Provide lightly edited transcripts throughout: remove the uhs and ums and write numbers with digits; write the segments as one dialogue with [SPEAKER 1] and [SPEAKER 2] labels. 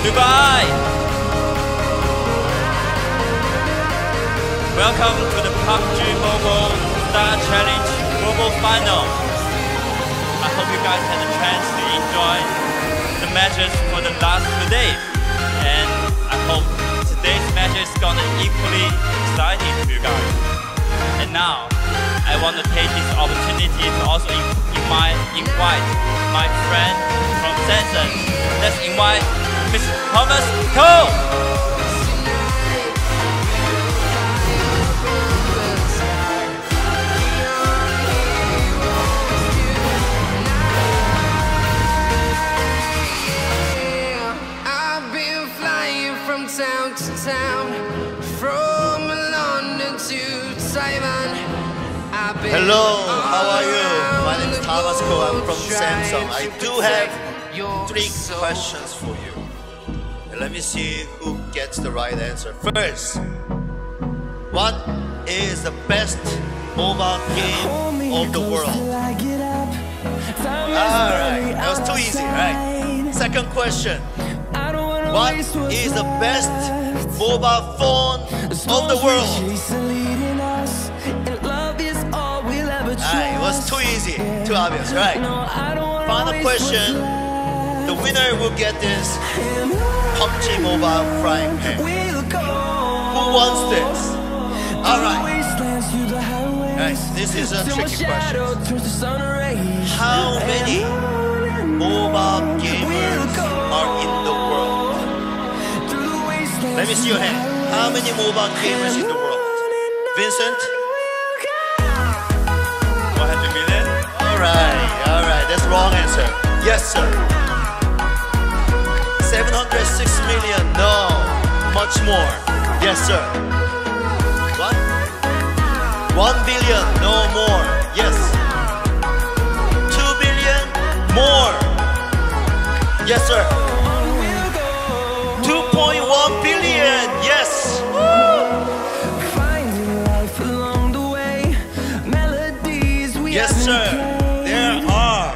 [SPEAKER 1] Dubai! Welcome to the Pubg Mobile Star Challenge Global Final. I hope you guys had a chance to enjoy the matches for the last 2 days. And I hope today's match is gonna equally exciting for you guys. And now, I want to take this opportunity to also invite my friend from Samsung. Let's invite Mr. Thomas Cole.
[SPEAKER 2] I've been flying from town to town, from London to Taiwan.
[SPEAKER 3] Hello, how are you? My name is Thomas Cole. I'm from Samsung. I do have 3 questions for you. Let me see who gets the right answer. First, what is the best mobile game of the world? Alright, that was too easy, right? Second question, what is the best mobile phone of the world? It was too easy, too obvious, right? Final question, the winner will get this Pubg Mobile frying pan. Who wants this? Alright, this is a tricky question. How many mobile gamers are in the world? Let me see your hand. How many mobile gamers in the world? Vincent?
[SPEAKER 1] 100 million?
[SPEAKER 3] Alright, that's the wrong answer. Yes, sir. 706 million, no. Much more. Yes, sir. What? 1 billion, no more. Yes. 2 billion, more. Yes, sir. 2.1 billion, yes. Yes, sir. There are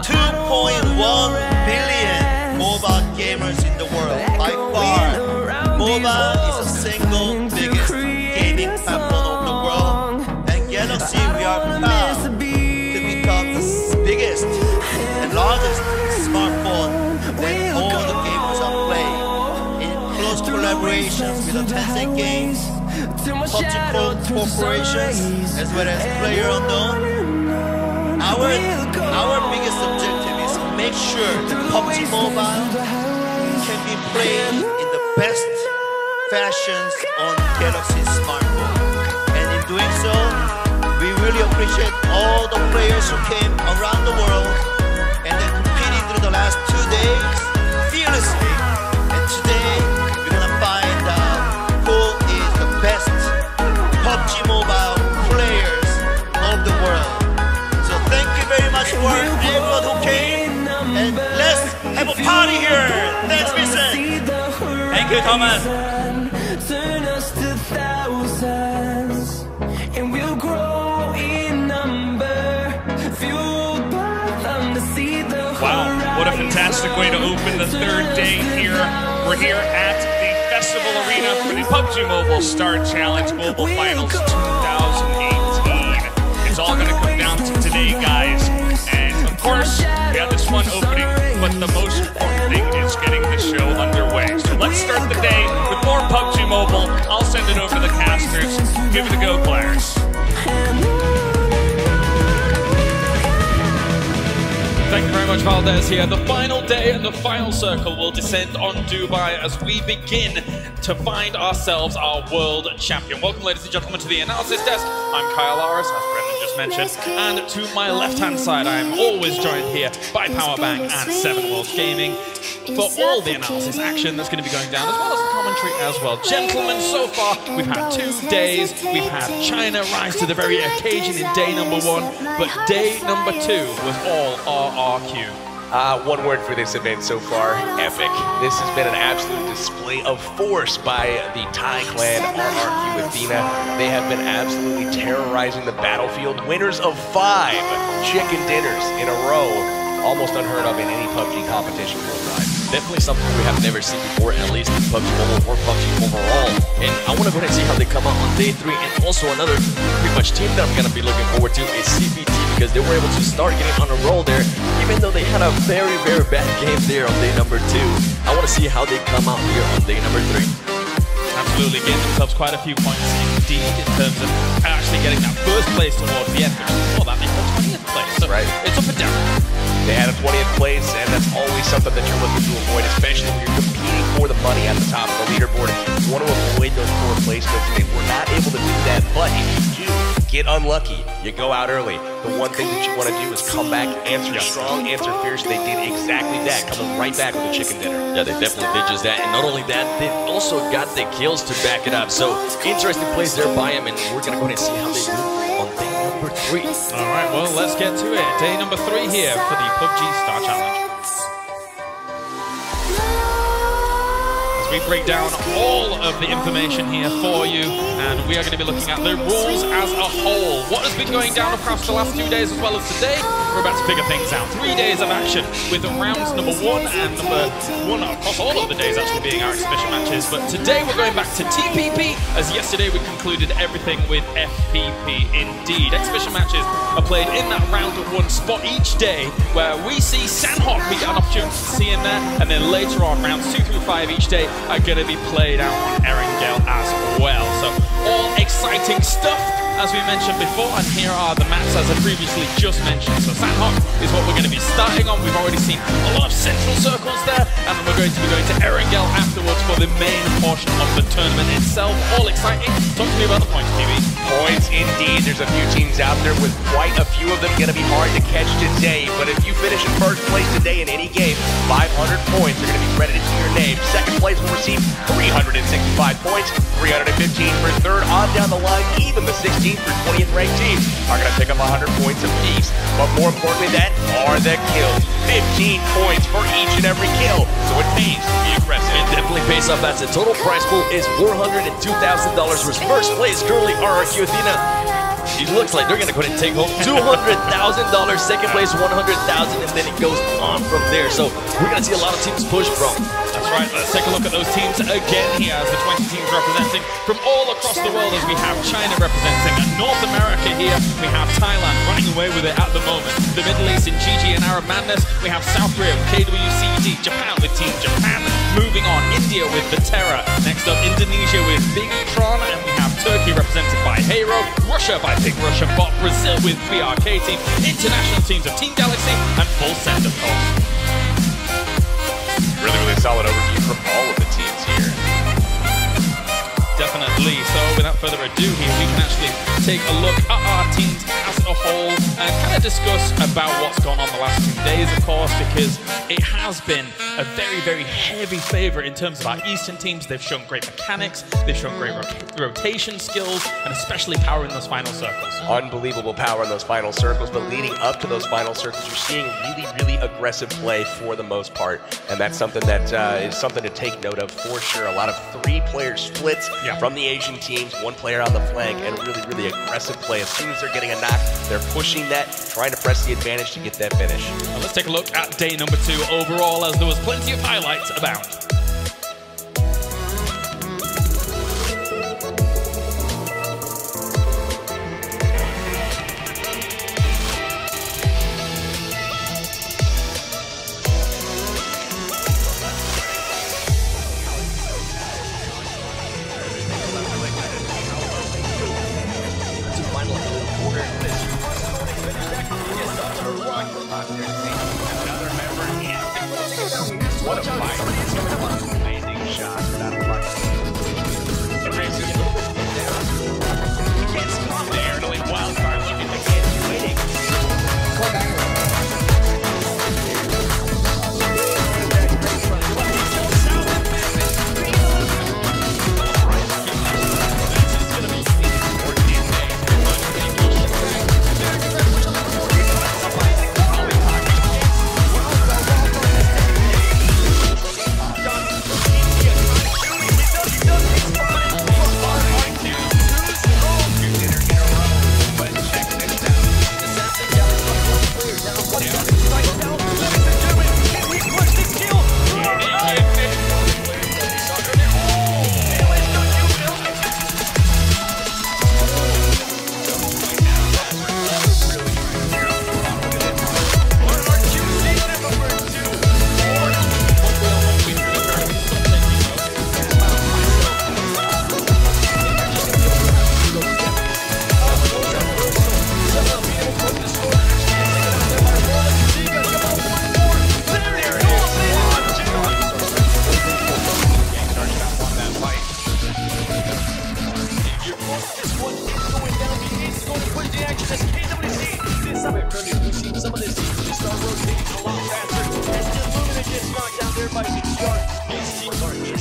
[SPEAKER 3] 2.1 billion mobile gamers in the world. By far, mobile is the single biggest gaming platform of the world. And Galaxy, we are proud to become the biggest and largest smartphone that all the gamers are playing. In close collaborations with the Pmsc games, Pubg corporations, as well as PlayerUnknown. Our biggest objective is to make sure the Pubg Mobile can be played in the best fashions on Galaxy smartphone. And in doing so, we really appreciate all the players who came around the world and then competed through the last 2 days fearlessly. And today, we're gonna find out who is the best Pubg Mobile players of the world. So thank you very much for everyone who came, and let's have a party here. Thanks, Vincent.
[SPEAKER 1] Thank you, Thomas.
[SPEAKER 2] Turn us to thousands, and we'll grow in number, fueled by them to see the
[SPEAKER 4] Wow, what a fantastic way to open the 3rd day here. We're here at the Festival Arena for the Pubg Mobile Star Challenge Global Finals 2018. It's all going to come down to today, guys. And of course, we have this fun opening, but the most important thing is getting the show underway. So let's start the day with more Pubg Mobile. I'll send it over to the casters. Give it a go, players.
[SPEAKER 5] Thank you very much, Valdez here. The final day and the final circle will descend on Dubai as we begin to find ourselves our world champion. Welcome, ladies and gentlemen, to the analysis desk. I'm Kyle Aris, as Brendan just mentioned, and to my left-hand side, I am always joined here by Powerbang and 7 Worlds Gaming for all the analysis action that's going to be going down, as well as the commentary as well. Gentlemen, so far, we've had 2 days. We've had China rise to the very occasion in day number 1, but day number 2 was all RRQ.
[SPEAKER 6] One word for this event so far, epic. This has been an absolute display of force by the Thai clan RRQ Athena. They have been absolutely terrorizing the battlefield. Winners of 5 chicken dinners in a row. Almost unheard of in any PUBG competition worldwide.
[SPEAKER 7] Definitely something we have never seen before, at least in PUBG Mobile or PUBG overall. And I want to go ahead and see how they come out on day 3. And also another pretty much team that I'm going to be looking forward to is CPT, because they were able to start getting on a roll there, even though they had a very, very bad game there on day number 2. I want to see how they come out here on day number 3.
[SPEAKER 5] Absolutely, getting themselves quite a few points indeed in terms of actually getting that first place towards the end. But before that, they had 20th place. So
[SPEAKER 6] right.
[SPEAKER 5] It's up and down.
[SPEAKER 6] They had a 20th place, and that's always something that you're looking to avoid, especially when you're competing for the money at the top of the leaderboard. You want to avoid those poor placements. They were not able to do that, but if you do get unlucky, you go out early. The one thing that you want to do is come back, answer strong, answer fierce. They did exactly that, coming right back with a chicken dinner.
[SPEAKER 7] Yeah, they definitely did just that. And not only that, they also got the kills to back it up. So, interesting plays there by him, and we're going to go ahead and see how they do on day number 3.
[SPEAKER 5] All right, well, let's get to it. Day number 3 here for the PUBG Star Challenge. As we break down all of the information here for you, and we are going to be looking at the rules as a whole. What has been going down across the last 2 days as well as today? We're about to figure things out. 3 days of action with rounds number 1 and number 1 across all of the days actually being our exhibition matches. But today we're going back to TPP, as yesterday we concluded everything with FPP indeed. Exhibition matches are played in that round 1 spot each day, where we see Sandhawk, we get an opportunity to see in there, and then later on rounds 2 through 5 each day are going to be played out on Erangel as well. So all exciting stuff, as we mentioned before, and here are the maps as I previously just mentioned. So Sandhawk is what we're going to be starting on. We've already seen a lot of central circles there, and then we're going to be going to Erangel afterwards for the main portion of the tournament itself. All exciting. Talk to me about the points, PB.
[SPEAKER 6] Points indeed. There's a few teams out there with quite a few of them going to be hard to catch today, but if you finish in first place today in any game, 500 points are going to be credited to your name. Second place will receive 365 points, 315 for third. On down the line, even the 16th through 20th ranked teams are going to pick up 100 points apiece. But more importantly, that are the kills. 15 points for each and every kill, so it pays to be aggressive.
[SPEAKER 7] It definitely pays off. That's the total prize pool is $402,000, whereas first place currently RRQ Athena. It looks like they're going to go ahead and take home $200,000. Second place, $100,000, and then it goes on from there. So we're going to see a lot of teams push from.
[SPEAKER 5] That's right. Let's take a look at those teams again here as the 20 teams representing from all across the world, as we have China representing North America here. We have Thailand running away with it at the moment. The Middle East in GG and Arab Madness. We have South Korea with KWCG. Japan with Team Japan. Moving on, India with the Terra. Next up, Indonesia with Big Tron, and we have Turkey represented by Hero, Russia by Big Russian Bot, Brazil with BRK Team, international teams of Team Galaxy, and Full Send, of course.
[SPEAKER 6] Really solid overview from all of the teams here.
[SPEAKER 5] Definitely. So without further ado here, we can actually take a look at our teams as a whole and kind of discuss about what's gone on the last 2 days, of course, because it has been a very, very heavy favorite in terms of our Eastern teams. They've shown great mechanics, they've shown great rotation skills, and especially power in those final circles.
[SPEAKER 6] Unbelievable power in those final circles, but leading up to those final circles, you're seeing really aggressive play for the most part, and that's something that is something to take note of for sure. A lot of 3-player splits from the Asian teams, 1 player on the flank, and really aggressive play. As soon as they're getting a knock, they're pushing that, trying to press the advantage to get that finish.
[SPEAKER 5] Now let's take a look at day number 2 overall, as there was plenty of highlights abound.
[SPEAKER 6] What a fight.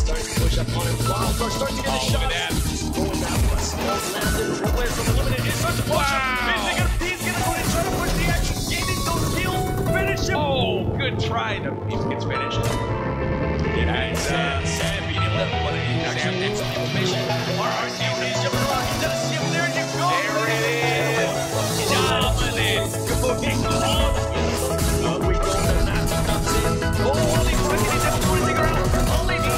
[SPEAKER 7] Starting to push up on him. Wildcard starts to get a shot. Going that one. Players from eliminated. It starts to push him. He's gonna go and try to push the action. Getting those kills. Finish him.
[SPEAKER 6] Oh, good try. The piece gets finished.
[SPEAKER 7] Yeah, and Sam being able to one of these. Sam next information. RRQ is jumping around. He does see him. There you go.
[SPEAKER 6] There it is.
[SPEAKER 7] Dominant. We go. The master comes in. Oh, only one. He's able to put it around. Only the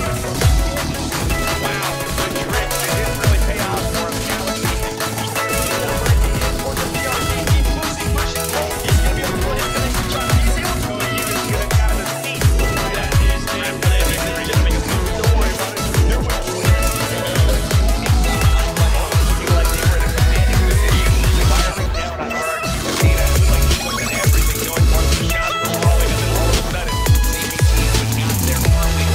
[SPEAKER 7] wow, the trick didn't really pay off for him. For the PRG, keep pushing. He's gonna be able to put his finishing shot. He's able to. He's gonna get out of the seat. That is the play. They're gonna make a move. Don't worry about it. They're waiting. Like they were in a commanding position, firing down on RRQ Athena. It was like fucking everything going on. The shots were rolling, and then all of a sudden, CBT was out there farming.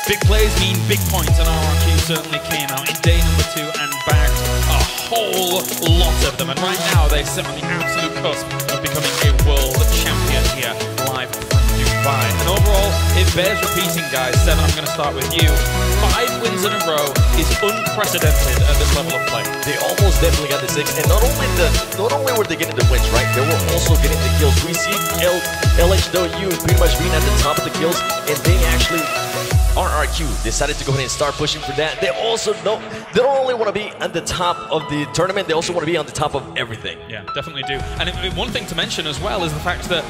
[SPEAKER 5] Big plays mean big points, and RRQ certainly came out in day number 2 and bagged a whole lot of them. And right now they sit on the absolute cusp of becoming a world champion here live from Dubai. And overall, it bears repeating, guys. 7, I'm going to start with you. 5 wins in a row is unprecedented at this level of play.
[SPEAKER 7] They almost definitely got the 6, and not only were they getting the wins, right? They were also getting the kills. We see LHW pretty much being at the top of the kills, and they actually. RRQ decided to go ahead and start pushing for that. They also don't only want to be at the top of the tournament, they also want to be on the top of everything.
[SPEAKER 5] Yeah, definitely do. And one thing to mention as well is the fact that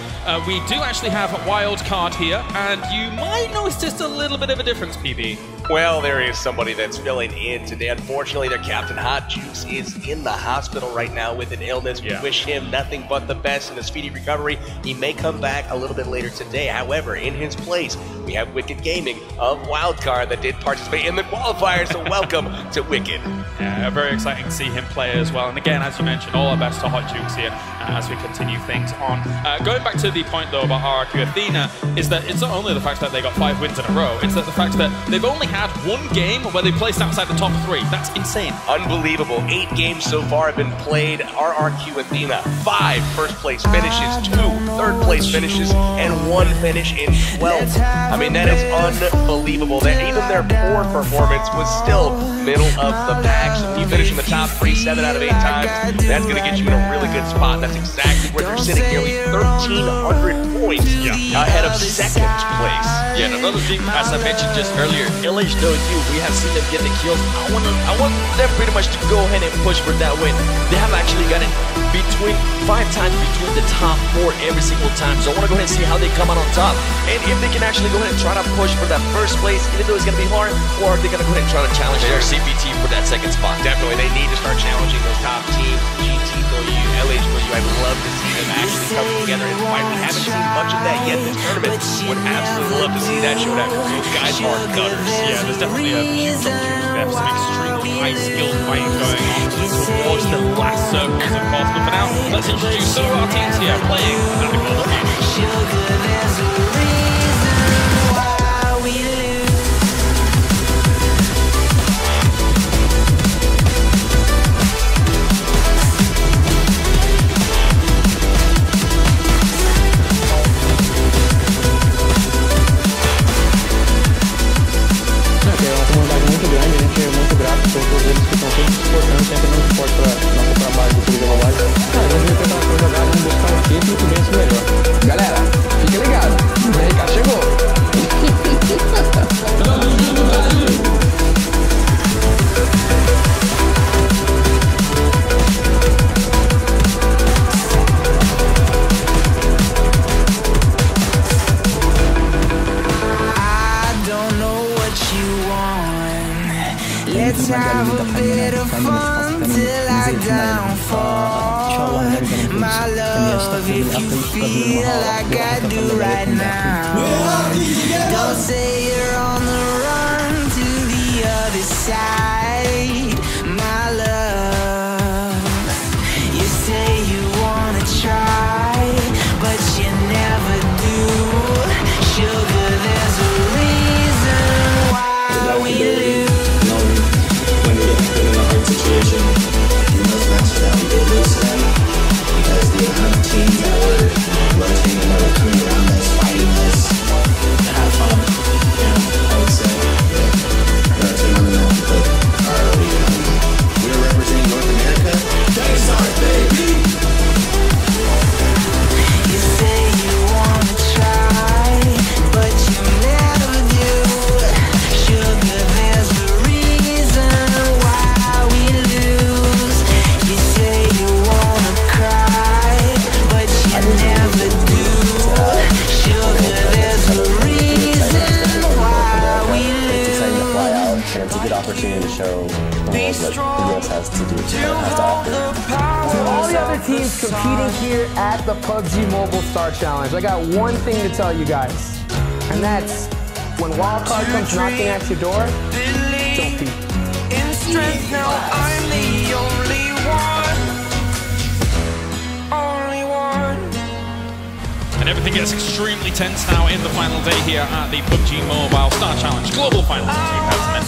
[SPEAKER 5] we do actually have a wild card here, and you might notice just a little bit of a difference, PB.
[SPEAKER 6] Well, there is somebody that's filling in today. Unfortunately, their captain, Hot Juice, is in the hospital right now with an illness. We wish him nothing but the best and a speedy recovery. He may come back a little bit later today. However, in his place, we have Wicked Gaming of Wildcard that did participate in the qualifier, so welcome to Wicked.
[SPEAKER 5] Yeah, very exciting to see him play as well. And again, as you mentioned, all our best to Hot Jukes here as we continue things on. Going back to the point, though, about RRQ Athena, is that it's not only the fact that they got 5 wins in a row, it's that the fact that they've only had 1 game where they placed outside the top 3. That's insane.
[SPEAKER 6] Unbelievable. 8 games so far have been played. RRQ Athena, 5 first place finishes, 2 third place finishes, and 1 finish in 12th. I mean, that is unbelievable. That even their poor performance was still middle of the pack. So when you finish in the top 3 7 out of 8 times, that's going to get you in a really good spot. That's exactly where they're sitting, nearly 1,300 points ahead of 2nd place.
[SPEAKER 7] Yeah, and another thing, as I mentioned just earlier, LHW, we have seen them get the kills. I want them pretty much to go ahead and push for that win. They have actually gotten between 5 times between the top 4 every single time. So I want to go ahead and see how they come out on top. And if they can actually go ahead and try to push for that first place, even though it's going to be hard, or are they going to go ahead and try to challenge their CPT for that 2nd spot?
[SPEAKER 6] Definitely, they need to start challenging those top teams. GTW, LHW, I'd love to see them actually come together and fight. We haven't seen much of that yet this tournament. Would absolutely love to see that showdown because those guys are gunners.
[SPEAKER 5] Yeah, there's definitely a huge opportunity there for some extremely high-skilled fighting going on towards the last circles, of course. But for now, let's introduce some of our teams here playing at the Global Game.
[SPEAKER 8] Galera, fique ligado, o RK chegou.
[SPEAKER 2] Let's have a bit of fun till I downfall. My love, if you feel like I do right now, don't say you're on the run to the other side. My love, you say you wanna try, but you never do. Sugar, there's a reason why we lose.
[SPEAKER 9] When we get put in a hard situation,
[SPEAKER 8] teams competing here at the PUBG Mobile Star Challenge. I got one thing to tell you guys, and that's when wildcard comes knocking at your door, don't peek.
[SPEAKER 2] In strength, now I'm the only one. Only one.
[SPEAKER 5] And everything gets extremely tense now in the final day here at the Pubg Mobile Star Challenge Global Finals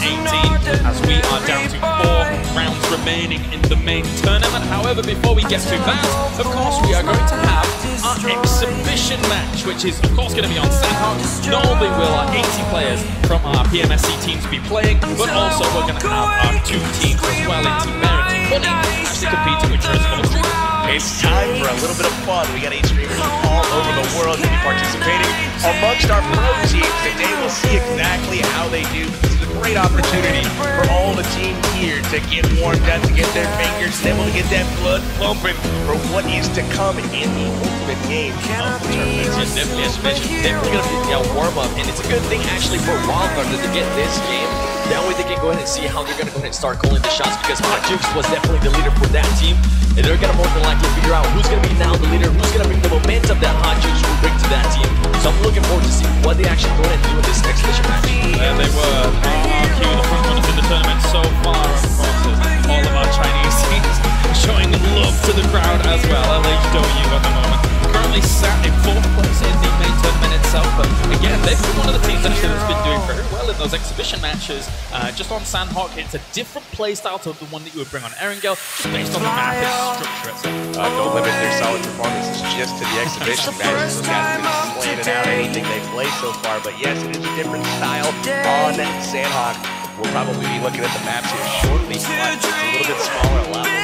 [SPEAKER 5] 2018, as we are down to 4 rounds remaining in the main tournament. However, before we get to that, of course, we are going to have our exhibition match, which is, of course, going to be on Sandhawk. Not only will our 80 players from our Pmsc teams be playing, but also we're going to have our 2 teams as well in Team Bear and Team Bunny actually competing with Transformer Streamers.
[SPEAKER 6] It's time for a little bit of fun. We got 8 streamers from all over the world to be participating amongst our pro teams. Today we'll see exactly how they do. This is a great opportunity for all the teams here to get warmed up, to get their fingers able to get that blood pumping for what is to come in the ultimate game of the tournament.
[SPEAKER 7] Yes, definitely, as you mentioned, definitely going to be a warm-up, and it's a good thing actually for Wildcard that they get this game. That way they can go ahead and see how they're going to go ahead and start calling the shots, because Pubg was definitely the leader for that team, and they're going to more than likely figure out who's going to be now the leader, who's going to bring the momentum that Pubg will bring to that team. So I'm looking forward to see what they actually go ahead and do in this exhibition match.
[SPEAKER 5] There they were, RRQ, the front runners in the tournament so far, of course, all of our Chinese teams showing love to the crowd as well. LHW at the moment currently sat in 4th place in the main tournament itself, but again, they've been one of the teams actually that's been doing very well in those exhibition matches. Just on Sandhawk, it's a different playstyle to the one that you would bring on Erangel, just based on the map, its structure, etc.
[SPEAKER 6] Don't limit their solid performances just to the exhibition matches. Those guys have been displaying it out anything they play so far, but yes, it is a different style on Sandhawk. We'll probably be looking at the maps here shortly, but it's a little bit smaller level.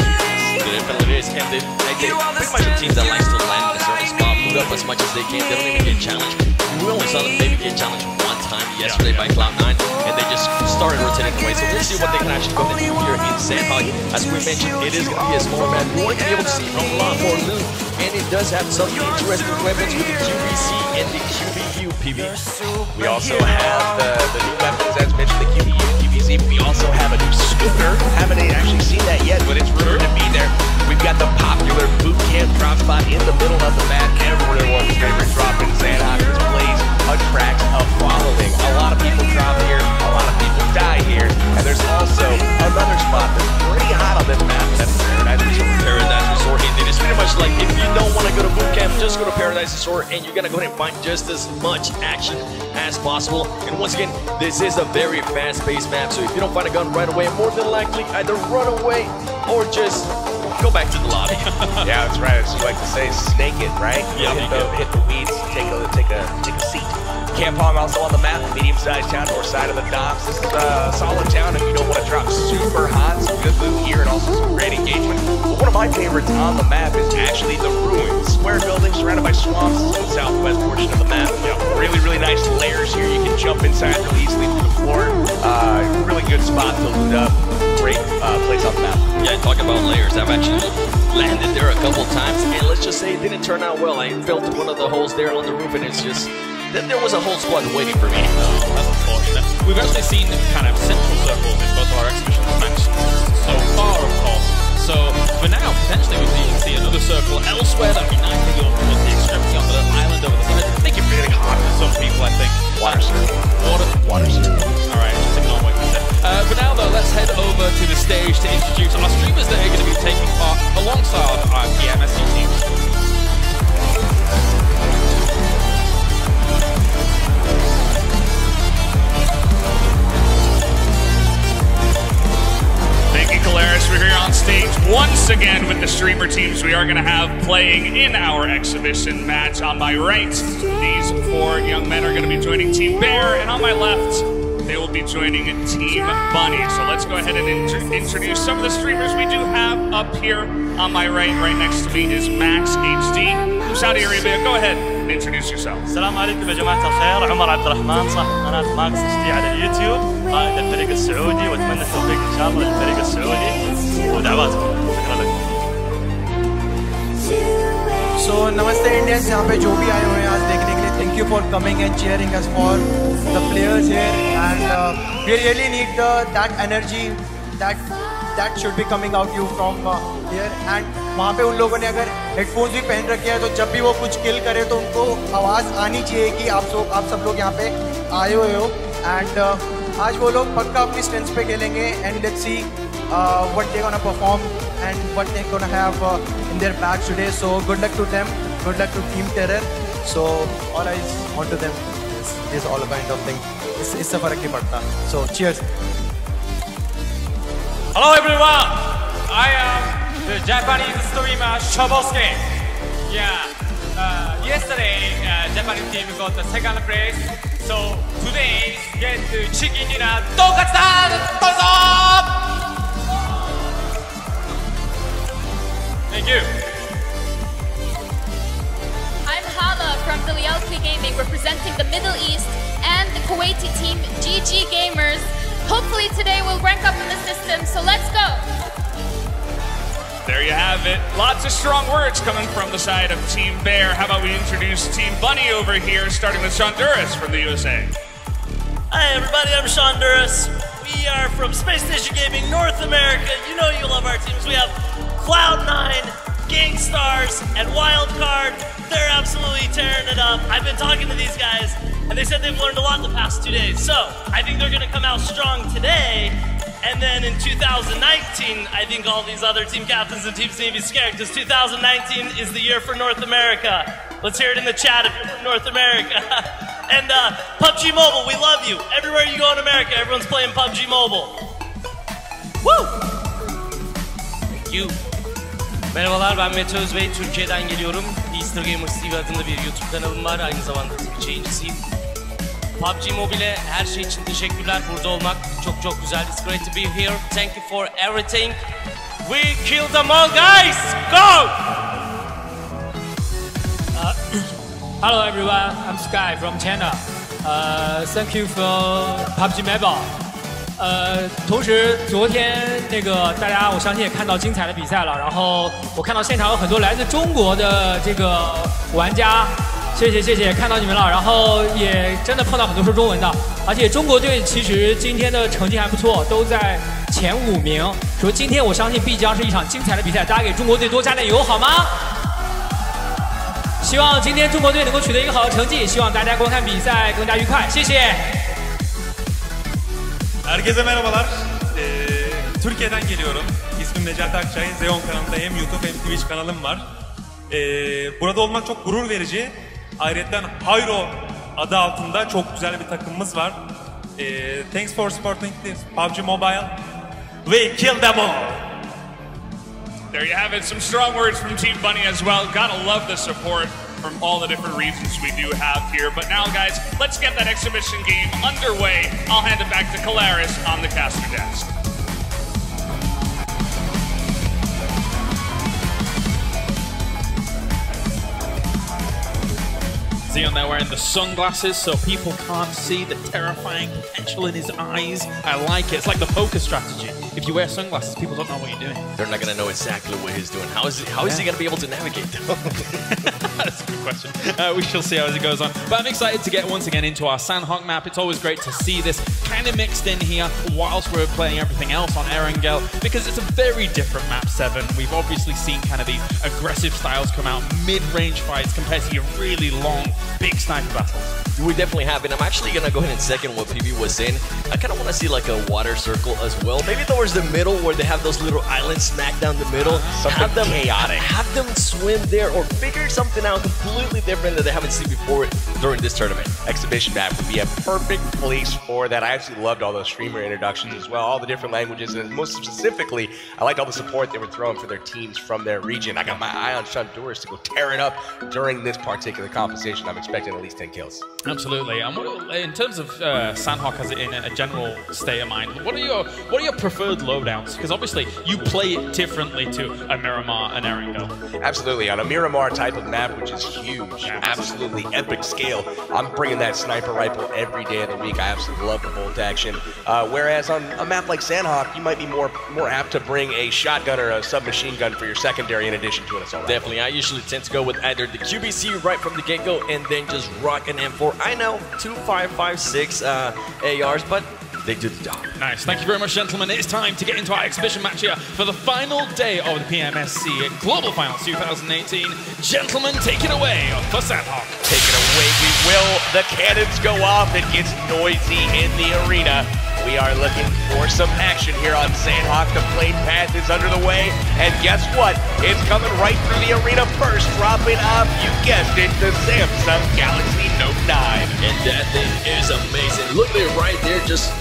[SPEAKER 7] It definitely is, and they pretty much a team that likes to land in a certain spot, move up as much as they can. They don't even get challenged. We only saw them maybe get challenged one time yesterday by Cloud9, and they just started rotating away. So we'll see what they can actually go ahead and do here in Sandhawk. As we mentioned, it is going to be a smaller map. We want to be able to see a lot more loot, and it does have some interesting weapons with the QBC and the QBU PB.
[SPEAKER 6] We also have the new weapons, as mentioned, the QBU and QBC. We also have a new scooter. Haven't actually seen that yet, but it's rumored to be there. We've got the popular boot camp drop spot in the middle of the map. Everyone's favorite drop in Sandhawk. This place attracts a following. A lot of people drop here, a lot of people die here, and there's also another spot that's pretty hot on this map. That's Paradise Resort.
[SPEAKER 7] Paradise Resort, indeed. It's pretty much like if you don't want to go to boot camp, just go to Paradise Resort, and you're gonna go ahead and find just as much action as possible. And once again, this is a very fast-paced map, so if you don't find a gun right away, more than likely either run away or just go back to the lobby.
[SPEAKER 6] Yeah, that's right. As you like to say, snake it, right?
[SPEAKER 7] Yeah,
[SPEAKER 6] hit the weeds, take a seat. Kampong also on the map, medium-sized town, north side of the docks. This is a solid town if you don't want to drop super hot. Some good loot here and also some great engagement. But one of my favorites on the map is actually the ruins. Square building surrounded by swamps in the southwest portion of the map. Really, really nice layers here. You can jump inside really easily through the floor. Really good spot to loot up. Great place on the map.
[SPEAKER 7] Yeah, talk about layers. I've actually landed there a couple times, and let's just say it didn't turn out well. I fell through one of the holes there on the roof, and it's just... Then there was a whole squad waiting for me.
[SPEAKER 5] Oh, that's unfortunate. We've actually seen kind of central circles in both of our exhibition matches so far, of course. So for now, potentially we can see another circle elsewhere. That'd be nice. Maybe on the extremity on the island over the side. I think it's really hard for some people, I think.
[SPEAKER 6] Water circle.
[SPEAKER 5] Water circle. All right, just ignore what you said. For now, though, let's head over to the stage to introduce our streamers that are going to be taking part alongside our Pmsc team.
[SPEAKER 4] We're here on stage once again with the streamer teams we are going to have playing in our exhibition match. On my right, these 4 young men are going to be joining Team Bear, and on my left, they will be joining Team Bunny. So let's go ahead and introduce some of the streamers we do have up here. On my right next to me is Max HD from Saudi Arabia. Go ahead and introduce yourself.
[SPEAKER 1] السلام عليكم يا جماعة الخير، عمر عبد الرحمن صاحب قناة ماكس HD على اليوتيوب، قائد الفريق السعودي، واتمنى التوفيق ان شاء الله للفريق السعودي ودعواتكم. شكرا لكم.
[SPEAKER 9] So Namaste Indians, यहाँ पे जो भी आए हुए हैं आज देखने के लिए, thank you for coming and cheering us for the players here, and we really need that energy that should be coming out you from here, and वहाँ पे उन लोगों ने अगर हेडफोन्स भी पहन रखे हैं तो जब भी वो कुछ किल करे तो उनको आवाज़ आनी चाहिए कि आप सब लोग यहाँ पे आए हुए हो। एंड आज वो लोग पक्का अपनी स्ट्रेंथ पे खेलेंगे and let's see what they're gonna perform and what they're gonna have in their bags today. So good luck to them, good luck to Team Terror. So all eyes onto them. This all kind of thing. इससे फर्क नहीं पड़ता. So cheers.
[SPEAKER 10] Hello everyone. I am the Japanese streamer Pubg. Yeah. Yesterday, Japanese team got the second place. So today get the chicken dinner. Thank you.
[SPEAKER 11] I'm Hala from the Reality Gaming, representing the Middle East and the Kuwaiti team GG Gamers. Hopefully today we'll rank up in the system, so let's go.
[SPEAKER 4] There you have it. Lots of strong words coming from the side of Team Bear. How about we introduce Team Bunny over here, starting with Shonduras from the USA.
[SPEAKER 12] Hi everybody, I'm Shonduras. We are from Space Station Gaming, North America. You know you love our teams. We have Cloud9, Gangstars, and Wildcard. They're absolutely tearing it up. I've been talking to these guys, and they said they've learned a lot the past 2 days. So, I think they're gonna come out strong today, and then in 2019, I think all these other team captains and teams need to be scared, because 2019 is the year for North America. Let's hear it in the chat if you're from North America. And PUBG Mobile, we love you. Everywhere you go in America, everyone's playing PUBG Mobile. Woo!
[SPEAKER 13] Thank you. Merhabalar, ben Mete Özbey, Türkiye'den geliyorum. Easter Gamers TV adında bir YouTube kanalım var, aynı zamanda Twitch yayıncısıyım. PUBG Mobile her şey için teşekkürler, burada olmak çok güzel. It's great to be here. Thank you for everything. We killed them all, guys! Go!
[SPEAKER 10] Hello everyone, I'm Sky from China. Thank you for PUBG Mobile. 同时昨天大家我相信也看到精彩的比赛了，然后我看到现场有很多来自中国的玩家，谢谢看到你们了，然后也真的碰到很多说中文的，而且中国队其实今天的成绩还不错，都在前5名，所以今天我相信必将是一场精彩的比赛，大家给中国队多加点油好吗？希望今天中国队能够取得一个好的成绩，希望大家观看比赛更加愉快，谢谢。
[SPEAKER 14] Herkese merhabalar. Türkiye'den geliyorum. İsmim Necati Akçay. Zeon kanalında hem YouTube hem Twitch kanalım var. Burada olmak çok gurur verici. Ayrıca Hayro adı altında çok güzel bir takımımız var. Thanks for supporting this PUBG Mobile. We kill them all.
[SPEAKER 4] There you have it. Some strong words from Team Bunny as well. Gotta love the support from all the different regions we do have here. But now, guys, let's get that exhibition game underway. I'll hand it back to Kalaris on the caster desk.
[SPEAKER 5] Zeon there wearing the sunglasses so people can't see the terrifying potential in his eyes. I like it. It's like the poker strategy. If you wear sunglasses, people don't know what you're doing.
[SPEAKER 7] They're not going to know exactly what he's doing. How is he going to be able to navigate though?
[SPEAKER 5] That's a good question. We shall see how it goes on. But I'm excited to get once again into our Sandhawk map. It's always great to see this kind of mixed in here whilst we're playing everything else on Erangel, because it's a very different map 7. We've obviously seen kind of these aggressive styles come out, mid-range fights compared to your really long, big sniper battles.
[SPEAKER 7] We definitely have, and I'm actually going to go ahead and second what PB was saying. I kind of want to see like a water circle as well. Maybe towards the middle where they have those little islands smack down the middle.
[SPEAKER 6] Something chaotic.
[SPEAKER 7] Have them swim there or figure something out completely different that they haven't seen before during this tournament.
[SPEAKER 6] Exhibition map would be a perfect place for that. I actually loved all those streamer introductions as well, all the different languages, and most specifically, I liked all the support they were throwing for their teams from their region. I got my eye on Shonduras to go tear it up during this particular competition. I'm expecting at least 10 kills.
[SPEAKER 5] Absolutely. And in terms of Sandhawk as in a general state of mind, what are your preferred loadouts? Because obviously you play it differently to a Miramar and Erangel.
[SPEAKER 6] Absolutely. On a Miramar type of map, which is huge, absolutely epic scale, I'm bringing that sniper rifle every day of the week. I absolutely love the bolt action. Whereas on a map like Sandhawk, you might be more apt to bring a shotgun or a submachine gun for your secondary in addition to an assault rifle.
[SPEAKER 7] Definitely. I usually tend to go with either the QBC right from the get-go and then just rock an M4. I know 2, 5, 5, 6 ARs, but they do the job.
[SPEAKER 5] Nice. Thank you very much, gentlemen. It's time to get into our exhibition match here for the final day of the Pmsc Global Finals 2018. Gentlemen, take it away for Sandhawk.
[SPEAKER 6] Take it away, we will. The cannons go off. It gets noisy in the arena. We are looking for some action here on Sandhawk. The plane path is under the way. And guess what? It's coming right through the arena first, dropping off, you guessed it, the Samsung Galaxy Note 9.
[SPEAKER 7] And that thing is amazing. Look at it right there. Just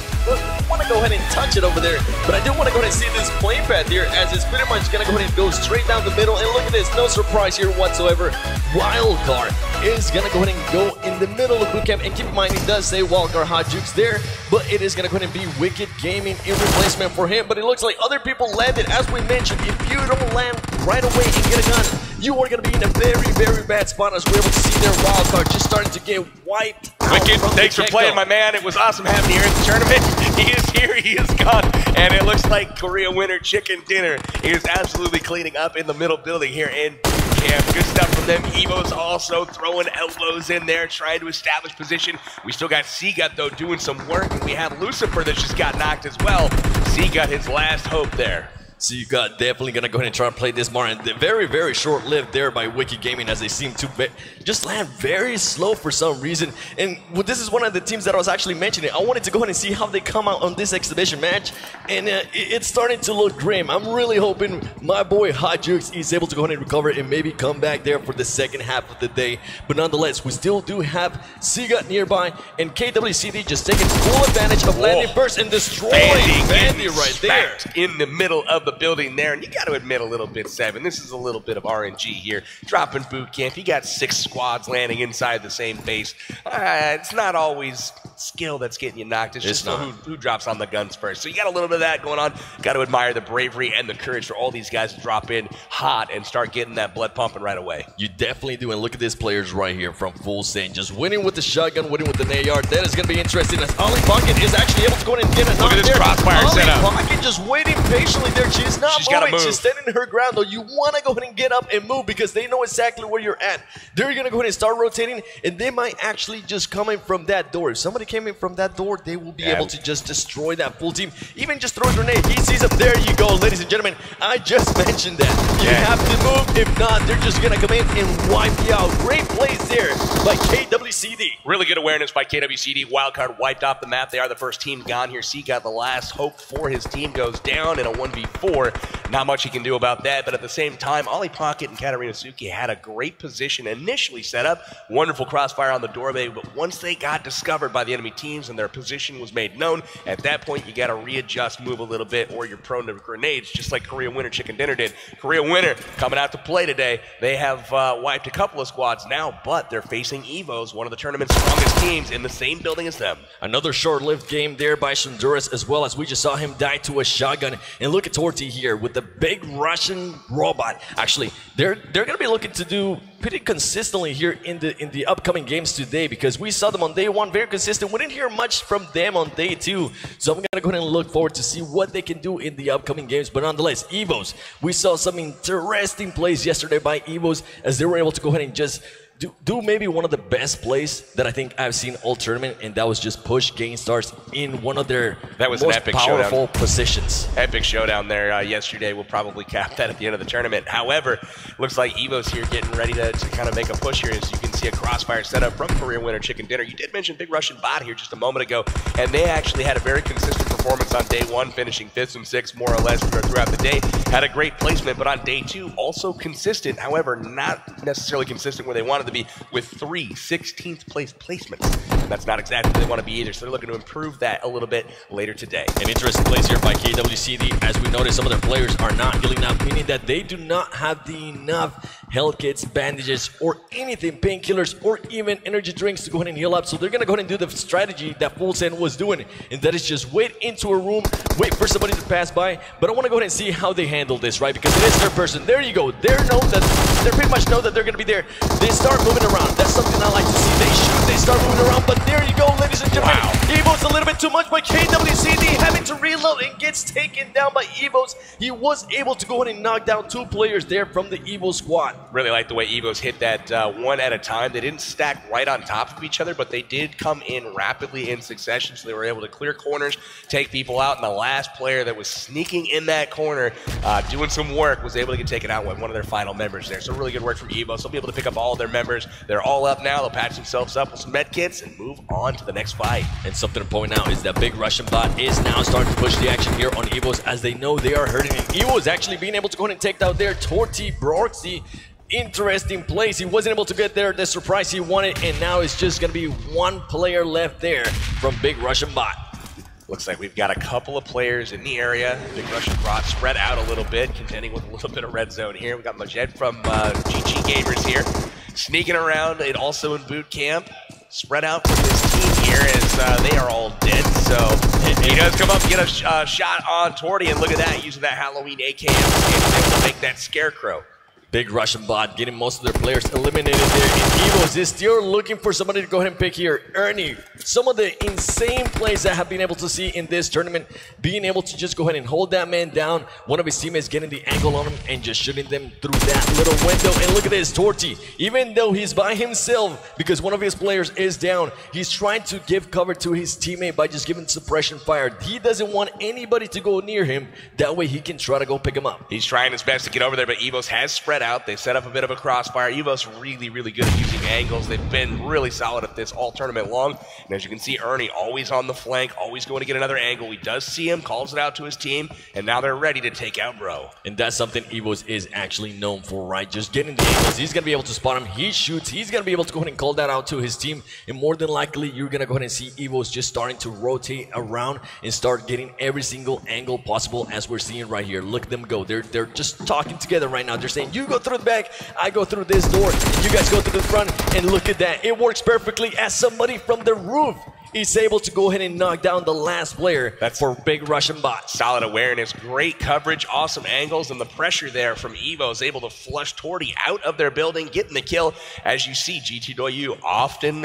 [SPEAKER 7] want to go ahead and touch it over there. But I do want to go ahead and see this plane path here, as it's pretty much going to go ahead and go straight down the middle. And look at this. No surprise here whatsoever. Wildcard is going to go ahead and go in the middle of bootcamp. And keep in mind, it does say Wildcard Hot Jukes there, but it is going to go ahead and be Wicked Gaming in replacement for him. But it looks like other people landed. As we mentioned, if you don't land right away and get a gun, you are going to be in a very, very bad spot, as we're able to see their wildcard just starting to get wiped out.
[SPEAKER 6] Wicked, thanks for playing, my man. It was awesome having you here in the tournament. He is here, he is gone, and it looks like Korea winner Chicken Dinner is absolutely cleaning up in the middle building here in camp. Good stuff from them. Evo's also throwing elbows in there, trying to establish position. We still got Seagut, though, doing some work, and we have Lucifer that just got knocked as well. Seagut, his last hope there.
[SPEAKER 7] So you got definitely going to go ahead and try and play this more. And very, very short-lived there by Wicked Gaming, as they seem to just land very slow for some reason. And this is one of the teams that I was actually mentioning. I wanted to go ahead and see how they come out on this exhibition match. And it's starting to look grim. I'm really hoping my boy Hot Jukes is able to go ahead and recover and maybe come back there for the second half of the day. But nonetheless, we still do have Seagut nearby. And KWCD just taking full advantage of landing first and destroying Bandy right there.
[SPEAKER 6] In the middle of the building there, and you got to admit a little bit, Seven, this is a little bit of RNG here. Dropping boot camp, you got 6 squads landing inside the same base. It's not always skill that's getting you knocked. It's just who drops on the guns first. So you got a little bit of that going on. Got to admire the bravery and the courage for all these guys to drop in hot and start getting that blood pumping right away.
[SPEAKER 7] You definitely do, and look at these players right here from Full Saint, just winning with the shotgun, winning with the AR. That is going to be interesting, as Ollie Pocket is actually able to go in and get a knock.
[SPEAKER 6] Look at this crossfire setup.
[SPEAKER 7] Ollie Pocket just waiting patiently there. She's not moving. She's standing her ground, though. You want to go ahead and get up and move, because they know exactly where you're at. They're going to go ahead and start rotating, and they might actually just come in from that door. If somebody came in from that door, they will be able to just destroy that full team. Even just throw a grenade. He sees them. There you go, ladies and gentlemen. I just mentioned that. You have to move. If not, they're just going to come in and wipe you out. Great plays there by KWCD.
[SPEAKER 6] Really good awareness by KWCD. Wildcard wiped off the map. They are the first team gone here. Seagut, the last hope for his team, goes down in a 1v4. Not much he can do about that, but at the same time, Ollie Pocket and Katarina Suki had a great position initially set up. Wonderful crossfire on the doorway, but once they got discovered by the enemy teams and their position was made known, at that point you got to readjust, move a little bit, or you're prone to grenades, just like Korea winner Chicken Dinner did. Korea winner coming out to play today. They have wiped a couple of squads now, but they're facing Evos, one of the tournament's strongest teams, in the same building as them.
[SPEAKER 7] Another short-lived game there by Shonduras, as well, as we just saw him die to a shotgun. And look at Torty here with the big Russian robot. Actually, they're going to be looking to do pretty consistently here in the upcoming games today, because we saw them on day 1 very consistent. We didn't hear much from them on day 2, so I'm going to go ahead and look forward to see what they can do in the upcoming games. But nonetheless, Evos, we saw some interesting plays yesterday by Evos, as they were able to go ahead and just do maybe one of the best plays that I think I've seen all tournament, and that was just push Gain Stars in one of their most powerful positions.
[SPEAKER 6] Epic showdown there yesterday. We'll probably cap that at the end of the tournament. However, looks like Evo's here getting ready to kind of make a push here. As you can see, a crossfire setup from Korea winner Chicken Dinner. You did mention Big Russian Bot here just a moment ago, and they actually had a very consistent performance on day 1, finishing 5th and 6th more or less throughout the day. Had a great placement, but on day 2, also consistent. However, not necessarily consistent where they wanted to be, with 3 16th place placements. And that's not exactly where they want to be either, so they're looking to improve that a little bit later today.
[SPEAKER 7] An interesting place here by KWCD, as we notice some of their players are not healing up, meaning that they do not have enough health kits, bandages, or anything, painkillers, or even energy drinks to go ahead and heal up. So they're going to go ahead and do the strategy that Full Send was doing, and that is just wait into a room, wait for somebody to pass by. But I want to go ahead and see how they handle this, right? Because it is their person. There you go. They pretty much know that they're going to be there. They start moving around. That's something I like to see. They shoot, they start moving around, but there you go, ladies and gentlemen. Evos a little bit too much by KWCD, having to reload, and gets taken down by Evos. He was able to go ahead and knock down 2 players there from the Evo squad.
[SPEAKER 6] Really like the way Evos hit that one at a time. They didn't stack right on top of each other, but they did come in rapidly in succession, so they were able to clear corners, take people out, and the last player that was sneaking in that corner, doing some work, was able to get taken out with one of their final members there. So really good work from Evos. They'll be able to pick up all of their members. They're all up now. They'll patch themselves up with some med kits and move on to the next fight.
[SPEAKER 7] And something to point out is that Big Russian Bot is now starting to push the action here on Evos, as they know they are hurting. And Evos actually being able to go ahead and take out their Torty Broxy. Interesting place. He wasn't able to get there the surprise he wanted, and now it's just going to be one player left there from Big Russian Bot.
[SPEAKER 6] Looks like we've got a couple of players in the area. Big Russian Bot spread out a little bit, contending with a little bit of red zone here. We've got Majed from GG Gamers here, sneaking around and also in boot camp. Spread out from this team here as they are all dead, so he does come up and get a shot on Torty, and look at that, using that Halloween AKM, able to make that Scarecrow.
[SPEAKER 7] Big Russian Bot getting most of their players eliminated there. And Evos is still looking for somebody to go ahead and pick here. Ernie, some of the insane plays that have been able to see in this tournament, being able to just go ahead and hold that man down, one of his teammates getting the angle on him and just shooting them through that little window. And look at this, Torty, even though he's by himself because one of his players is down, he's trying to give cover to his teammate by just giving suppression fire. He doesn't want anybody to go near him. That way he can try to go pick him up.
[SPEAKER 6] He's trying his best to get over there, but Evos has spread out. They set up a bit of a crossfire. Evos really, really good at using angles. They've been really solid at this all tournament long. And as you can see, Ernie always on the flank, always going to get another angle. He does see him, calls it out to his team, and now they're ready to take out Bro.
[SPEAKER 7] And that's something Evos is actually known for, right? Just getting the angles. He's going to be able to spot him. He shoots. He's going to be able to go ahead and call that out to his team. And more than likely, you're going to go ahead and see Evos just starting to rotate around and start getting every single angle possible, as we're seeing right here. Look at them go. They're just talking together right now. They're saying, you go through the back, I go through this door, and you guys go through the front. And look at that. It works perfectly as somebody from the roof is able to go ahead and knock down the last player. That's for Big Russian Bot.
[SPEAKER 6] Solid awareness, great coverage, awesome angles, and the pressure there from Evo is able to flush Torty out of their building, getting the kill. As you see, GT Doyu often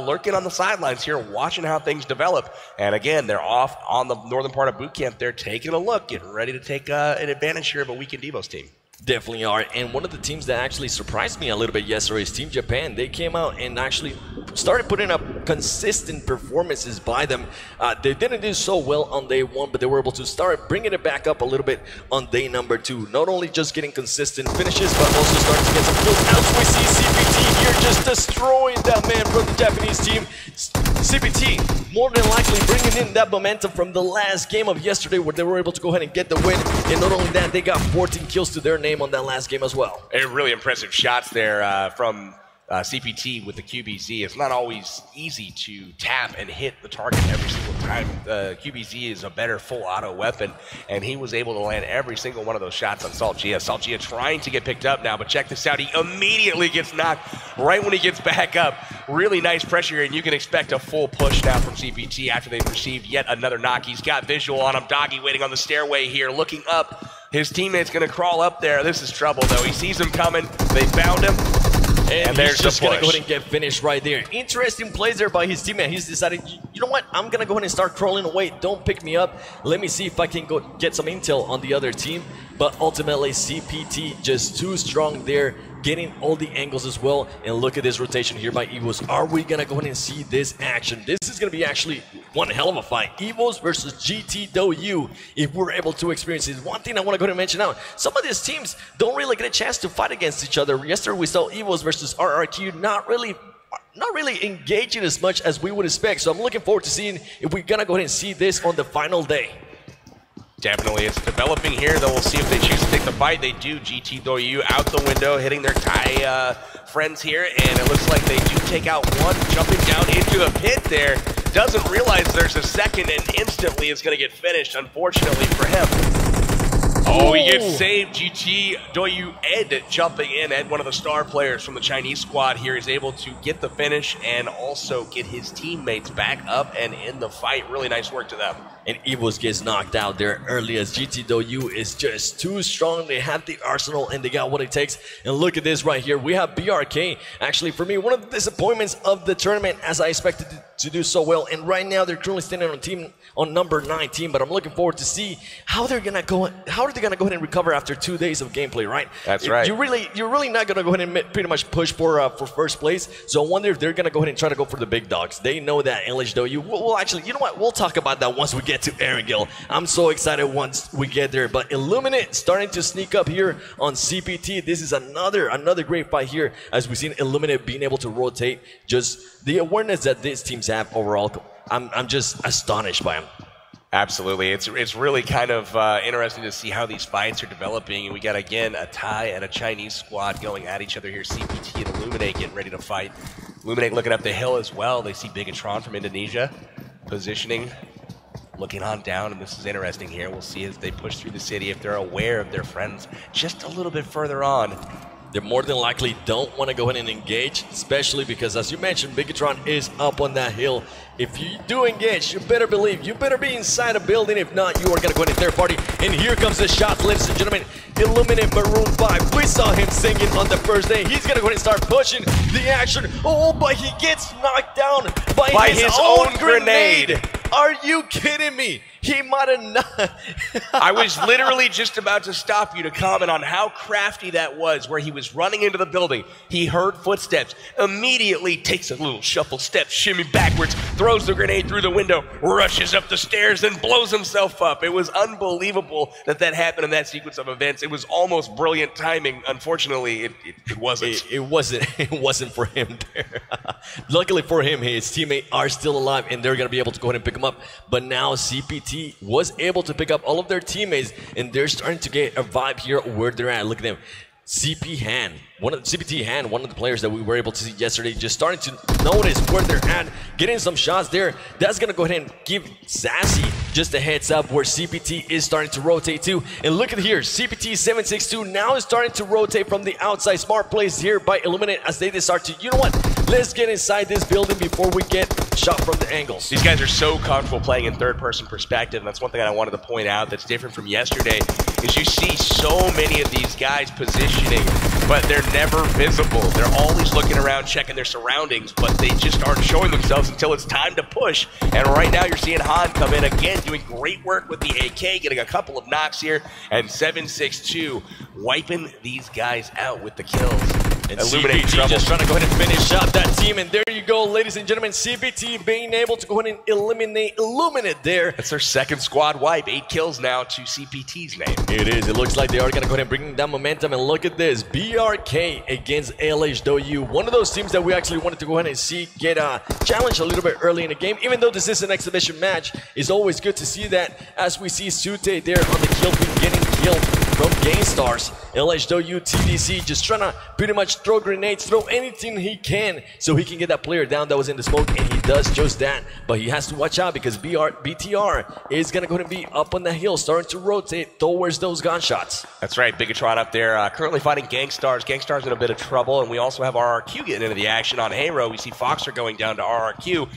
[SPEAKER 6] lurking on the sidelines here, watching how things develop. And again, they're off on the northern part of boot camp. They're taking a look, getting ready to take an advantage here of a weakened Evo's team.
[SPEAKER 7] Definitely are. And one of the teams that actually surprised me a little bit yesterday is Team Japan. They came out and actually started putting up consistent performances by them. They didn't do so well on day one, but they were able to start bringing it back up a little bit on day number two. Not only just getting consistent finishes, but also starting to get some kills. As we see CPT here just destroying that man from the Japanese team. CPT more than likely bringing in that momentum from the last game of yesterday, where they were able to go ahead and get the win. And not only that, they got 14 kills to their name on that last game as well.
[SPEAKER 6] Really impressive shots there from CPT with the QBZ. It's not always easy to tap and hit the target every single time. QBZ is a better full auto weapon, and he was able to land every single one of those shots on Saltgia. Saltgia trying to get picked up now, but check this out. He immediately gets knocked right when he gets back up. Really nice pressure here, and you can expect a full push now from CPT after they've received yet another knock. He's got visual on him. Doggy waiting on the stairway here, looking up. His teammate's going to crawl up there. This is trouble, though. He sees him coming. They found him.
[SPEAKER 7] And there's just going to go ahead and get finished right there. Interesting plays there by his teammate. He's decided, you know what? I'm going to go ahead and start crawling away. Don't pick me up. Let me see if I can go get some intel on the other team. But ultimately, CPT just too strong there, getting all the angles as well. And look at this rotation here by Evos. Are we going to go ahead and see this action? This is going to be actually one hell of a fight. Evos versus GT Doyu, if we're able to experience this. One thing I want to go ahead and mention out, some of these teams don't really get a chance to fight against each other. Yesterday we saw Evos versus RRQ not really engaging as much as we would expect. So I'm looking forward to seeing if we're going to go ahead and see this on the final day.
[SPEAKER 6] Definitely, it's developing here, though. We'll see if they choose to take the fight. They do. GT Doyu out the window, hitting their Kai friends here, and it looks like they do take out one, jumping down into the pit there. Doesn't realize there's a second, and instantly it's going to get finished, unfortunately for him. Oh, he gets saved. GT Doyu Ed jumping in. Ed, one of the star players from the Chinese squad here, is able to get the finish and also get his teammates back up and in the fight. Really nice work to them.
[SPEAKER 7] And Evos gets knocked out there early as GTW is just too strong. They have the arsenal and they got what it takes. And look at this right here. We have BRK. Actually, for me, one of the disappointments of the tournament as I expected to do so well. And right now, they're currently standing on number 19. But I'm looking forward to see how they're gonna go. How are they gonna go ahead and recover after 2 days of gameplay, right?
[SPEAKER 6] That's right.
[SPEAKER 7] You're really not gonna go ahead and pretty much push for first place. So I wonder if they're gonna go ahead and try to go for the big dogs. They know that LHW. Well, actually, you know what? We'll talk about that once we get to Erangel. I'm so excited once we get there. But Illuminate starting to sneak up here on CPT. This is another great fight here as we've seen Illuminate being able to rotate. Just the awareness that these teams have overall. I'm just astonished by them.
[SPEAKER 6] Absolutely. It's really kind of interesting to see how these fights are developing. And we got, again, a Thai and a Chinese squad going at each other here. CPT and Illuminate getting ready to fight. Illuminate looking up the hill as well. They see Bigatron from Indonesia positioning, looking on down, and this is interesting here. We'll see as they push through the city if they're aware of their friends just a little bit further on.
[SPEAKER 7] They more than likely don't want to go ahead and engage, especially because, as you mentioned, Bigatron is up on that hill. If you do engage, you better believe, you better be inside a building. If not, you are going to go ahead and third party. And here comes the shot, ladies and gentlemen. Illuminate Maroon 5. We saw him singing on the first day. He's going to go ahead and start pushing the action. Oh, but he gets knocked down by his own grenade. Are you kidding me? He might have not.
[SPEAKER 6] I was literally just about to stop you to comment on how crafty that was, where he was running into the building. He heard footsteps, immediately takes a little shuffle step, shimmy backwards, throws the grenade through the window, rushes up the stairs, and blows himself up. It was unbelievable that that happened in that sequence of events. It was almost brilliant timing. Unfortunately, it wasn't.
[SPEAKER 7] It wasn't for him there. Luckily for him, his teammates are still alive, and they're going to be able to go ahead and pick him up. But now CPT was able to pick up all of their teammates, and they're starting to get a vibe here where they're at. Look at them. CPT Han, one of the players that we were able to see yesterday, just starting to notice where they're at, getting some shots there. That's going to go ahead and give Sassy just a heads up where CPT is starting to rotate too. And look at here, CPT 762 now is starting to rotate from the outside. Smart plays here by Illuminate as they start to, you know what, let's get inside this building before we get shot from the angles.
[SPEAKER 6] These guys are so comfortable playing in third-person perspective, and that's one thing I wanted to point out that's different from yesterday, is you see so many of these guys positioning, but they're never visible. They're always looking around, checking their surroundings, but they just aren't showing themselves until it's time to push. And right now you're seeing Han come in again, doing great work with the AK, getting a couple of knocks here, and 762 wiping these guys out with the kills.
[SPEAKER 7] And CPT just trying to go ahead and finish up that team. And there you go, ladies and gentlemen. CPT being able to go ahead and eliminate there.
[SPEAKER 6] That's their second squad wipe. 8 kills now to CPT's name.
[SPEAKER 7] It is. It looks like they are going to go ahead and bring down momentum. And look at this. BRK against LHW. One of those teams that we actually wanted to go ahead and see get challenged a little bit early in the game. Even though this is an exhibition match, it's always good to see that as we see Sute there on the kill feed getting killed from GameStars. LHW TDC just trying to pretty much throw grenades, throw anything he can so he can get that player down that was in the smoke, and he does just that. But he has to watch out because BTR is going to go ahead and be up on the hill, starting to rotate towards those gunshots.
[SPEAKER 6] That's right, Bigatron up there currently fighting GameStars. GameStars in a bit of trouble, and we also have RRQ getting into the action on Hero. We see Foxer going down to RRQ.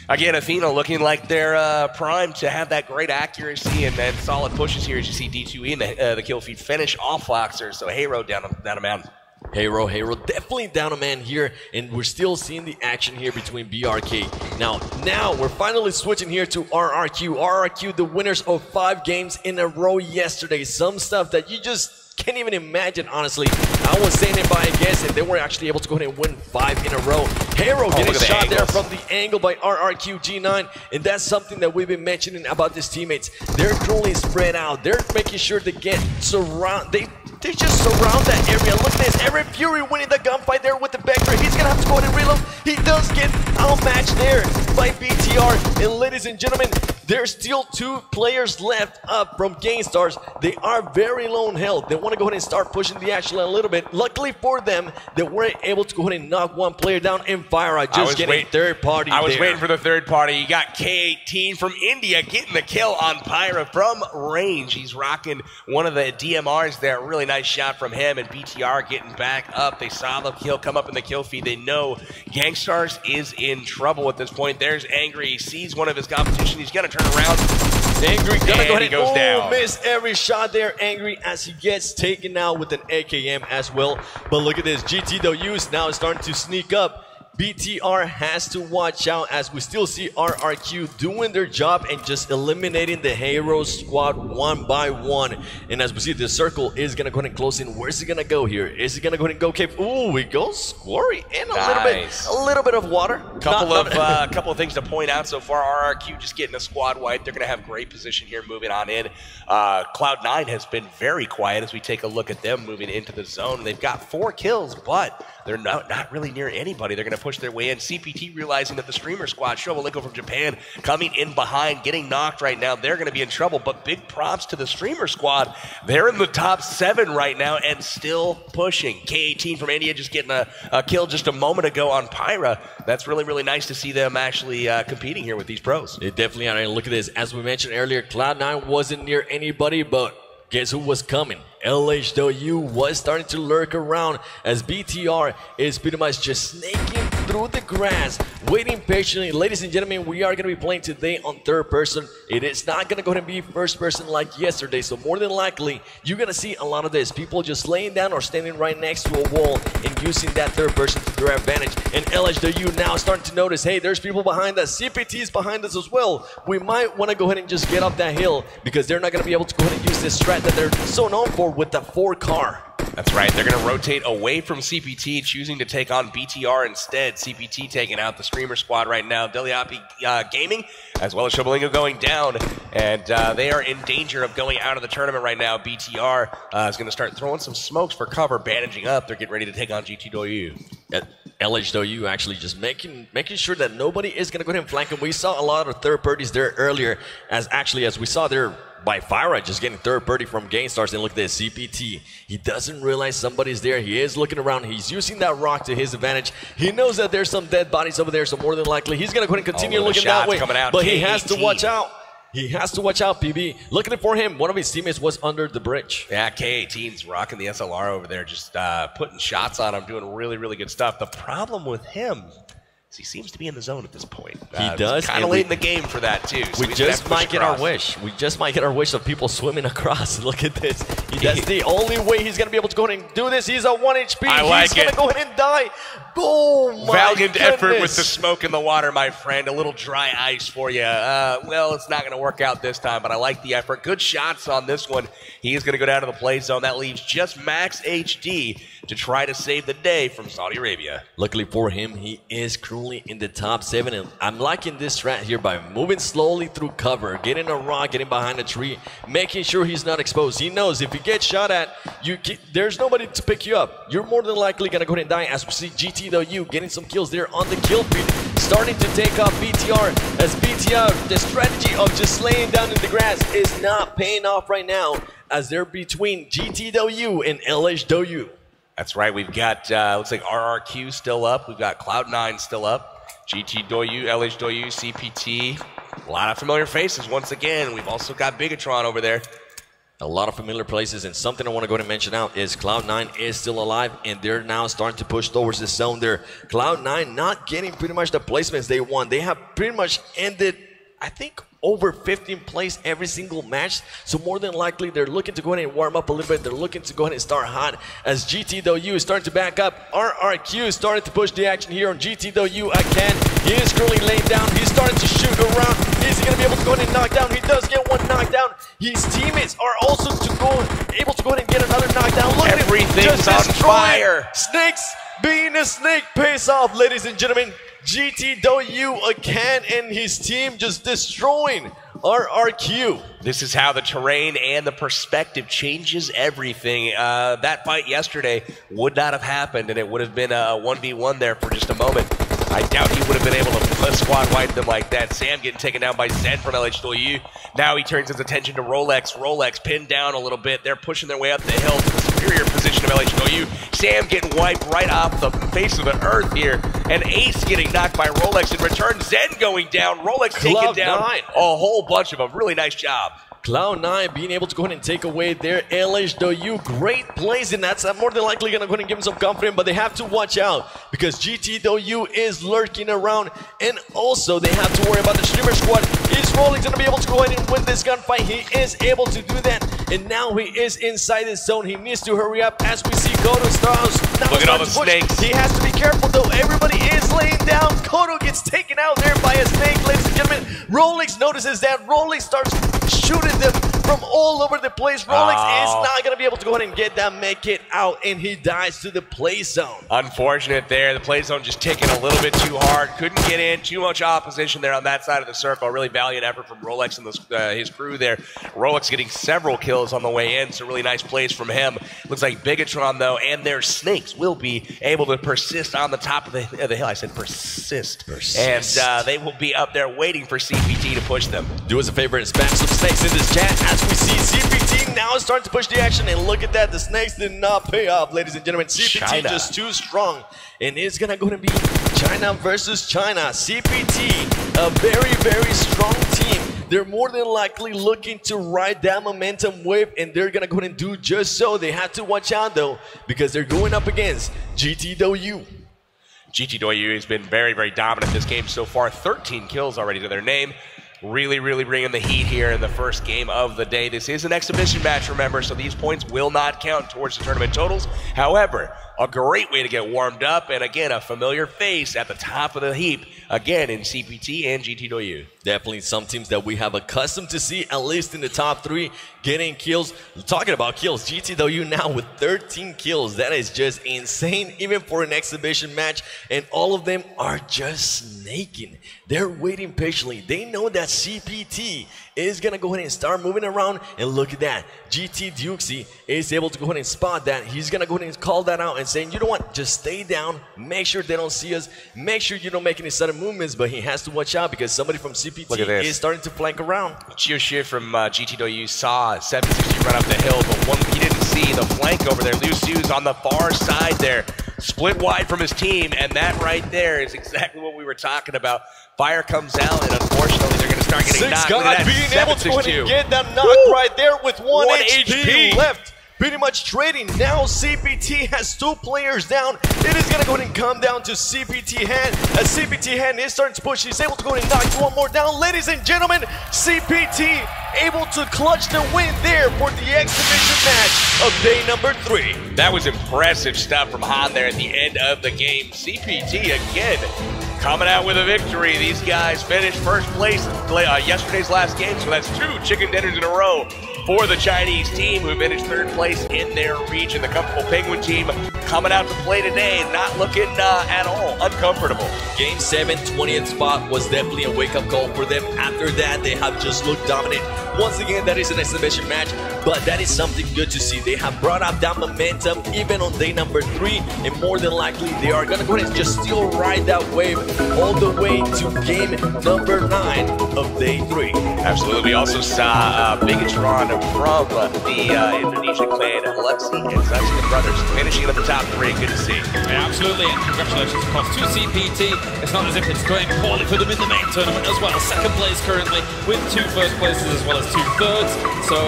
[SPEAKER 6] Again, Athena looking like they're primed to have that great accuracy and solid pushes here as you see D2E and the kill feed finish off Foxer. So Hero down a man.
[SPEAKER 7] Hero definitely down a man here, and we're still seeing the action here between BRK. Now we're finally switching here to RRQ. RRQ, the winners of 5 games in a row yesterday. Some stuff that you just can't even imagine, honestly. I was saying it by a guess, and they were actually able to go ahead and win 5 in a row. Hero getting shot there from the angle by RRQ G9, and that's something that we've been mentioning about these teammates. They're currently spread out. They're making sure to get They just surround that area. Look at this. Eric Fury winning the gunfight there with the Vector. He's going to have to go ahead and reload. He does get outmatched there by BTR. And ladies and gentlemen, there's still 2 players left up from GameStars. They are very low in health. They want to go ahead and start pushing the action a little bit. Luckily for them, they were able to go ahead and knock 1 player down in Fire. Just getting third party
[SPEAKER 6] I was waiting for the third party. You got K18 from India getting the kill on Pyra from range. He's rocking one of the DMRs there. Really nice shot from him, and BTR getting back up. They saw the kill come up in the kill feed. They know GameStars is in trouble at this point. There's Angry. He sees one of his competition. He's going to turn around,
[SPEAKER 7] Angry gonna go ahead
[SPEAKER 6] he goes down.
[SPEAKER 7] Miss every shot there. Angry as he gets taken out with an AKM as well. But look at this. GTW is now starting to sneak up. BTR has to watch out as we still see RRQ doing their job and just eliminating the Hero squad one by one. And as we see, the circle is going to go ahead and close in. Where's he going to go here? Is he going to go ahead and go cave? Ooh, he goes Quarry and a little bit of water.
[SPEAKER 6] Couple of things to point out so far. RRQ just getting a squad wipe. They're going to have great position here moving on in. Cloud9 has been very quiet as we take a look at them moving into the zone. They've got 4 kills, but they're not really near anybody. They're going to push their way in. CPT realizing that the streamer squad, Shoveliko from Japan, coming in behind, getting knocked right now. They're going to be in trouble, but big props to the streamer squad. They're in the top 7 right now and still pushing. K18 from India just getting a kill just a moment ago on Pyra. That's really, really nice to see them actually competing here with these pros.
[SPEAKER 7] They definitely are. And look at this. As we mentioned earlier, Cloud9 wasn't near anybody, but guess who was coming? LHW was starting to lurk around as BTR is pretty much just snaking through the grass, waiting patiently. Ladies and gentlemen, we are going to be playing today on third person. It is not going to go ahead and be first person like yesterday, so more than likely, you're going to see a lot of this. People just laying down or standing right next to a wall and using that third person to their advantage. And LHW now starting to notice, hey, there's people behind us. CPT is behind us as well. We might want to go ahead and just get up that hill because they're not going to be able to go ahead and use this strat that they're so known for with the 4 car.
[SPEAKER 6] That's right. They're going to rotate away from CPT, choosing to take on BTR instead. CPT taking out the streamer squad right now. Deliapi Gaming, as well as Shoveliko going down, and they are in danger of going out of the tournament right now. BTR is going to start throwing some smokes for cover, bandaging up. They're getting ready to take on GTW.
[SPEAKER 7] LHW actually just making sure that nobody is going to go ahead and flank him. We saw a lot of third parties there earlier, as we saw there by Fyra just getting third party from GameStars. And look at this, CPT. He doesn't realize somebody's there. He is looking around. He's using that rock to his advantage. He knows that there's some dead bodies over there, so more than likely he's going to go ahead and continue looking that way. But he has to watch out. He has to watch out, PB. Looking for him. One of his teammates was under the bridge.
[SPEAKER 6] Yeah, K18's rocking the SLR over there, just putting shots on him, doing really, really good stuff. The problem with him is he seems to be in the zone at this point.
[SPEAKER 7] He does.
[SPEAKER 6] Kind of late in the game for that, too. So
[SPEAKER 7] we just might get our wish. We just might get our wish of people swimming across. Look at this. That's the only way he's going to be able to go ahead and do this. He's a 1 HP. He's going to go ahead and die. Oh, my
[SPEAKER 6] Valiant
[SPEAKER 7] goodness.
[SPEAKER 6] effort with the smoke in the water, my friend. A little dry ice for you. Well, it's not going to work out this time, but I like the effort. Good shots on this one. He is going to go down to the play zone. That leaves just Max HD to try to save the day from Saudi Arabia.
[SPEAKER 7] Luckily for him, he is currently in the top 7, and I'm liking this strat here by moving slowly through cover, getting a rock, getting behind a tree, making sure he's not exposed. He knows if you get shot at, there's nobody to pick you up. You're more than likely going to go ahead and die, as we see GTW getting some kills there on the kill feed, starting to take off BTR, as BTR, the strategy of just laying down in the grass is not paying off right now, as they're between GTW and LHW.
[SPEAKER 6] That's right. We've got, looks like RRQ still up. We've got Cloud9 still up. GTW, LHW, CPT. A lot of familiar faces once again. We've also got Bigatron over there.
[SPEAKER 7] A lot of familiar places, and something I want to go ahead and mention out is Cloud9 is still alive, and they're now starting to push towards the zone there. Cloud9 not getting pretty much the placements they want. They have pretty much ended, I think, over 15 plays every single match, so more than likely they're looking to go ahead and warm up a little bit. They're looking to go ahead and start hot, as GTW is starting to back up. RRQ is starting to push the action here on GTW again. He is currently laying down. He's starting to shoot around. Is he going to be able to go ahead and knock down? He does get one knockdown. His teammates are also able to go ahead and get another knockdown. Look at him, just
[SPEAKER 6] on
[SPEAKER 7] destroying
[SPEAKER 6] fire.
[SPEAKER 7] Snakes. Being a snake pays off, ladies and gentlemen. GTW again, and his team just destroying RRQ.
[SPEAKER 6] This is how the terrain and the perspective changes everything. That fight yesterday would not have happened, and it would have been a 1v1 there for just a moment. I doubt he would have been able to squad wipe them like that. Sam getting taken down by Zen from LHW. Now he turns his attention to Rolex. Rolex pinned down a little bit. They're pushing their way up the hill to the superior position of LHW. Sam getting wiped right off the face of the earth here. And Ace getting knocked by Rolex in return. Zen going down. Rolex taking down a whole bunch of them. Really nice job.
[SPEAKER 7] Cloud9 being able to go ahead and take away their LHW. Great plays, and that's more than likely going to go ahead and give them some confidence, but they have to watch out because GTW is lurking around, and also they have to worry about the streamer squad. Is Rolex going to be able to go ahead and win this gunfight? He is able to do that, and now he is inside his zone. He needs to hurry up as we see Kodo starts.
[SPEAKER 6] Look at all the snakes.
[SPEAKER 7] He has to be careful though. Everybody is laying down. Kodo gets taken out there by a snake, ladies and gentlemen. Rolex notices that. Rolex starts shooting them from all over the place. Rolex is not going to be able to go ahead and get that med kit out, and he dies to the play zone.
[SPEAKER 6] Unfortunate there. The play zone just ticking a little bit too hard. Couldn't get in. Too much opposition there on that side of the circle. A really valiant effort from Rolex and his crew there. Rolex getting several kills on the way in, so really nice plays from him. Looks like Bigatron, though, and their snakes will be able to persist on the top of the hill. I said persist. And they will be up there waiting for CPT to push them.
[SPEAKER 7] Do us a favor and spam some snakes in this chat as we see CPT now is starting to push the action, and look at that, the snakes did not pay off, ladies and gentlemen. CPT just too strong, and it's gonna go to be China versus China. CPT, a very, very strong team. They're more than likely looking to ride that momentum wave, and they're gonna go ahead and do just so. They have to watch out though, because they're going up against GTW.
[SPEAKER 6] GTW has been very, very dominant this game so far. 13 kills already to their name. Really, really bringing the heat here in the first game of the day. This is an exhibition match, remember, so these points will not count towards the tournament totals. However, a great way to get warmed up, and again, a familiar face at the top of the heap, again, in CPT and GTW.
[SPEAKER 7] Definitely some teams that we have accustomed to see, at least in the top 3, getting kills. Talking about kills, GTW now with 13 kills. That is just insane, even for an exhibition match, and all of them are just snaking. They're waiting patiently. They know that CPT is going to go ahead and start moving around, and look at that. GT Dukesy is able to go ahead and spot that. He's going to go ahead and call that out and saying, you know what, just stay down, make sure they don't see us, make sure you don't make any sudden movements, but he has to watch out because somebody from CPT is starting to flank around.
[SPEAKER 6] Cheer from GTW saw 760 run up the hill, but one he didn't see the flank over there. Luciu's on the far side there, split wide from his team, and that right there is exactly what we were talking about. Fire comes out, and unfortunately, they're going to start getting knocked.
[SPEAKER 7] God, being able to go ahead and get that knock right there with 1 HP left. Pretty much trading. Now CPT has 2 players down. It is going to go ahead and come down to CPT hand. As CPT hand is starting to push, he's able to go ahead and knock 1 more down. Ladies and gentlemen, CPT able to clutch the win there for the exhibition match of day number 3.
[SPEAKER 6] That was impressive stuff from Han there at the end of the game. CPT again coming out with a victory. These guys finished first place yesterday's last game, so that's 2 chicken dinners in a row for the Chinese team, who finished 3rd place in their region. The Comfortable Penguin team coming out to play today, not looking at all uncomfortable.
[SPEAKER 7] Game 7, 20th spot was definitely a wake-up call for them. After that, they have just looked dominant. Once again, that is an exhibition match, but that is something good to see. They have brought up that momentum even on day number 3, and more than likely, they are going to go ahead and just still ride that wave all the way to game number 9 of day 3.
[SPEAKER 6] Absolutely. We also saw Bigatron from the Indonesian clan, Alexi and Zaxi brothers, finishing at the top 3. Good to see.
[SPEAKER 5] Yeah, absolutely, and congratulations, of course, to CPT. It's not as if it's going poorly for them in the main tournament as well. 2nd place currently with 2 first places as well as 2 thirds. So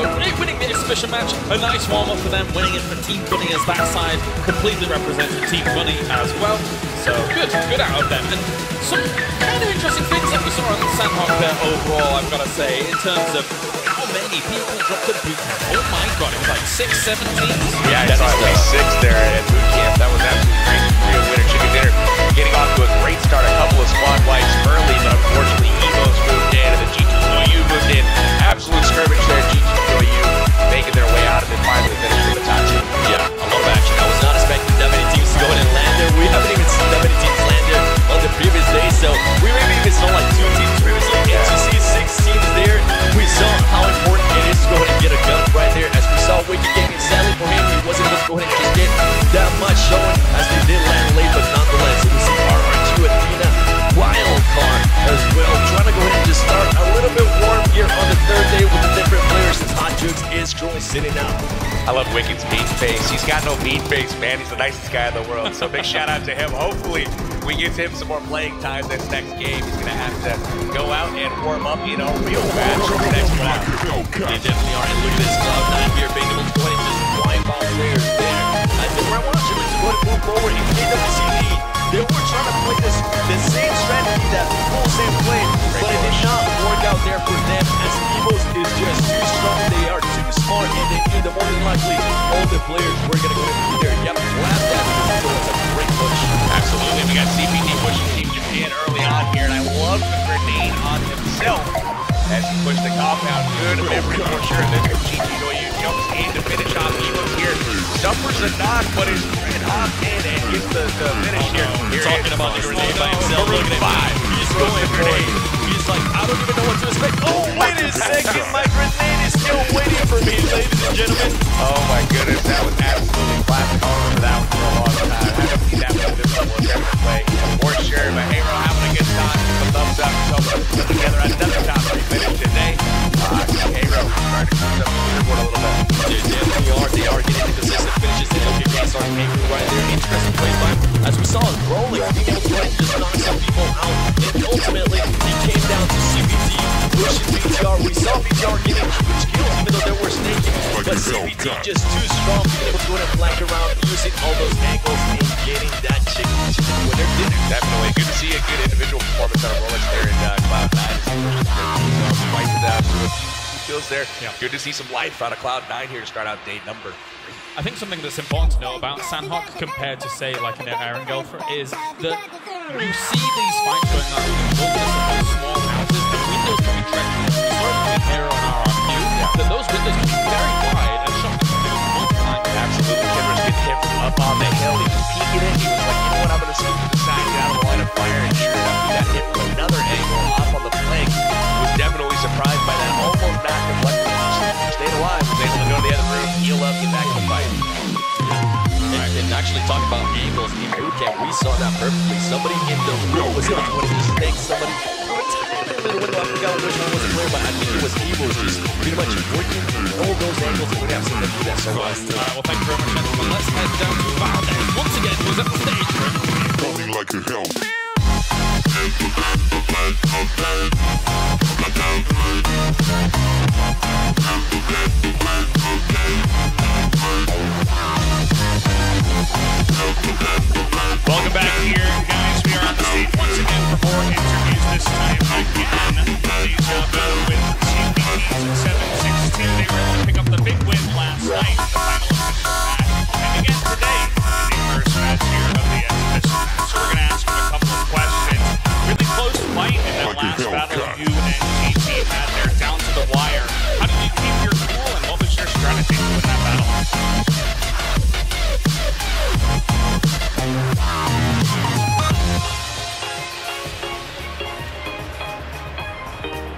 [SPEAKER 5] winning the exhibition match, a nice warm-up for them. Winning it for Team Bunny as that side completely represents Team Bunny as well. So good out of them. And some kind of interesting things that we saw on the Sandhawk there overall, I've got to say, in terms of how many people dropped the boot camp. Oh my god, it was like 6, 7 teams.
[SPEAKER 6] Yeah, I saw at least 6 there at boot camp. That was absolutely great. Real winner, chicken dinner. Getting off to a great start, a couple of squad wipes early, but unfortunately Evo's moved in and the GTW moved in. Absolute skirmish there, GTW making their way out and then finally finishing the top 2.
[SPEAKER 7] Yeah, a lot of action. I was not expecting that many teams to go in and land there. We haven't even seen that many teams land there on the previous day, so we maybe even saw like 2 teams previously. Yeah. To see 6 teams there, we saw how important it is to go ahead and get a gun right there. As we saw Wicked Gaming, sadly for him, he wasn't able to go ahead and just get that much show control sitting out.
[SPEAKER 6] I love Wicked's mean face. He's got no mean face, man. He's the nicest guy in the world. So big shout out to him. Hopefully we give him some more playing time this next game. He's going to have to go out and warm up in a real match for the next round.
[SPEAKER 7] They definitely are. And look at this Cloud9 here being able to go ahead and just wipe out players there. I think where I want you to go ahead and move forward in KWCD. They were trying to play the same strategy that Pulsam played, but it did not work out there for them as Evos is just too strong. They are too smart, and they knew that more than likely all the players were going to go through there. Yep, grab that because it was a great push.
[SPEAKER 6] Absolutely. We got CPT pushing Team Japan early on here, and I love the grenade on himself as he pushed the compound. Good memory for sure. Then Chichinoyu jumps in to finish off Evos here. Suffers a knock, but is red hot in and gets the finish here.
[SPEAKER 7] He's talking about the grenade by himself. Look at him. He's going for it. He's like, I don't even know what to expect. Oh, wait a second. My grenade is still waiting for me, ladies and gentlemen.
[SPEAKER 6] Oh my goodness, that was absolutely classic. I'll remember that one for a long time. I haven't seen that one at this level of American play for sure. But Hero having a good time. The thumbs up. So put together another top 3 finish today. Hero trying to close up the leaderboard a little bit.
[SPEAKER 7] They definitely are. They are getting the consistent finishes. They look at Gangstar Hero right there. Interesting play by him. As we saw, rolling, being able to go ahead and just knock some people out. And ultimately, he came down to CPT, pushing BTR. We saw BTR getting huge kills, even though there were snaking. But CPT just too strong, being able to go ahead and flank around, using all those angles and getting that chicken winner dinner.
[SPEAKER 6] Definitely. Good to see a good individual performance out of Rolex there in Cloud9. Fights it down to a few kills there. Yeah. Good to see some life out of Cloud9 here to start out day number 3.
[SPEAKER 5] I think something that's important to know about Sandhawk compared to, say, like an Aaron Gelfer is that you see these fights going on in the wilderness of those small houses, and windows can be treacherous. We saw it between Hero and RRQ, that those windows can be very wide, and Shock can do it one time.
[SPEAKER 6] Absolutely. Kimmer's getting hit from up on the hill. He was peeking it. He was like, you know what, I'm going to scoot to the side, get out of the line of fire, and sure enough, he got hit from another angle off on the flank. Was definitely surprised by that. Almost not deflected. Stayed alive. Was able to go to the other room, heal up, get back in the fight.
[SPEAKER 7] And actually talking about angles in bootcamp, we saw that perfectly. Somebody in the room was able to just take somebody through a tiny little window. I forgot which one was clear, but I think it was Evil's just pretty much working all those angles, and we have seen them do that so well.
[SPEAKER 5] Well, thank you very much, gentlemen. Let's head down to Valdez once again, who's at the stage for
[SPEAKER 15] Falling like a hell.
[SPEAKER 4] Welcome back here, guys. We are on the stage once again for more interviews. This time again, deja vu with CPT's 7-6-2. They were able to pick up the big win last night, the final official match. And again today, in the first match here of the exhibition match. So we're going to ask them a couple of questions. Really close fight in that last battle you and GT had there, down to the wire. How did you keep your cool, and what was your strategy to win that battle?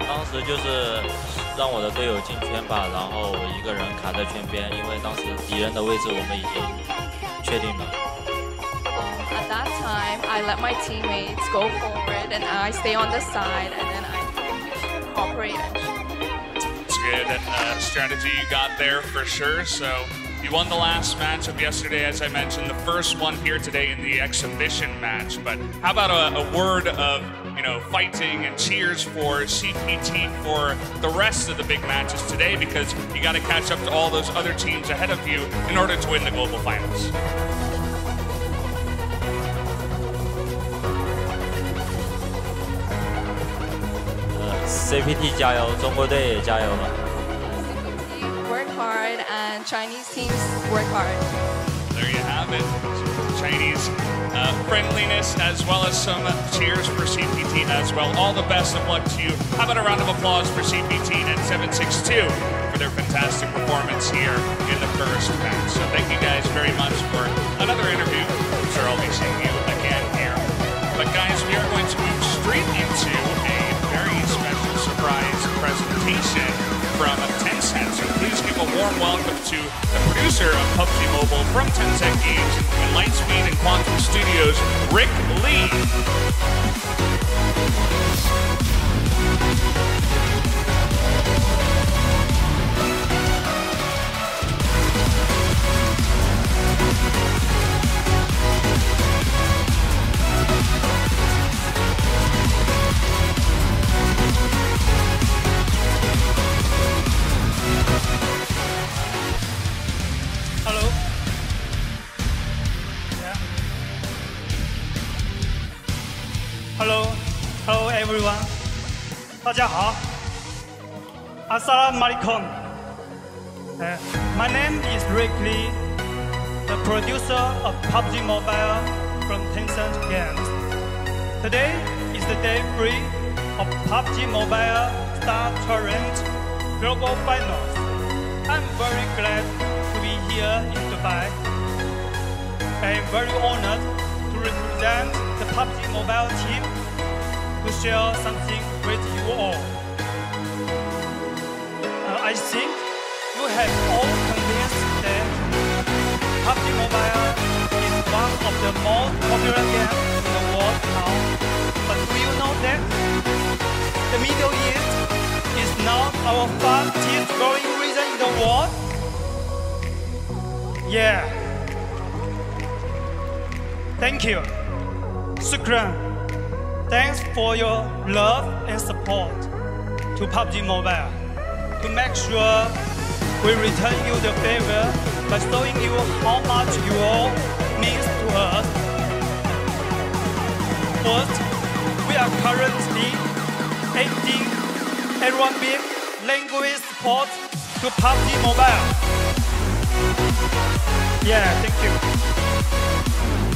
[SPEAKER 1] 当时就是让我的队友进圈吧，然后我一个人卡在圈边，因为当时敌人的位置我们已经确定了。
[SPEAKER 16] At that time, I let my teammates go forward, and I stay on the side, and then I operate.
[SPEAKER 4] It's good strategy you got there for sure. So you won the last match of yesterday, as I mentioned, the first one here today in the exhibition match. But how about a word of fighting and cheers for CPT for the rest of the big matches today, because you got to catch up to all those other teams ahead of you in order to win the global finals.
[SPEAKER 1] CPT 加油，中国队也加油了。
[SPEAKER 16] CPT work hard, and Chinese teams work hard.
[SPEAKER 4] There you have it. Chinese friendliness, as well as some cheers for CPT as well. All the best of luck to you. How about a round of applause for CPT and 762 for their fantastic performance here in the first match. So thank you guys very much for another interview. I'm sure I'll be seeing you again here. But guys, we are going to move straight into a very special surprise presentation from Tencent. So please give a warm welcome to the producer of PUBG Mobile from Tencent Games and Lightspeed and Quantum Studios, Rick Lee.
[SPEAKER 15] Hello everyone. 大家好。Assalamu alaikum. My name is Rick Lee, the producer of Pubg Mobile from Tencent Games. Today is the day 3 of Pubg Mobile Star Tournament Global Finals. I'm very glad to be here in Dubai. I'm very honored to represent the Pubg Mobile team to share something with you all. I think you have all convinced that Pubg Mobile is one of the most popular games in the world now. But do you know that the Middle East is now our fastest growing region in the world? Yeah. Thank you. Shukran. Thanks for your love and support to Pubg Mobile. To make sure we return you the favor by showing you how much you all means to us. First, we are currently adding Arabic language support to Pubg Mobile. Yeah, thank you.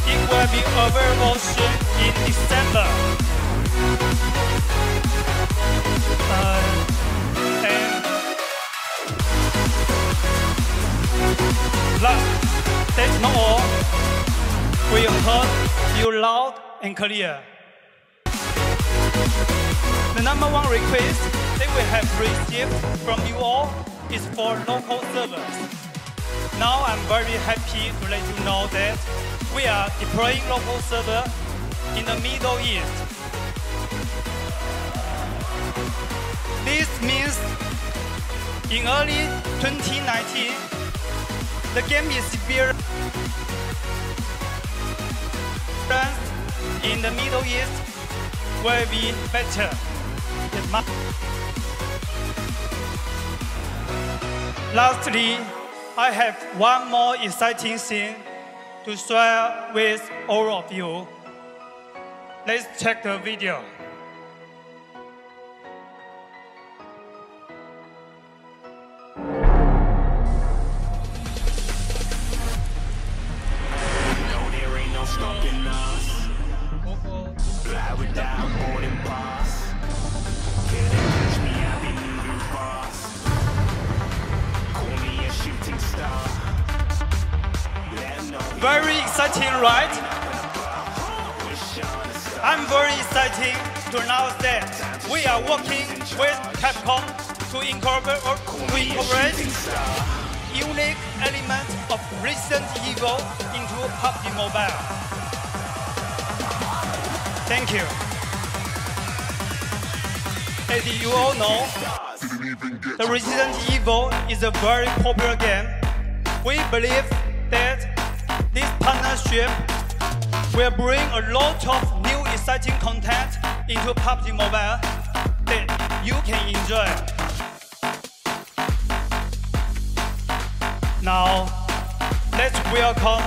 [SPEAKER 15] It will be available soon in December. Last, that's not all. We heard you loud and clear. The #1 request that we have received from you all is for local servers. Now I'm very happy to let you know that we are deploying local server in the Middle East. This means in early 2019, the game experience in the Middle East will be better. Lastly, I have one more exciting thing to share with all of you. Let's check the video. Very exciting, right? I'm very excited to announce that we are working with Capcom to incorporate unique elements of Resident Evil into Pubg Mobile. Thank you. As you all know, the Resident Evil is a very popular game. We believe that this partnership will bring a lot of new exciting content into Pubg Mobile that you can enjoy. Now, let's welcome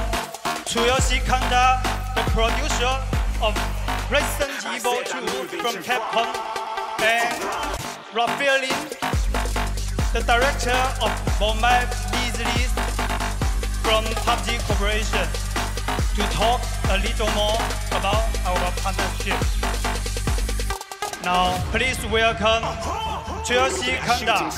[SPEAKER 15] Tsuyoshi Kanda, the producer of Resident Evil 2 from Capcom, and Raphaelin, the director of Bombay Beasley from Pubg Corporation, to talk a little more about our partnership. Now, please welcome Tsuyoshi Kanda.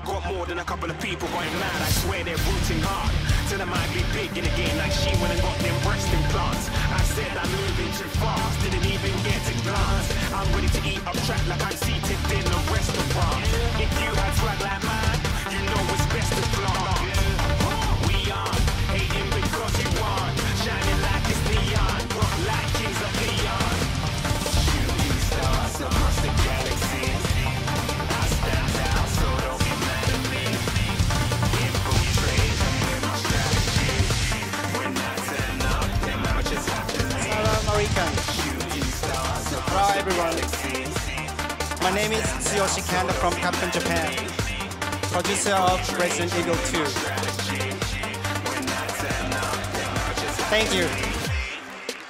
[SPEAKER 17] Got more than a couple of people going mad, I swear they're rooting hard. Till I might be big in the game like she went and got them breast implants. I said I'm moving too fast, didn't even get a glance. I'm ready to eat up track like I'm seated in a restaurant. If you had swag like mine, you know it's best to flaunt. We are hating because you want, shining like it's neon, rock like kings of Leon. Shooting stars across the galaxy. I stand out, so don't be mad at me. Infiltrate with my strategy. When I turn up, then I just have to leave.
[SPEAKER 18] Hello, American. Hello, everyone. My name is Tsuyoshi Kanda from Capcom Japan, producer of Resident Evil 2. Thank you.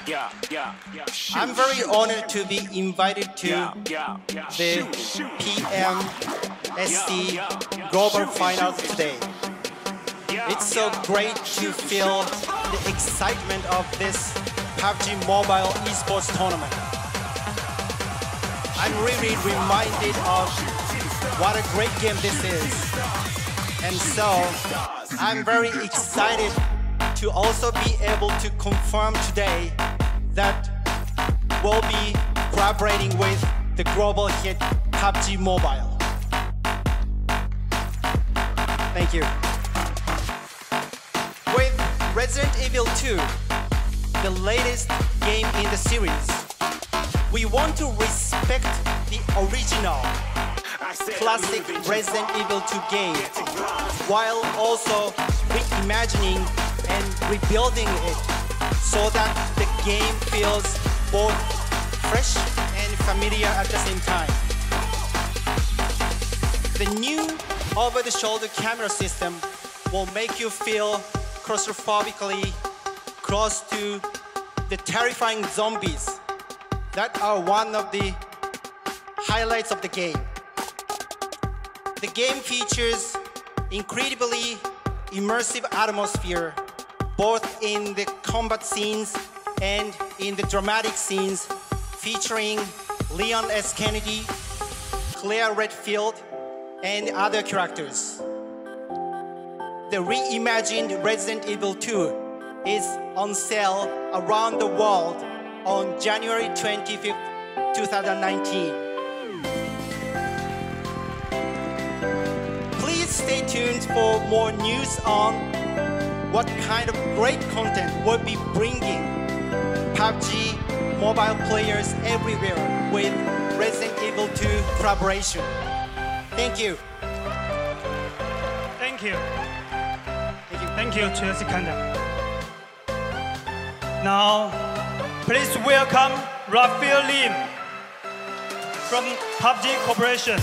[SPEAKER 18] I'm very honored to be invited to the Pmsc Global Finals today. It's so great to feel the excitement of this PUBG Mobile esports tournament. I'm really reminded of what a great game this is. And so, I'm very excited to also be able to confirm today that we'll be collaborating with the global hit PUBG Mobile. Thank you. With Resident Evil 2, the latest game in the series, we want to respect the original classic Resident Evil 2 game while also reimagining and rebuilding it so that the game feels both fresh and familiar at the same time. The new over-the-shoulder camera system will make you feel claustrophobically close to the terrifying zombies that are one of the highlights of the game. The game features incredibly immersive atmosphere both in the combat scenes and in the dramatic scenes featuring Leon S. Kennedy, Claire Redfield, and other characters. The reimagined Resident Evil 2 is on sale around the world on January 25th, 2019. Please stay tuned for more news on what kind of great content we'll be bringing PUBG mobile players everywhere with Resident Evil 2 collaboration. Thank you.
[SPEAKER 15] Thank you. Thank you, Chelsea Kanda. Now, please welcome Raphael Lim from PUBG Corporation.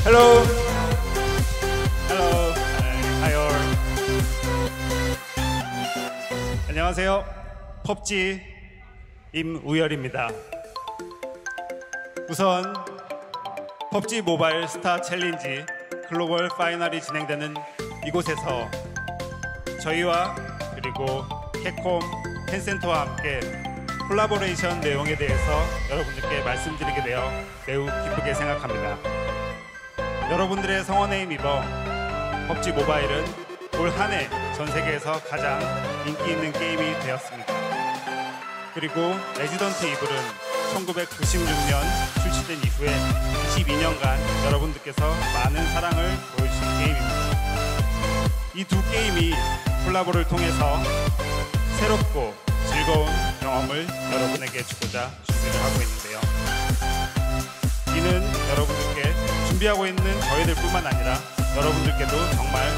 [SPEAKER 19] Hello. Hello. Hi all. 안녕하세요. 펍지 임우열입니다. 우선 펍지 모바일 스타 챌린지 글로벌 파이널이 진행되는 이곳에서 저희와 그리고 캡콤, 텐센트와 함께 콜라보레이션 내용에 대해서 여러분들께 말씀드리게 되어 매우 기쁘게 생각합니다. 여러분들의 성원에 힘입어 펍지 모바일은 올 한 해 전 세계에서 가장 인기 있는 게임이 되었습니다. 그리고 레지던트 이블은 1996년 출시된 이후에 22년간 여러분들께서 많은 사랑을 보여주신 게임입니다. 이 두 게임이 콜라보를 통해서 새롭고 즐거운 경험을 여러분에게 주고자 준비를 하고 있는데요. 이는 여러분들께 준비하고 있는 저희들 뿐만 아니라 여러분들께도 정말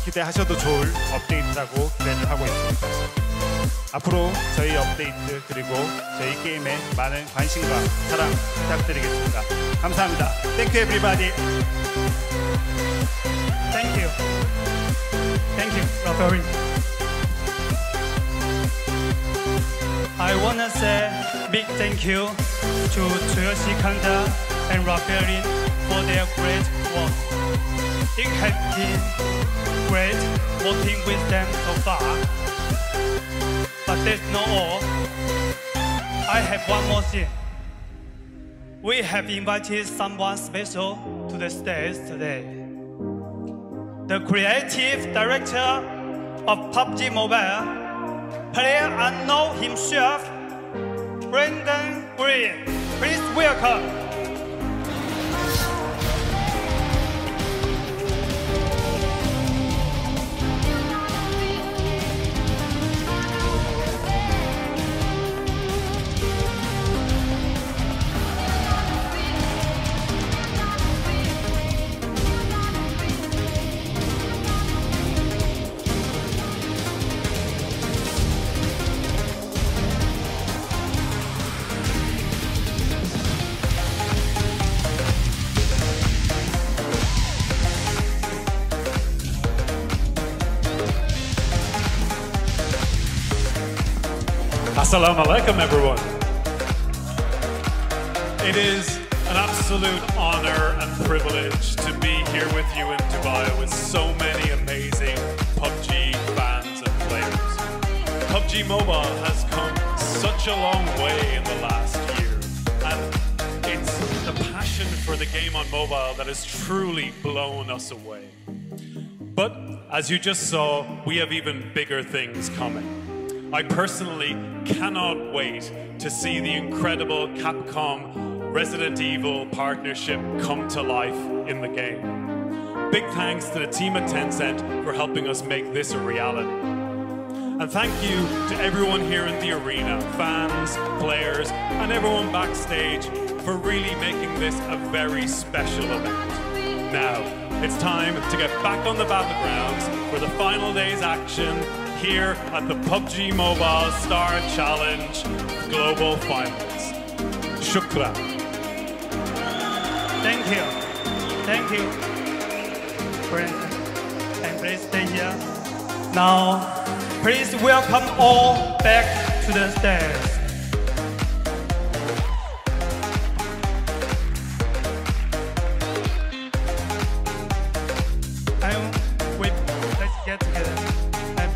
[SPEAKER 19] 기대하셔도 좋을 업데이트라고 기대를 하고 있습니다. 앞으로 저희 업데이트 그리고 저희 게임에 많은 관심과 사랑 부탁드리겠습니다. 감사합니다. Thank you everybody.
[SPEAKER 15] Thank you. Thank you, Raphael. I want to say big thank you to Chelsea Kanda and Raphael for their great work. It has been great working with them so far. But that's not all. I have one more thing. We have invited someone special to the stage today. The creative director of PUBG Mobile, player unknown himself, Brandon Green. Please welcome.
[SPEAKER 14] Assalamu alaikum, everyone. It is an absolute honor and privilege to be here with you in Dubai with so many amazing PUBG fans and players. PUBG Mobile has come such a long way in the last year, and it's the passion for the game on mobile that has truly blown us away. But as you just saw, we have even bigger things coming. I personally cannot wait to see the incredible Capcom Resident Evil partnership come to life in the game. Big thanks to the team at Tencent for helping us make this a reality. And thank you to everyone here in the arena, fans, players, and everyone backstage for really making this a very special event. Now, it's time to get back on the battlegrounds for the final day's action here at the PUBG Mobile Star Challenge Global Finals. Shukran.
[SPEAKER 15] Thank you. Thank you. Friends, and please stay here. Now, please welcome all back to the stage. Let's get together. And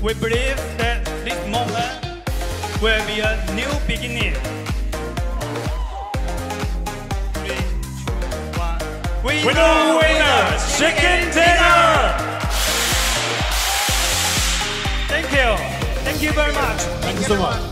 [SPEAKER 15] we believe that this moment will be a new beginning. 3, 2, 1.
[SPEAKER 14] Winner! Chicken dinner!
[SPEAKER 15] Thank you. Thank you very much.
[SPEAKER 14] Thank you so much.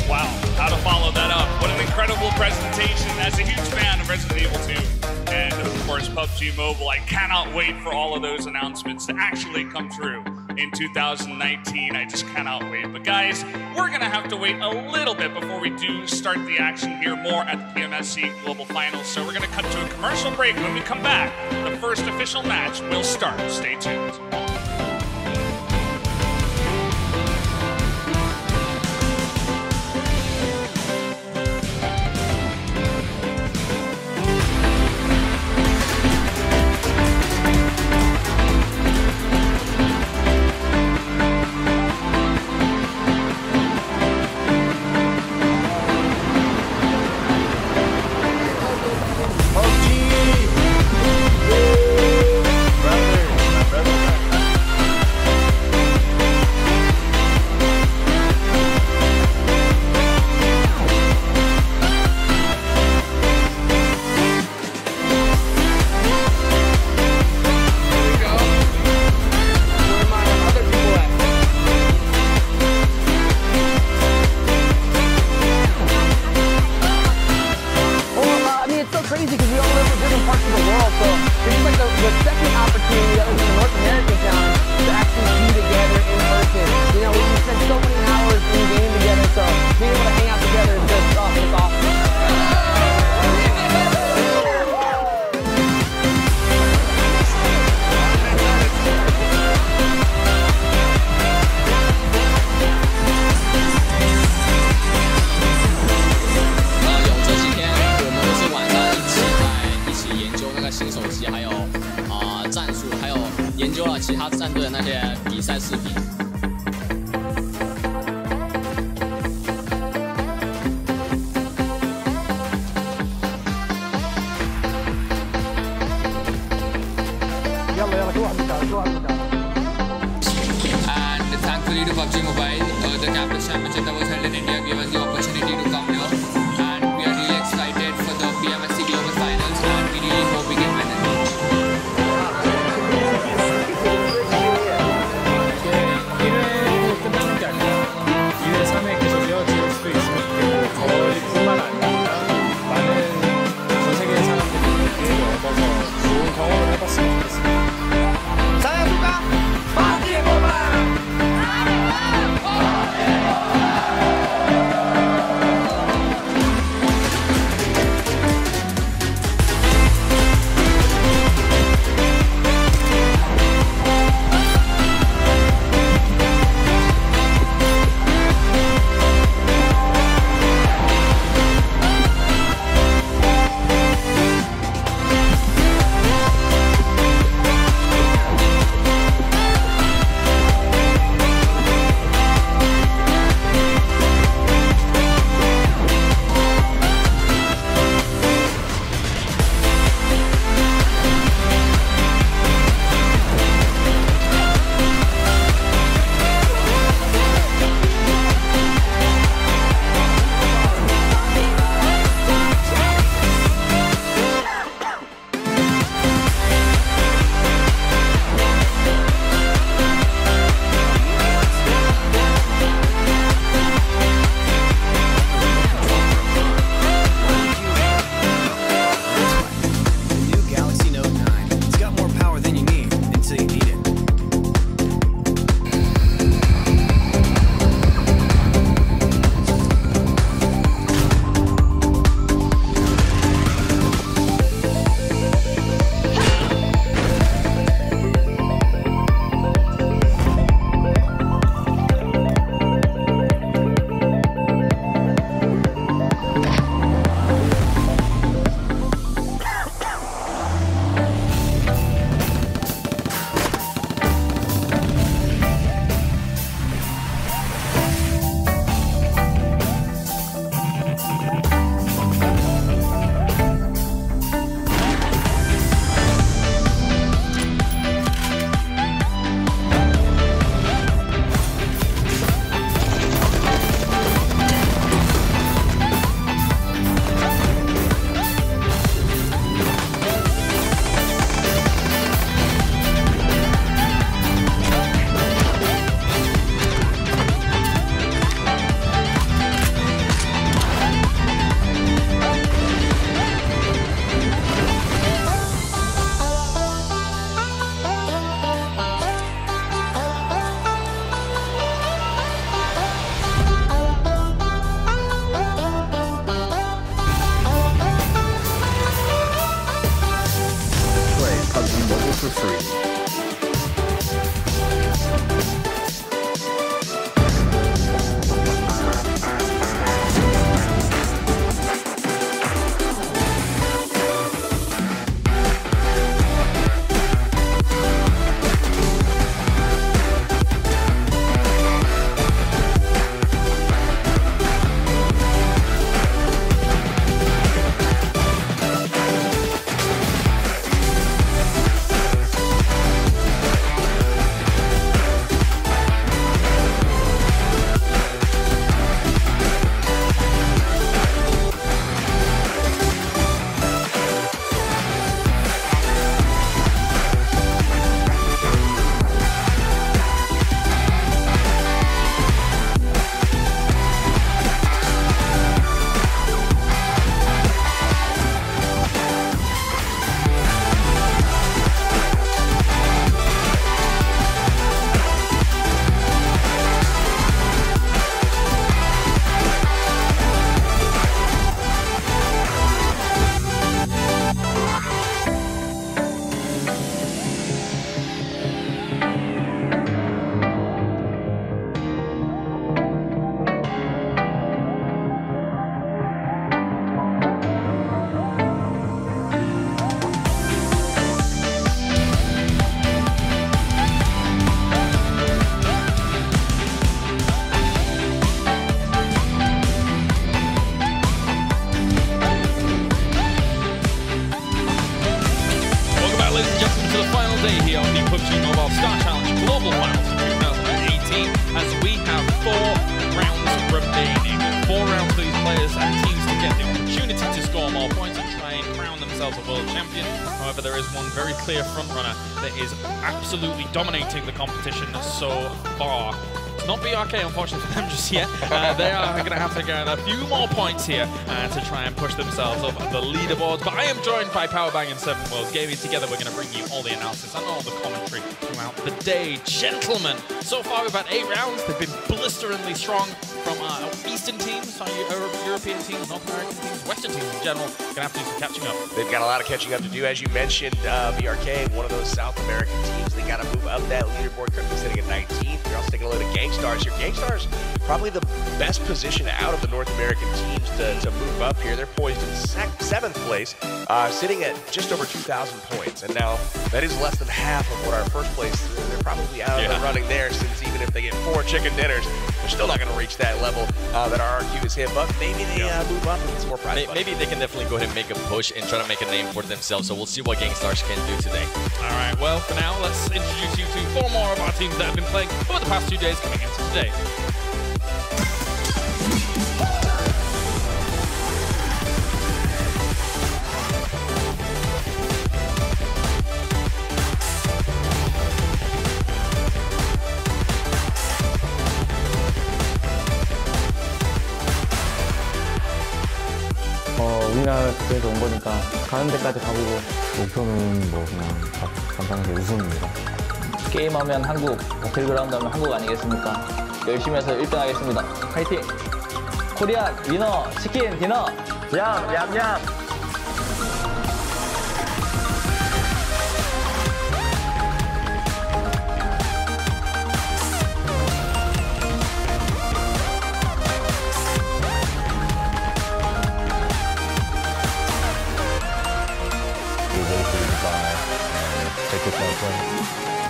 [SPEAKER 4] Wow, how to follow that up. What an incredible presentation. As a huge fan of Resident Evil 2 and of course PUBG Mobile, I cannot wait for all of those announcements to actually come true in 2019. I just cannot wait. But guys, we're gonna have to wait a little bit before we do start the action here more at the Pmsc Global Finals. So we're gonna cut to a commercial break. When we come back, the first official match will start. Stay tuned.
[SPEAKER 20] And thankfully to PUBG Mobile, the Campus Championship that was held in India gave us the opportunity to come here. And we are really excited for the Pmsc Global Finals, and we really hope we can win it.
[SPEAKER 2] PUBG Mobile!
[SPEAKER 5] more points and try and crown themselves a world champion. However, there is one very clear frontrunner that is absolutely dominating the competition so far. It's not BRK, unfortunately, for them just yet. They are going to have to get a few more points here to try and push themselves up the leaderboards. But I am joined by Pubg and 7 Worlds Gaming. Together, we're going to bring you all the analysis and all the commentary throughout the day. Gentlemen, so far we've had 8 rounds. They've been blisteringly strong from our Eastern teams, our European teams, North American teams, Western teams in general. Going to have to do some catching up.
[SPEAKER 6] They've got a lot of catching up to do. As you mentioned, BRK, one of those South American teams, they got to move up that leaderboard, currently sitting at 19th. You're also taking a look at Gangstar's here. Gangstar's probably the best position out of the North American teams to move up here. They're poised in 7th place, sitting at just over 2,000 points. And now that is less than half of what our first place, they're probably out of the running there, since even if they get 4 chicken dinners, they're still not going to reach that level that our RQ is hit. But maybe they move up and get some more prize money.
[SPEAKER 7] Maybe they can definitely go ahead and make a push and try to make a name for themselves. So we'll see what Gangstars can do today.
[SPEAKER 5] All right, well, for now, let's introduce you to 4 more of our teams that have been playing over the past 2 days coming into today.
[SPEAKER 21] 우리나라에서 온 거니까 가는 데까지 가보고 목표는 뭐 그냥 간단하게 우승입니다. 게임하면 한국, 배틀그라운드 하면 한국 아니겠습니까? 열심히 해서 1등 하겠습니다. 파이팅! 코리안 위너 치킨 디너 얌얌얌!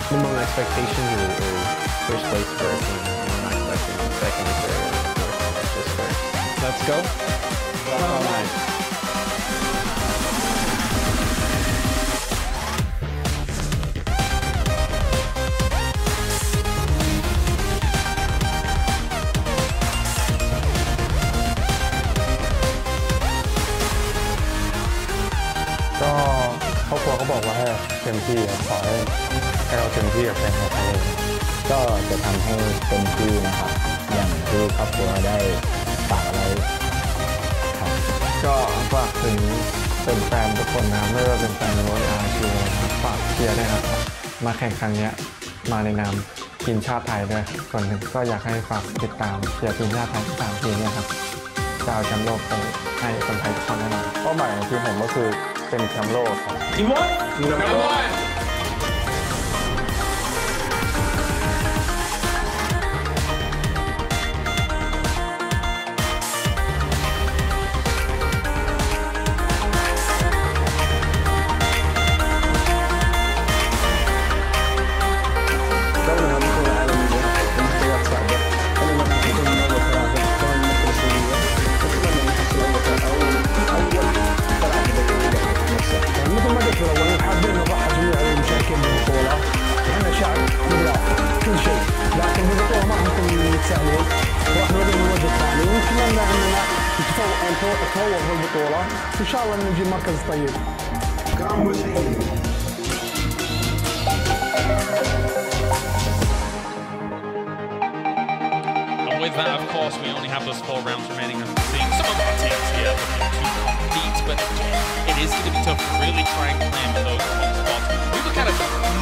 [SPEAKER 8] Minimum expectations is first place for a team. I'm not expecting second or third or fourth, just first. Let's go.
[SPEAKER 21] ก็ครอบครัวเขาบอกว่าให้เต็มที่ขอให้เราเต็มที่กับแฟนของเขาเลยก็จะทำให้เต็มที่นะครับอย่างที่ครอบครัวได้ฝากไว้ครับก็ฝากถึงเป็นแฟนทุกคนนะไม่ว่าเป็นแฟนโรดRQฝากเชียร์ด้วยครับมาแข่งครั้งนี้มาในนามทีมชาติไทยด้วยส่วนหนึ่งก็อยากให้ฝากติดตามเชียร์ทีมชาติไทย3 ทีมนะครับจะเอาแชมป์โลกไปให้คนไทยทุกคนแน่นอนเป้าหมายของทีมผมก็คือเป็นแชมป์โลกครับทีมวันنتفوق في البطولة إن شاء الله نجي مركز طيب.
[SPEAKER 5] And with that, of course, we only have those 4 rounds remaining. I'm seeing some of our teams here looking to compete, but it is going to be tough to really try and claim those top spots. We were kind of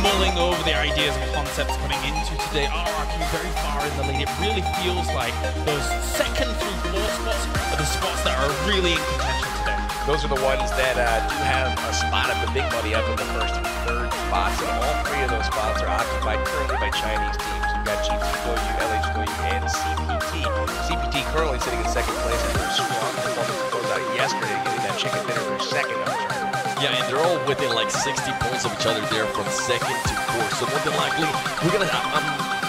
[SPEAKER 5] mulling over the ideas and concepts coming into today. Our RQ very far in the lead. It really feels like those 2nd through 4th spots are the spots that are really in contention today.
[SPEAKER 6] Those are the ones that do have a spot at the big money up in the 1st and 3rd spots, and all 3 of those spots are occupied currently by Chinese teams. You've got GTW, LHW, and CPT. CPT currently sitting in 2nd place after a strong performance closed out yesterday, getting that chicken dinner for 2nd up there.
[SPEAKER 7] Yeah, and they're all within like 60 points of each other there from 2nd to 4th. So more than likely,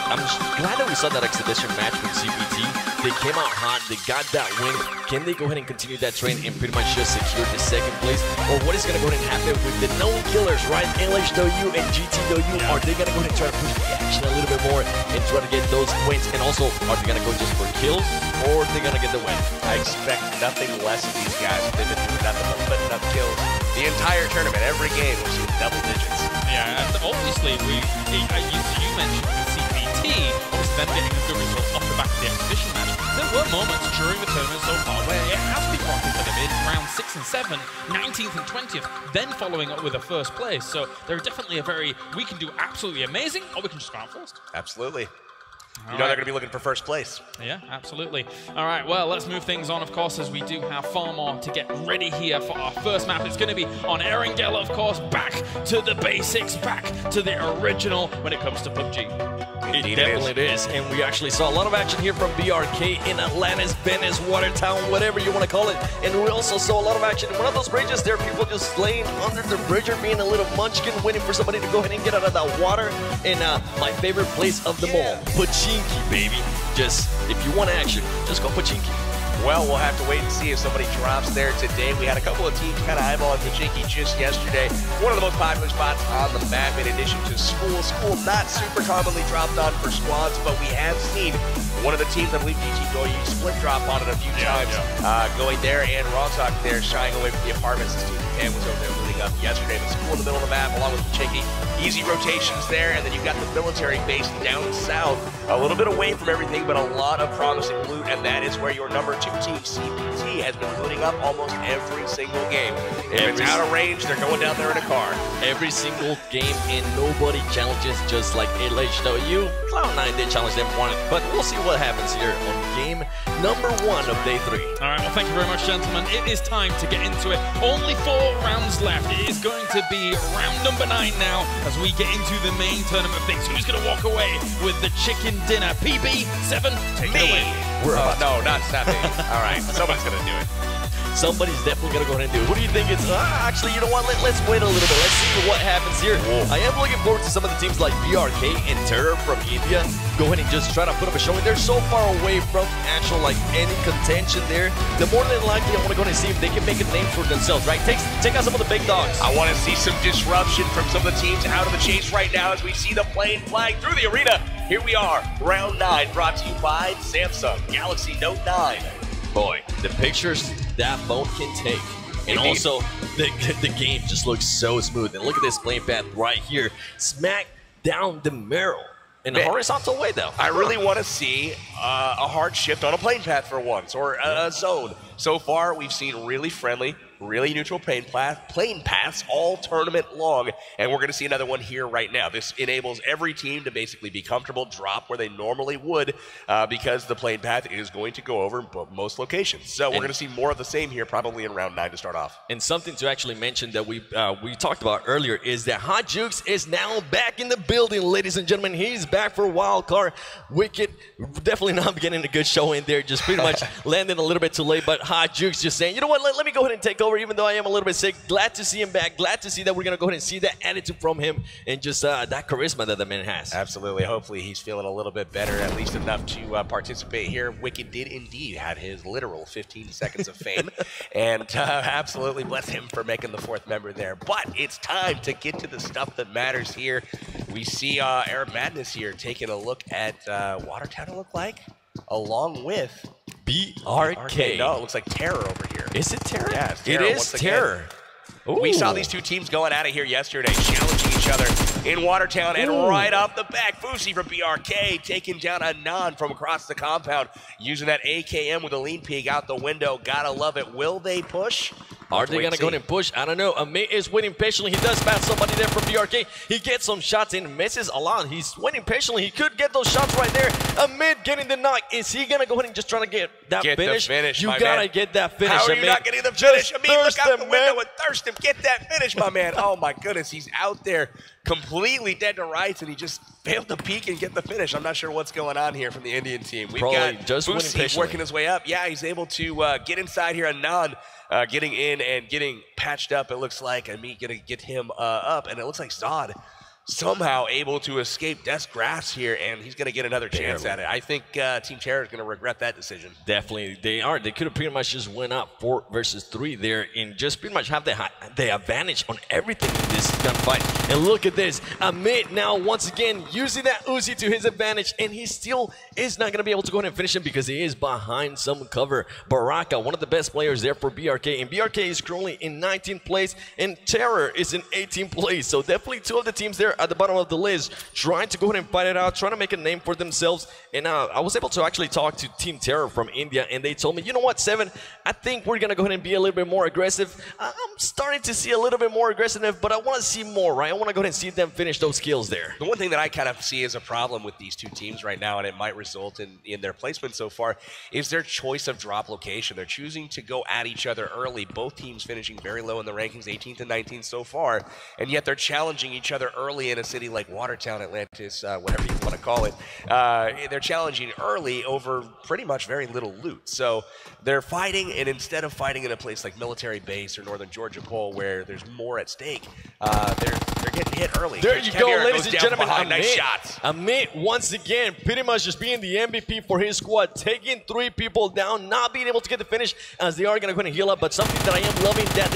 [SPEAKER 7] I'm glad that we saw that exhibition match with CPT. They came out hot. They got that win. Can they go ahead and continue that trend and pretty much just secure the second place? Or what is going to go ahead and happen with the known killers, right? LHW and GTW. Are they going to go ahead and try to push the action a little bit more and try to get those wins? And also, are they going to go just for kills or are they going to get the win?
[SPEAKER 6] I expect nothing less of these guys. They've been doing nothing but putting up kills the entire tournament. Every game we've seen double digits.
[SPEAKER 5] Yeah, and obviously you mentioned the CPT, obviously them getting a good result off the back of the exhibition match. There were moments during the tournament so far where it has been rocking for them in round 6 and 7, 19th and 20th, then following up with a first place. So they're definitely we can do absolutely amazing, or we can just go out first.
[SPEAKER 6] Absolutely. You know they're going to be looking for first place.
[SPEAKER 5] Yeah, absolutely. All right, well, let's move things on, of course, as we do have far more to get ready here for our first map. It's going to be on Erangel, of course, back to the basics, back to the original when it comes to PUBG.
[SPEAKER 7] It definitely is. And we actually saw a lot of action here from BRK in Atlantis, Venice, Watertown, whatever you want to call it. And we also saw a lot of action in one of those bridges there, people just laying under the bridge or being a little munchkin, waiting for somebody to go ahead and get out of that water. And my favorite place of them all, Pachinki, baby. Just, if you want action, just go Pachinki.
[SPEAKER 6] Well, we'll have to wait and see if somebody drops there today. We had a couple of teams kind of eyeballing Pachinki just yesterday. One of the most popular spots on the map in addition to School. School not super commonly dropped on for squads, but we have seen one of the teams, I believe DT Go, you split drop on it a few times. Going there and Ronsock there shying away from the apartments. This team Japan was over there looting up yesterday. The School in the middle of the map along with Pachinki. Easy rotations there, and then you've got the military base down south. A little bit away from everything, but a lot of promising loot, and that is where your number 2 team, CPT, has been looting up almost every single game. If it's out of range, they're going down there in a car.
[SPEAKER 7] Every single game, and nobody challenges just like LHW. Cloud9 did challenge them one, but we'll see what happens here on game number 1 of day 3.
[SPEAKER 5] All right, well, thank you very much, gentlemen. It is time to get into it. Only 4 rounds left. It is going to be round number 9 now as we get into the main tournament things. Who's going to walk away with the chicken dinner? PB7, take it away.
[SPEAKER 6] We're about no, not me. All right, somebody's going to do it.
[SPEAKER 7] Somebody's definitely going to go ahead and do it. Who do you think it's? Actually, you know what? Let's wait a little bit. Let's see what happens here. Whoa. I am looking forward to some of the teams like BRK and Terror from India. Go ahead and just try to put up a showing. They're so far away from actual, like, any contention there. The more than likely, I want to go ahead and see if they can make a name for themselves, right? Take out some of the big dogs.
[SPEAKER 6] I want to see some disruption from some of the teams out of the chase right now as we see the plane flying through the arena. Here we are, round 9, brought to you by Samsung Galaxy Note 9.
[SPEAKER 7] Boy, the pictures that phone can take. And also, the game just looks so smooth. And look at this plane path right here. Smack down the middle. In a horizontal way, though.
[SPEAKER 6] I really want to see a hard shift on a plane path for once, or a zone. So far, we've seen really friendly, really neutral plane paths all tournament long, and we're going to see another one here right now. This enables every team to basically be comfortable, drop where they normally would, because the plane path is going to go over most locations. So we're going to see more of the same here, probably in round 9 to start off.
[SPEAKER 7] And something to actually mention that we talked about earlier is that Hot Jukes is now back in the building, ladies and gentlemen. He's back for wild card. Wicked, definitely not getting a good show in there, just pretty much landing a little bit too late, but Hot Jukes just saying, you know what, let me go ahead and take over, even though I am a little bit sick. Glad to see him back. Glad to see that we're going to go ahead and see that attitude from him and just that charisma that the man has.
[SPEAKER 6] Absolutely. Hopefully he's feeling a little bit better, at least enough to participate here. Wicked did indeed have his literal 15 seconds of fame, and absolutely bless him for making the 4th member there. But it's time to get to the stuff that matters here. We see Arab Madness here taking a look at Watertown, it look like, along with
[SPEAKER 7] BRK.
[SPEAKER 6] No, it looks like Terror over here.
[SPEAKER 7] Is it Terror?
[SPEAKER 6] Yeah, it's Terror.
[SPEAKER 7] It is Terror.
[SPEAKER 6] We saw these two teams going out of here yesterday, challenging each other in Watertown, and right off the back, Fusi from BRK taking down Anand from across the compound, using that AKM with a lean peek out the window. Gotta love it. Will they push?
[SPEAKER 7] Are they going to go ahead and push? I don't know. Amit is waiting patiently. He does pass somebody there from BRK. He gets some shots and misses a lot. He's waiting patiently. He could get those shots right there. Amit getting the knock. Is he going to go ahead and just try to get that finish?
[SPEAKER 6] The finish,
[SPEAKER 7] you got to get that finish,
[SPEAKER 6] How are you not getting the finish? Amit, look out the window and thirst him. Get that finish, my man. Oh, my goodness. He's out there completely dead to rights, and he just failed to peek and get the finish. I'm not sure what's going on here from the Indian team. We've got
[SPEAKER 7] just
[SPEAKER 6] Fusi working his way up. Yeah, he's able to get inside here. Anand getting in and getting patched up, it looks like. Amit gonna get him up, and it looks like Zod somehow able to escape Death's grasp here, and he's going to get another chance at it. I think Team Terror is going to regret that decision.
[SPEAKER 7] Definitely, they are. They could have pretty much just went up 4 versus 3 there and just pretty much have the advantage on everything in this gunfight. And look at this, Amit now once again using that Uzi to his advantage, and he still is not going to be able to go ahead and finish him because he is behind some cover. Baraka, one of the best players there for BRK, and BRK is currently in 19th place, and Terror is in 18th place. So definitely two of the teams there at the bottom of the list trying to go ahead and fight it out, trying to make a name for themselves. And I was able to actually talk to Team Terror from India, and they told me, you know what, Seven, I think we're going to go ahead and be a little bit more aggressive. I'm starting to see a little bit more aggressiveness, but I want to see more, right? I want to go ahead and see them finish those kills there.
[SPEAKER 6] The one thing that I kind of see as a problem with these two teams right now, and it might result in their placement so far, is their choice of drop location. They're choosing to go at each other early. Both teams finishing very low in the rankings, 18th and 19th so far, and yet they're challenging each other early in a city like Watertown, Atlantis, whatever you want to call it. They're challenging early over pretty much very little loot. So they're fighting, and instead of fighting in a place like Military Base or Northern Georgia Pole where there's more at stake, they're getting hit early.
[SPEAKER 7] There you go, ladies and gentlemen.
[SPEAKER 6] Nice shots.
[SPEAKER 7] Amit once again pretty much just being the MVP for his squad, taking 3 people down, not being able to get the finish as they are going to go ahead and heal up. But something that I am loving that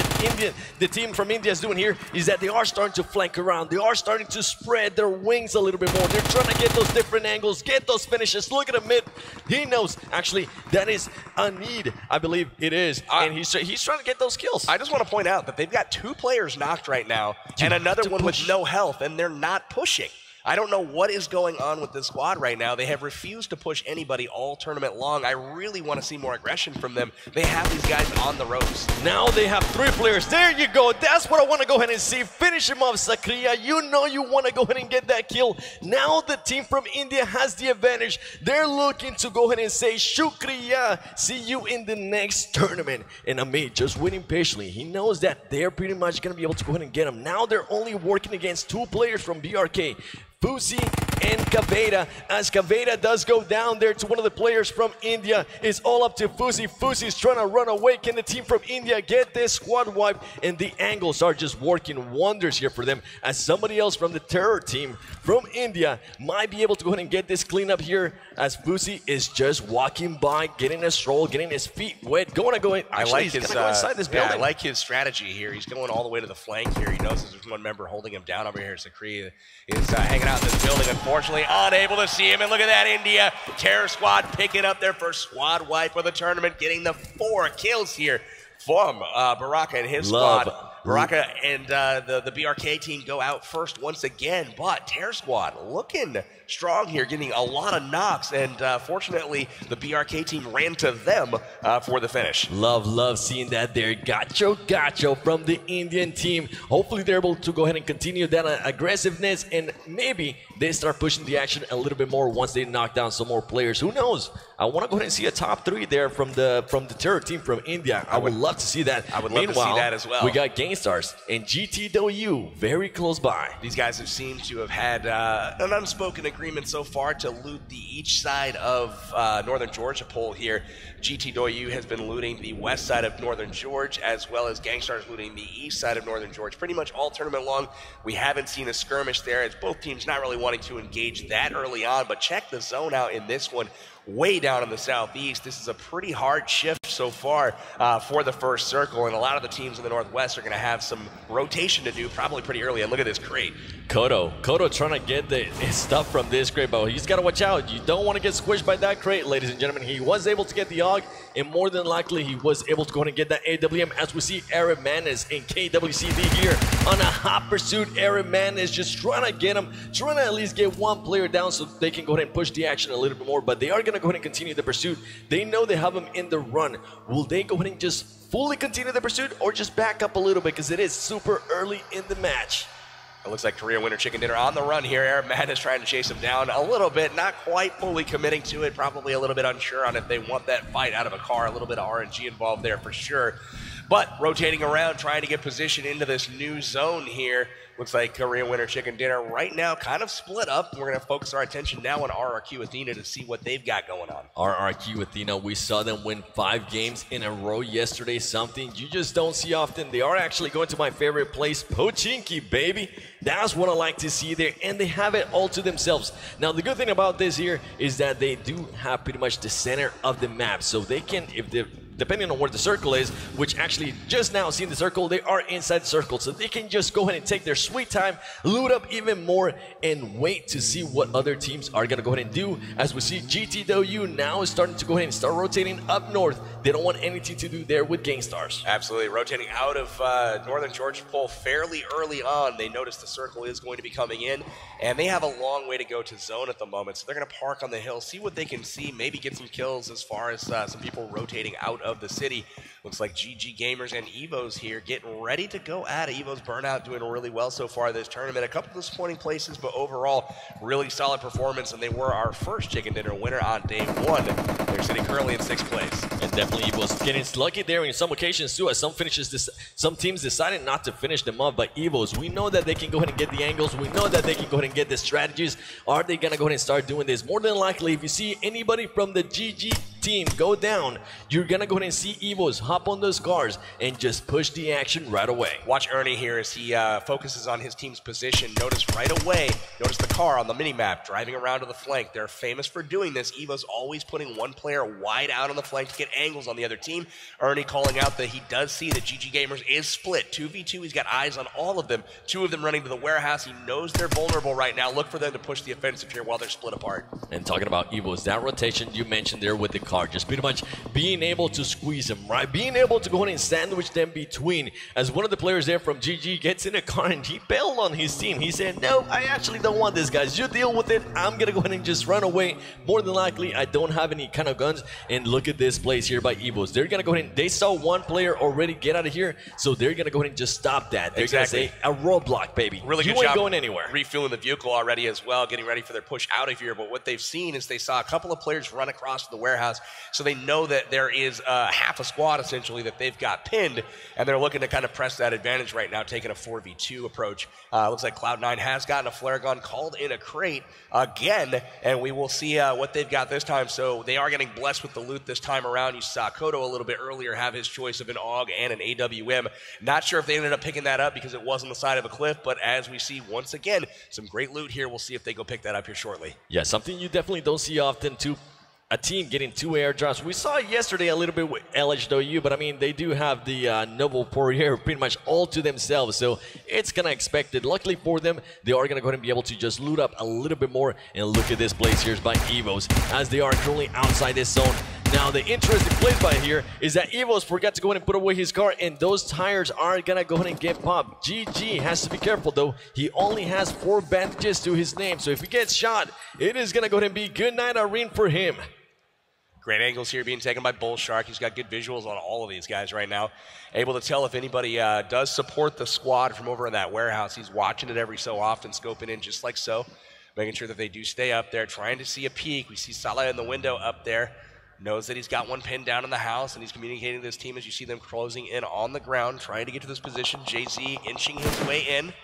[SPEAKER 7] the team from India is doing here is that they are starting to flank around. They are starting to spread their wings a little bit more. They're trying to get those different angles, get those finishes. Look at Amit. He knows actually that is a need. I believe it is. And he's trying to get those kills.
[SPEAKER 6] I just want to point out that they've got 2 players knocked right now and another one with no health, and they're not pushing. I don't know what is going on with this squad right now. They have refused to push anybody all tournament long. I really want to see more aggression from them. They have these guys on the ropes.
[SPEAKER 7] Now they have 3 players. There you go. That's what I want to go ahead and see. Finish him off, Sakriya. You know you want to go ahead and get that kill. Now the team from India has the advantage. They're looking to go ahead and say, Shukriya, see you in the next tournament. And Amit just waiting patiently. He knows that they're pretty much going to be able to go ahead and get him. Now they're only working against 2 players from BRK. Fusi and Kaveda, as Kaveda does go down there to one of the players from India. It's all up to Fusi. Fusi's trying to run away. Can the team from India get this squad wipe? And the angles are just working wonders here for them, as somebody else from the Terror team from India might be able to go ahead and get this clean up here, as Fusi is just walking by, getting a stroll, getting his feet wet, going.
[SPEAKER 6] I like his go inside this building. I like his strategy here. He's going all the way to the flank here. He knows there's one member holding him down over here. Sakri is hanging out in this building, unfortunately unable to see him. And look at that, India Terror squad picking up their first squad wipe of the tournament, getting the 4 kills here from Baraka and his squad. Baraka and the BRK team go out first once again, but Terror squad looking strong here, getting a lot of knocks, and fortunately the BRK team ran to them for the finish.
[SPEAKER 7] Love seeing that there. Gacho from the Indian team. Hopefully they're able to go ahead and continue that aggressiveness, and maybe they start pushing the action a little bit more once they knock down some more players. Who knows? I want to go ahead and see a top 3 there from the Terror team from India. I would love to see that.
[SPEAKER 6] I would love to see that as well.
[SPEAKER 7] We got Gainstars and GTW very close by.
[SPEAKER 6] These guys have seemed to have had an unspoken agreement so far to loot each side of Northern Georgia Pole here. GTW has been looting the west side of Northern Georgia, as well as Gangstar's looting the east side of Northern Georgia. Pretty much all tournament long, we haven't seen a skirmish there, as both teams not really wanting to engage that early on. But check the zone out in this one. Way down in the southeast. This is a pretty hard shift so far for the first circle, and a lot of the teams in the northwest are going to have some rotation to do probably pretty early. And look at this crate.
[SPEAKER 7] Kodo trying to get his stuff from this crate, but he's got to watch out. You don't want to get squished by that crate, ladies and gentlemen. He was able to get the AUG, and more than likely he was able to go ahead and get that AWM, as we see Aaron Manis in KWCD here on a hot pursuit. Aaron Manis just trying to get him, trying to at least get 1 player down so they can go ahead and push the action a little bit more, but they are going to go ahead and continue the pursuit. They know they have him in the run. Will they go ahead and just fully continue the pursuit, or just back up a little bit, because it is super early in the match?
[SPEAKER 6] It looks like Korea Winter Chicken Dinner on the run here. Aaron Madden is trying to chase him down a little bit, not quite fully committing to it, probably a little bit unsure on if they want that fight out of a car, a little bit of RNG involved there for sure. But rotating around, trying to get position into this new zone here. Looks like Korean Winter Chicken Dinner right now kind of split up. We're going to focus our attention now on RRQ Athena to see what they've got going on.
[SPEAKER 7] RRQ Athena, we saw them win 5 games in a row yesterday, something you just don't see often. They are actually going to my favorite place, Pochinki, baby. That's what I like to see there, and they have it all to themselves. Now, the good thing about this here is that they do have pretty much the center of the map, so they can, if they're depending on where the circle is, which actually just now seeing the circle, they are inside the circle. So they can just go ahead and take their sweet time, loot up even more, and wait to see what other teams are going to go ahead and do. As we see GTW now is starting to go ahead and start rotating up north. They don't want anything to do there with Gangstars.
[SPEAKER 6] Absolutely. Rotating out of Northern Georgia Pole fairly early on. They notice the circle is going to be coming in, and they have a long way to go to zone at the moment. So they're going to park on the hill, see what they can see, maybe get some kills as far as some people rotating out of the city. Looks like GG Gamers and Evo's here getting ready to go at it. Evo's Burnout doing really well so far this tournament. A couple disappointing places, but overall, really solid performance, and they were our first Chicken Dinner winner on day 1. They're sitting currently in 6th place.
[SPEAKER 7] And definitely Evo's getting lucky there in some occasions too, as some teams decided not to finish them off. But Evo's, we know that they can go ahead and get the angles. We know that they can go ahead and get the strategies. Are they going to go ahead and start doing this? More than likely, if you see anybody from the GG team go down, you're going to go ahead and see Evo's hop on those cars and just push the action right away.
[SPEAKER 6] Watch Ernie here as he focuses on his team's position. Notice right away, notice the car on the mini-map driving around to the flank. They're famous for doing this. Evo's always putting one player wide out on the flank to get angles on the other team. Ernie calling out that he does see that GG Gamers is split. 2v2, he's got eyes on all of them. 2 of them running to the warehouse. He knows they're vulnerable right now. Look for them to push the offensive here while they're split apart.
[SPEAKER 7] And talking about Evo's, that rotation you mentioned there with the car, just pretty much being able to squeeze them, right? Being able to go ahead and sandwich them between. As one of the players there from GG gets in a car and he bailed on his team. He said, no, I actually don't want this, guys. You deal with it. I'm going to go ahead and just run away. More than likely, I don't have any kind of guns. And look at this place here by Evo's. They're going to go ahead and, they saw one player already get out of here, so they're going to go ahead and just stop that. They're going to say, a roadblock, baby.
[SPEAKER 6] Really good
[SPEAKER 7] job. You ain't
[SPEAKER 6] job
[SPEAKER 7] going anywhere.
[SPEAKER 6] Refueling the vehicle already as well, getting ready for their push out of here. But what they've seen is they saw a couple of players run across the warehouse, so they know that there is half a squad essentially that they've got pinned, and they're looking to kind of press that advantage right now, taking a 4v2 approach. Looks like Cloud9 has gotten a flare gun called in a crate again, and we will see what they've got this time. So they are getting blessed with the loot this time around. You saw Kodo a little bit earlier have his choice of an AUG and an AWM. Not sure if they ended up picking that up because it was on the side of a cliff, but as we see once again, some great loot here. We'll see if they go pick that up here shortly.
[SPEAKER 7] Yeah, something you definitely don't see often too. A team getting 2 airdrops. We saw it yesterday a little bit with LHW, but I mean, they do have the Noble Poirier pretty much all to themselves, so it's kind of expected. Luckily for them, they are going to go ahead and be able to just loot up a little bit more. And look at this place here by Evo's, as they are currently outside this zone. Now, the interesting place by here is that Evo's forgot to go ahead and put away his car, and those tires are going to go ahead and get popped. GG has to be careful, though. He only has 4 bandages to his name, so if he gets shot, it is going to go ahead and be good night Irene for him.
[SPEAKER 6] Great angles here being taken by Bullshark. He's got good visuals on all of these guys right now. Able to tell if anybody does support the squad from over in that warehouse. He's watching it every so often, scoping in just like so, making sure that they do stay up there, trying to see a peek. We see Salah in the window up there. Knows that he's got one pinned down in the house, and he's communicating to his team as you see them closing in on the ground, trying to get to this position. JZ inching his way in.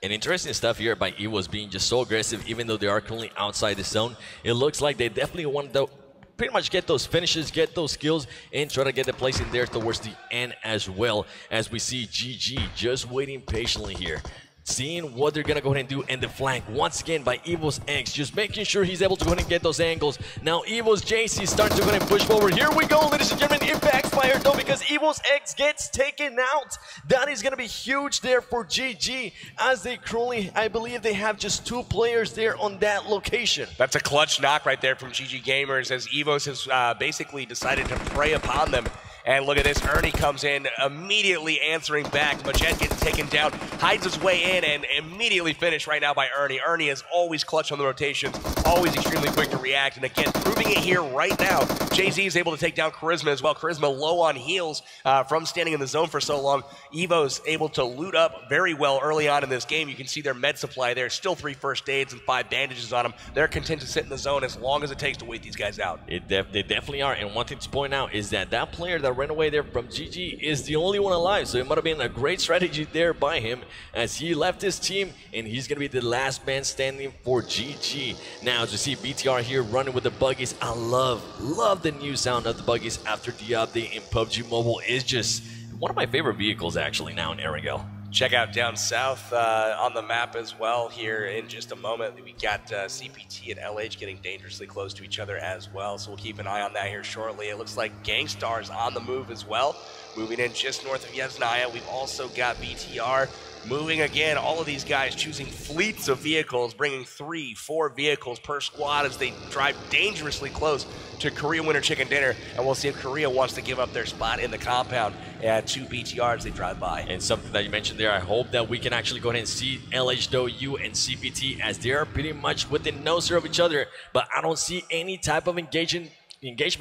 [SPEAKER 7] And interesting stuff here by Evo's being just so aggressive, even though they are currently outside the zone. It looks like they definitely want to pretty much get those finishes, get those skills, and try to get the place in there towards the end as well. As we see GG just waiting patiently here, seeing what they're going to go ahead and do in the flank. Once again by Evo's X, just making sure he's able to go ahead and get those angles. Now Evo's JC starting to go ahead and push forward. Here we go, ladies and gentlemen. It backfired though because Evo's X gets taken out. That is going to be huge there for GG, as they currently, I believe they have just 2 players there on that location.
[SPEAKER 6] That's a clutch knock right there from GG Gamers, as Evo's has basically decided to prey upon them. And look at this, Ernie comes in, immediately answering back. Majet gets taken down, hides his way in, and immediately finished right now by Ernie. Ernie is always clutch on the rotations, always extremely quick to react. And again, proving it here right now. JZ is able to take down Charisma as well. Charisma low on heals from standing in the zone for so long. Evo's able to loot up very well early on in this game. You can see their med supply there. Still 3 first aids and 5 bandages on them. They're content to sit in the zone as long as it takes to wait these guys out.
[SPEAKER 7] They definitely are. And one thing to point out is that that player that that ran away there from GG is the only one alive, so it might have been a great strategy there by him as he left his team, and he's going to be the last man standing for GG. Now, as you see BTR here running with the buggies, I love the new sound of the buggies after the update in PUBG Mobile. Is just one of my favorite vehicles actually now in Erangel.
[SPEAKER 6] Check out down south on the map as well here in just a moment. We got CPT and LH getting dangerously close to each other as well, so we'll keep an eye on that here shortly. It looks like Gangstar's on the move as well, moving in just north of Yesnaya. We've also got BTR moving again. All of these guys choosing fleets of vehicles, bringing 3-4 vehicles per squad as they drive dangerously close to Korea Winter Chicken Dinner, and we'll see if Korea wants to give up their spot in the compound to BTR as they drive by.
[SPEAKER 7] And something that you mentioned there, I hope that we can actually go ahead and see LH, and CPT as they are pretty much within nose of each other, but I don't see any type of engagement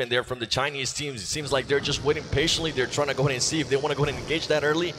[SPEAKER 7] there from the Chinese teams. It seems like they're just waiting patiently. They're trying to go ahead and see if they want to go ahead and engage that early.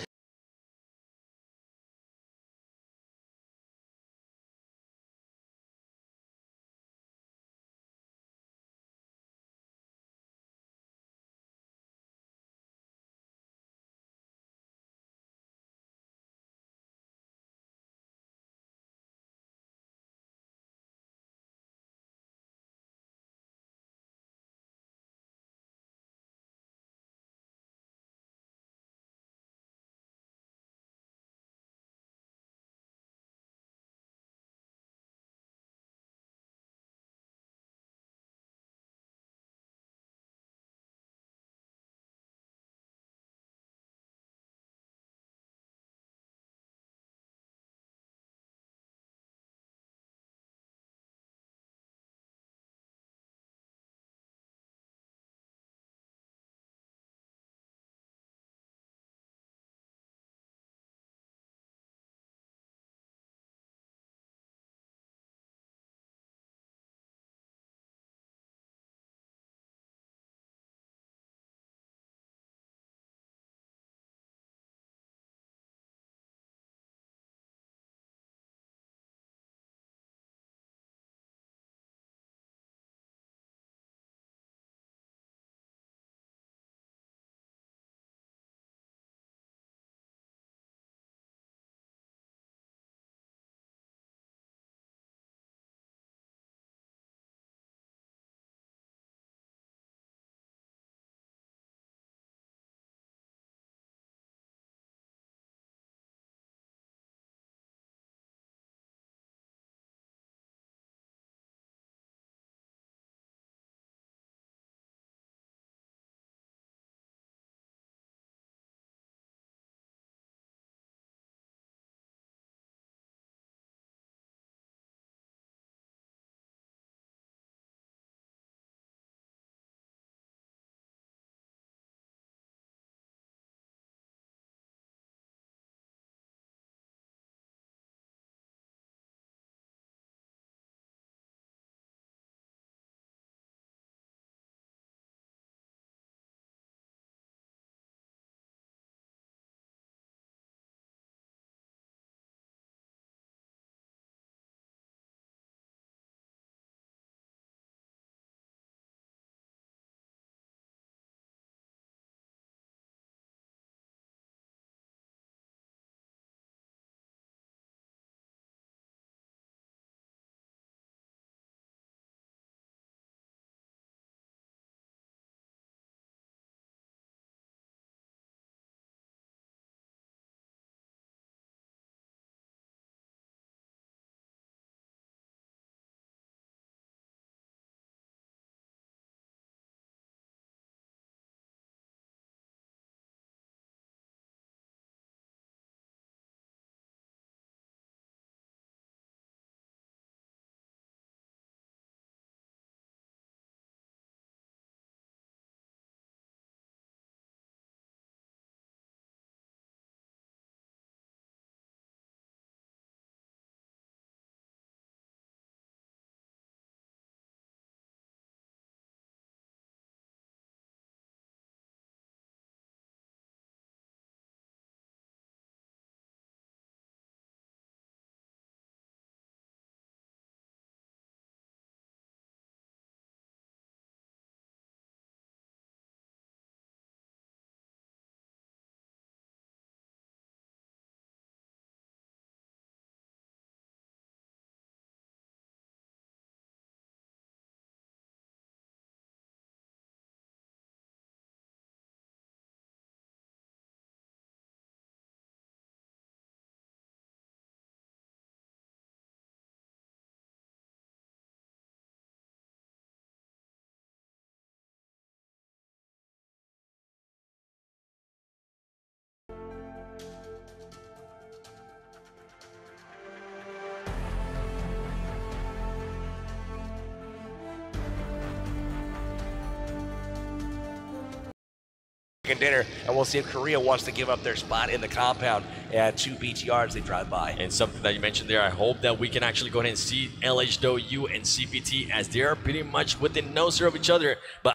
[SPEAKER 6] Dinner, and we'll see if Korea wants to give up their spot in the compound at 2 BTR as they drive by.
[SPEAKER 7] And something that you mentioned there, I hope that we can actually go ahead and see LHW and CPT as they are pretty much within nose of each other. But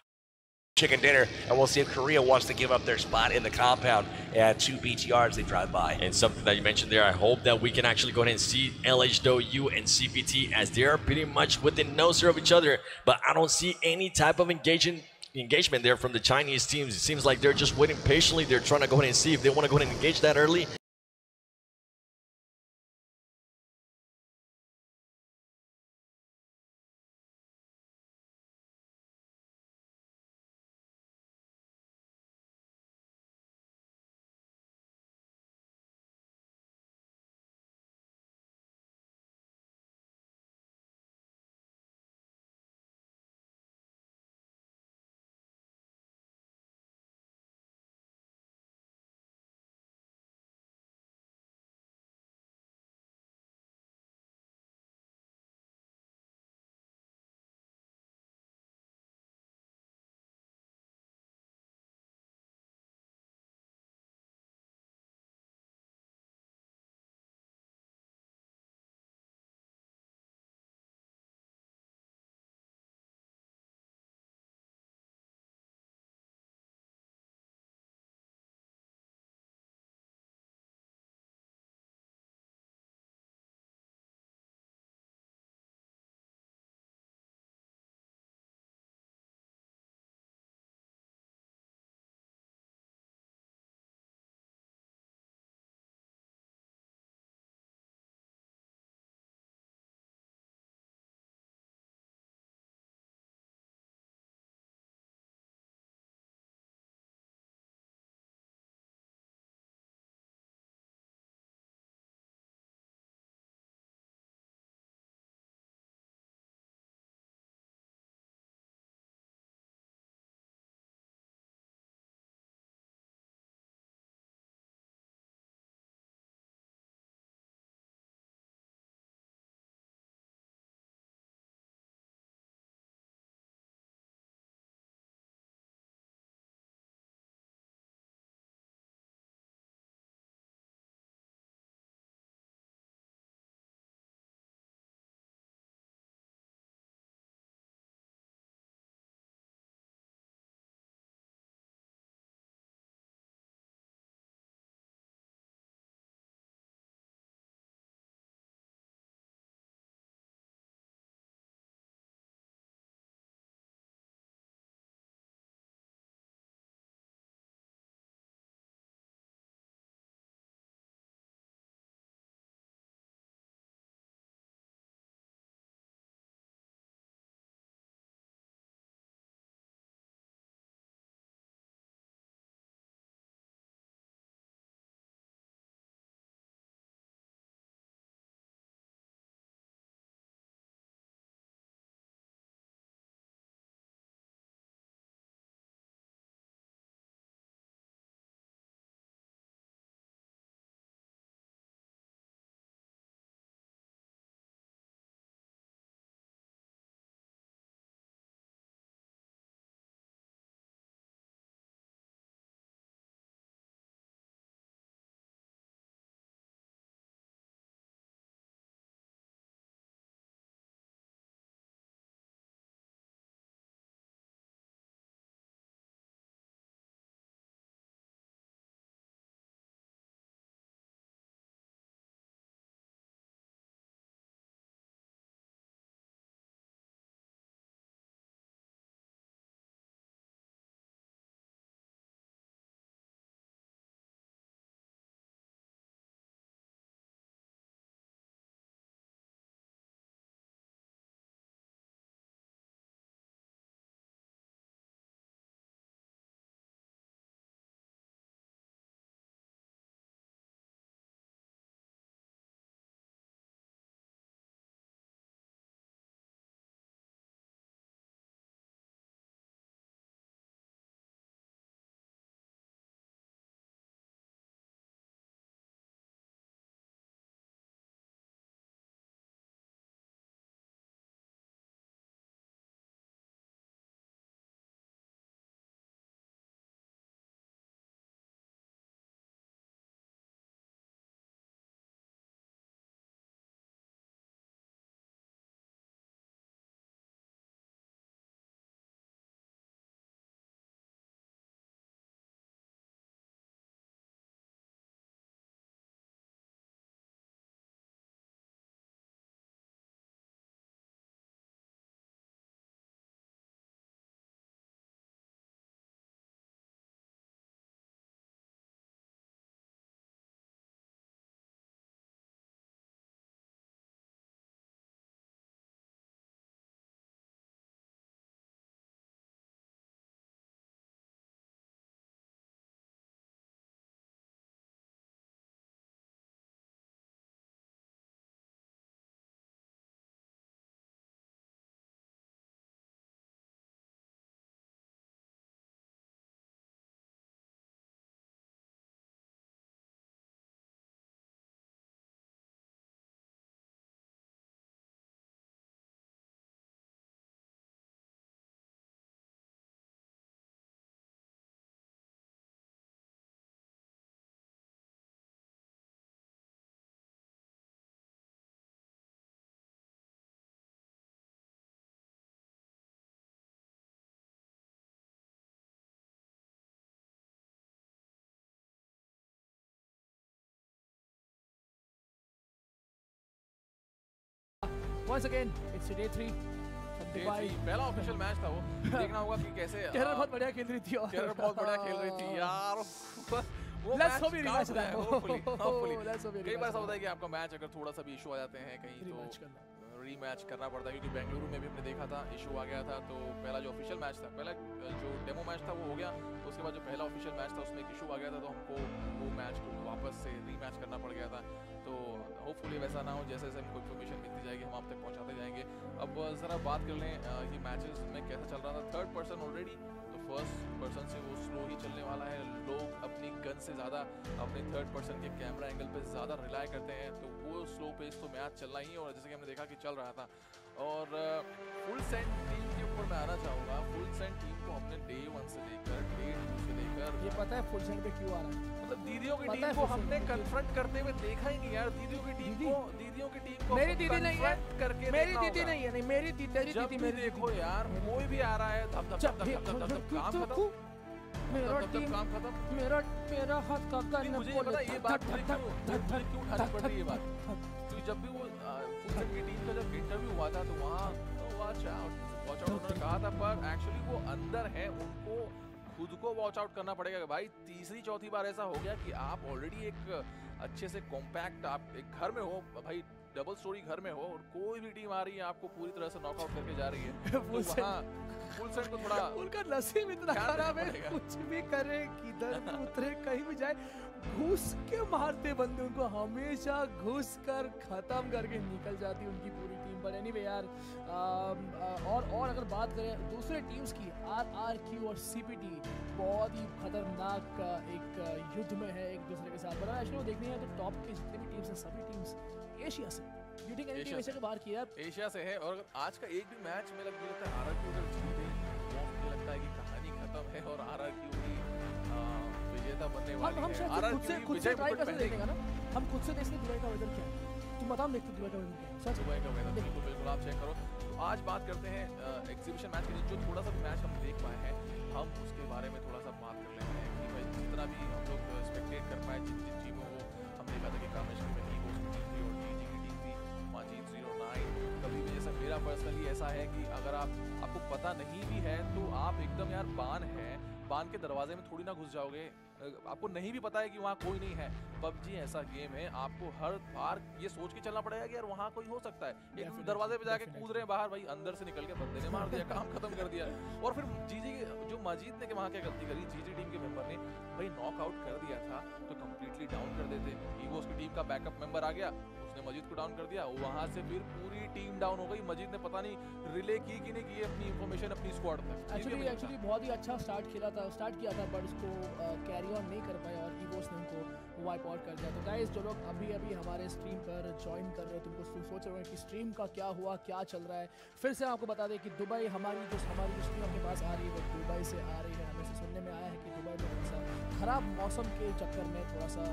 [SPEAKER 6] Chicken dinner, and we'll see if Korea wants to give up their spot in the compound at 2 BTR as they drive by.
[SPEAKER 7] And something that you mentioned there, I hope that we can actually go ahead and see LHW and CPT as they are pretty much within nose of each other. But I don't see any type of engagement there from the Chinese teams. It seems like they're just waiting patiently. They're trying to go ahead and see if they want to go ahead and engage that early.
[SPEAKER 3] once again, it's day 3.
[SPEAKER 22] पहला official match था वो। देखना होगा कि कैसे
[SPEAKER 3] केरल बहुत बढ़िया खेल रही थी और
[SPEAKER 22] केरल बहुत बढ़िया खेल रही थी यार। वो
[SPEAKER 3] Let's hope it is that.
[SPEAKER 22] hopefully कई बार ऐसा होता है कि आपका मैच अगर थोड़ा सा भी इशू आ जाते हैं कहीं तो रीमैच करना पड़ता है, क्योंकि बेंगलुरु में भी हमने देखा था इशू आ गया था। तो पहला जो ऑफिशियल मैच था, पहला जो डेमो मैच था वो हो गया, तो उसके बाद जो पहला ऑफिशियल मैच था उसमें एक इशू आ गया था, तो हमको वो मैच को वापस से रीमैच करना पड़ गया था। तो होपफुली वैसा ना हो, जैसे जैसे हमको इन्फॉर्मेशन मिलती जाएगी हम आप तक पहुँचाते जाएंगे। अब ज़रा बात कर लें ये मैचेस में कैसा चल रहा था। थर्ड पर्सन ऑलरेडी, तो फर्स्ट पर्सन से वो स्लो ही चलने वाला है। लोग अपनी गन से ज़्यादा अपने थर्ड पर्सन के कैमरा एंगल पे ज़्यादा रिलाई करते हैं, तो वो स्लो पेस तो मैच चलना ही, और जैसे कि हमने देखा कि चल रहा था। और फुल सेंट टीम के ऊपर मैं आना चाहूँगा। फुल सेंट टीम को हमने डे 1 से लेकर डे 2 से लेकर,
[SPEAKER 3] ये पता है फुल सेंट पे क्यों आ रहा है?
[SPEAKER 22] मतलब दीदियों की टीम को हमने कन्फ्रंट करते हुए देखा ही नहीं यार। दीदियों की टीम को
[SPEAKER 3] मेरी दीदी नहीं है,
[SPEAKER 22] करके
[SPEAKER 3] मेरी दीदी नहीं है, नहीं मेरी दीदी, तेरी दीदी मेरी।
[SPEAKER 22] देखो यार कोई भी आ रहा है धप धप धप धप धप काम खत्म,
[SPEAKER 3] मेरा टीम
[SPEAKER 22] काम खत्म,
[SPEAKER 3] मेरा हाथ का गन।
[SPEAKER 22] मुझे ये पता ये बात क्यों उठानी पड़ रही है ये बात, क्योंकि जब भी वो फुल सेट की टीम का जब इंटरव्यू हुआ था तो वहाँ वॉच आउट उन्होंने कहा था, पर एक्चुअली वो अंदर है, उनको खुद को वॉच आउट करना पड़ेगा। भाई तीसरी चौथी बार ऐसा हो गया कि आप ऑलरेडी एक अच्छे से कॉम्पैक्ट आप एक घर में हो, भाई डबल स्टोरी घर में हो, और कोई भी टीम आ रही है आपको पूरी तरह से नॉकआउट करके जा रही है, तो वहाँ फुल सेट को थोड़ा
[SPEAKER 3] उनका नसीब इतना खराब है, कुछ भी करे, किधर भी उतरे, कहीं भी जाए, घुस के मारते बंदे उनको, हमेशा घुस कर खत्म करके निकल जाती उनकी पूरी टीम। पर एनीवे यार, और अगर बात करें दूसरे टीम्स की, RRQ और CPT बहुत ही खतरनाक एक युद्ध में है एक दूसरे के साथ। पर एक्चुअली देखने हैं तो टॉप के जितने भी टीम्स हैं सभी टीम्स एशिया से, एशिया के बाहर किया,
[SPEAKER 22] एशिया से है। और आज का एक भी मैच में लगता है RRQ अगर जीत गई, मुझे लगता है कि कहानी खत्म है और RRQ की विजेता बनने वाली है।
[SPEAKER 3] खुद से ट्राई कैसे देखेगा ना, हम खुद से देखते दुबई का वेदर क्या है, तुम बताओ देखते दुबई का वेदर क्या है। सच
[SPEAKER 22] दुबई का वेदर बिल्कुल आप चेक करो। तो आज बात करते हैं एग्जीबिशन मैच के, जो थोड़ा सा भी मैच हम देख पाए हैं, हम उसके बारे में थोड़ा सा बात कर लेते हैं कि भाई जितना भी हम लोग स्पेक्टेट कर पाए, जिन जिन टीमों को हम देखा था कि कामेश्वर में ही वो टीम थी और GG की टीम थी, माजीद 09। कभी भी जैसा मेरा पर्सनली ऐसा है कि अगर आपको पता नहीं भी है तो आप एकदम यार बान के दरवाजे में थोड़ी ना घुस जाओगे, आपको नहीं भी पता है कि वहाँ कोई नहीं है। PUBG ऐसा गेम है, आपको हर बार ये सोच के चलना पड़ेगा कि यार वहाँ कोई हो सकता है। एक दरवाजे पे जाके कूद रहे हैं बाहर, भाई अंदर से निकल के बंदे ने मार दिया, काम खत्म कर दिया। और फिर जीजी जो मजीद ने वहाँ क्या गलती करी, जीजी टीम के मेंबर ने भाई नॉकआउट कर दिया था तो कंप्लीटली डाउन कर देते। ईगोस की टीम का बैकअप मेंबर आ गया, उसने मजीद को डाउन कर दिया, वहाँ से फिर पूरी टीम डाउन हो गई। मजीद ने पता नहीं रिले की कि नहीं की अपनी इंफॉर्मेशन अपनी स्क्वाड तक।
[SPEAKER 3] एक्चुअली बहुत ही अच्छा स्टार्ट किया था बट उसको कैरी ऑन नहीं कर पाया और ईगोस ने उनको वाइप आउट कर दिया। तो गाइस जो लोग अभी हमारे स्ट्रीम पर ज्वाइन कर रहे हो, तुमको सोच रहे हो कि स्ट्रीम का क्या हुआ, क्या चल रहा है, फिर से आपको बता दें कि दुबई हमारी जो स्ट्रीम आपके पास आ रही है वो दुबई से आ रही है। हमें से सुनने में आया है कि दुबई में थोड़ा सा ख़राब मौसम के चक्कर में थोड़ा सा